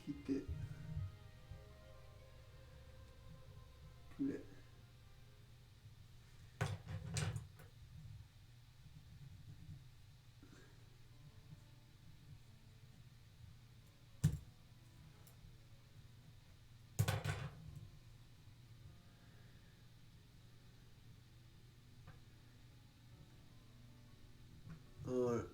来てくれ。Or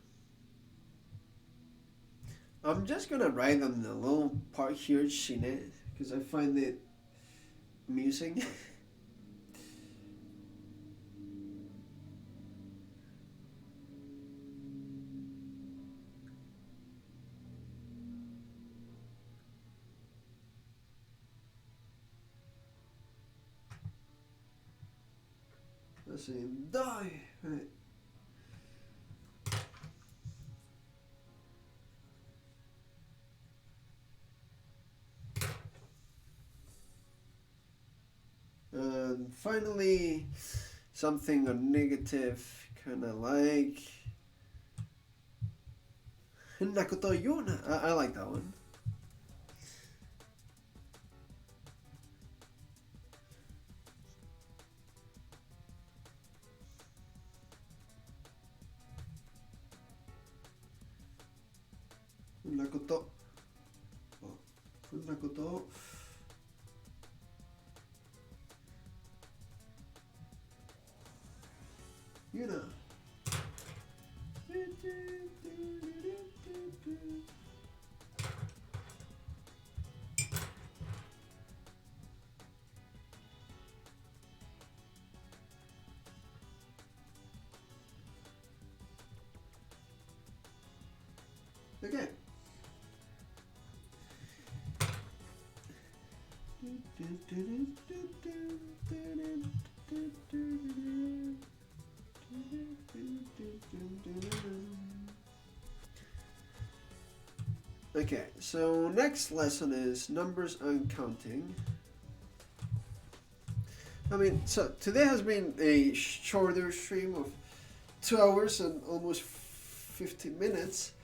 I'm just gonna write on the little part here, shine, because I find it amusing. Let's say die. Right. And finally, something a negative, kind of like 変なこと言うな. I like that one.変なことを言うな. Okay. Okay, so next lesson is numbers and counting. I mean, so today has been a shorter stream of 2 hours and almost 15 minutes.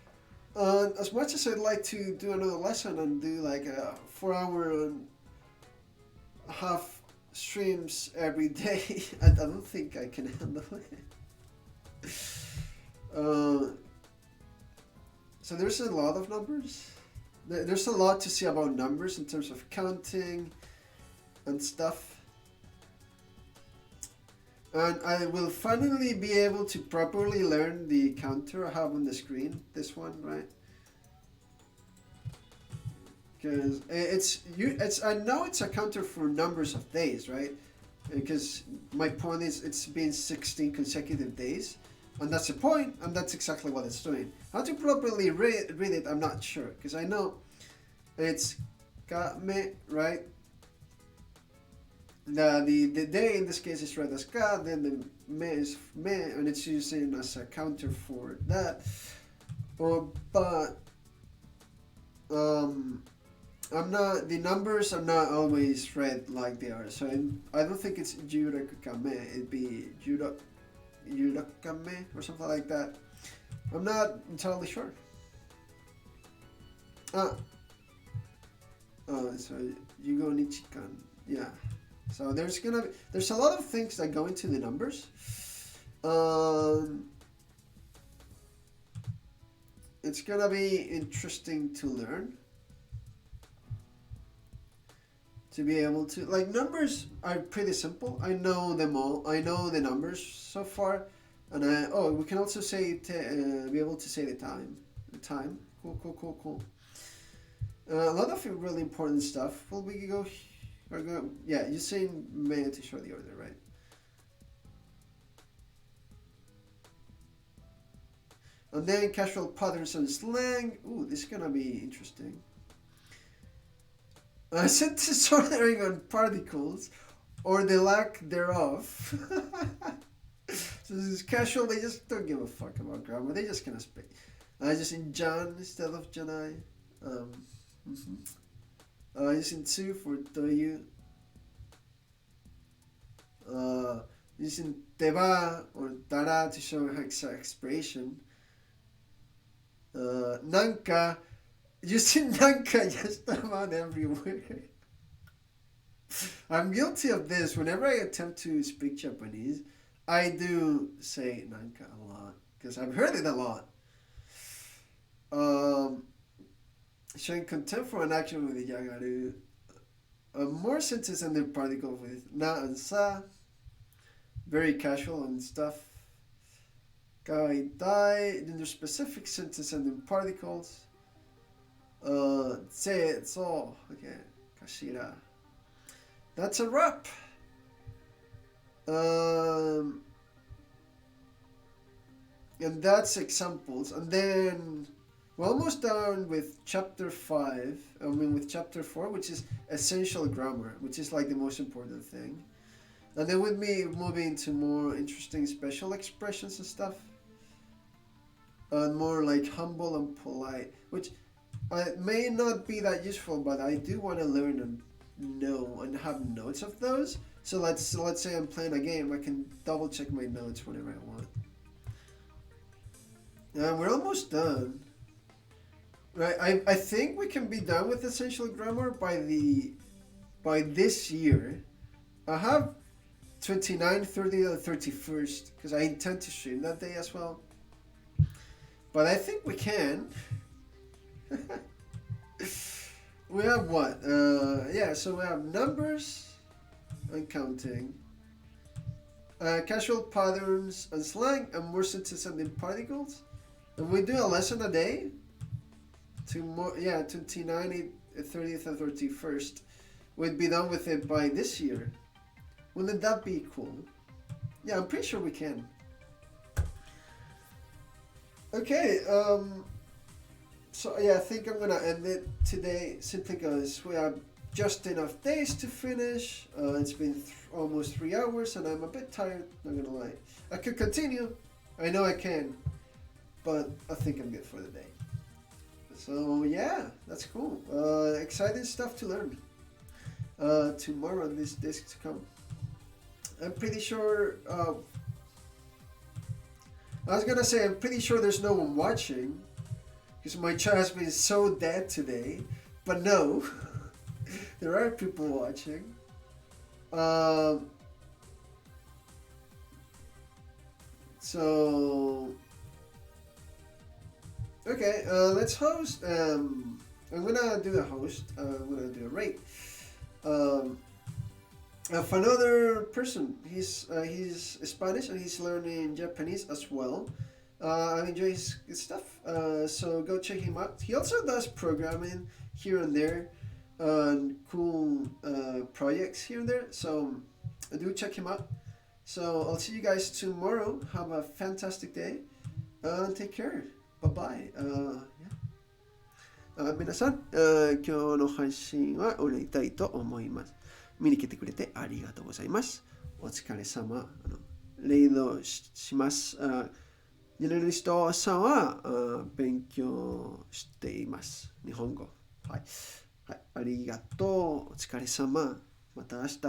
And as much as I'd like to do another lesson and do like a 4 hour and a half streams every day, I don't think I can handle it. So there's a lot of numbers. There's a lot to see about numbers in terms of counting and stuff. And I will finally be able to properly learn the counter I have on the screen. This one, right? Because I know it's a counter for numbers of days, right? Because my point is it's been 16 consecutive days. And that's the point, and that's exactly what it's doing. How to properly read it, I'm not sure. Because I know it's me, right? The day in this case is read as ka, then the me is me, and it's using as a counter for that. But the numbers are not always read like they are. So I don't think it's yurakame. It'd be yurakame or something like that. I'm not entirely sure. So Yugo Nichikan, yeah. So there's a lot of things that go into the numbers. It's gonna be interesting to learn. To be able to, like, numbers are pretty simple. I know them all. I know the numbers so far, and we can also say be able to say the time. Cool. A lot of really important stuff. Will we go? Yeah, you're saying may to show the order, right? And then casual patterns and slang. Ooh, this is gonna be interesting. Sentence ordering on particles or the lack thereof. So this is casual. They just don't give a fuck about grammar. They just kind of speak. Just in Jan instead of Janai. Using to for Toyu. Using Teba or Tara to show expiration. Nanka. Using Nanka just about everywhere. I'm guilty of this. Whenever I attempt to speak Japanese, I do say Nanka a lot. Because I've heard it a lot. Showing contempt for an action with the yagaru. More sentences and their particle with na and sa. Very casual and stuff. Kaitai. Then there's specific sentences and their particles. So. Okay. Kashira. That's a wrap. And that's examples. And then we're almost done with chapter 5. With chapter 4, which is essential grammar, which is like the most important thing. And then with me moving to more interesting special expressions and stuff. And more like humble and polite, which may not be that useful, but I do want to learn and know and have notes of those. So let's say I'm playing a game, I can double check my notes whenever I want. And we're almost done. Right, I think we can be done with essential grammar by this year. I have 29, 30, and 31st because I intend to stream that day as well. But I think we can. We have what? So we have numbers and counting, casual patterns and slang, and more sentences and particles. And we do a lesson a day. 29, 30th, and 31st. We'd be done with it by this year. Wouldn't that be cool? Yeah, I'm pretty sure we can. Okay, so yeah, I think I'm gonna end it today simply because we have just enough days to finish. It's been almost 3 hours and I'm a bit tired, not gonna lie. I could continue. I know I can, but I think I'm good for the day. So yeah, that's cool. Exciting stuff to learn tomorrow on this disc to come. I'm pretty sure, I was gonna say I'm pretty sure there's no one watching because my chat has been so dead today, but no, there are people watching. So okay, let's host. I'm gonna do the host. I'm gonna do a rate. Of another person. He's Spanish and he's learning Japanese as well. I enjoy his stuff. So go check him out. He also does programming here and there, and cool projects here and there. So do check him out. So I'll see you guys tomorrow. Have a fantastic day. Take care. Bye bye. Yeah. 皆さん、今日の配信は終わりたいと思います。見に来てくれてありがとうございます。お疲れ様。例のします。ジェネラリストさんは勉強しています。日本語。はい。はい。ありがとう。お疲れ様。また明日。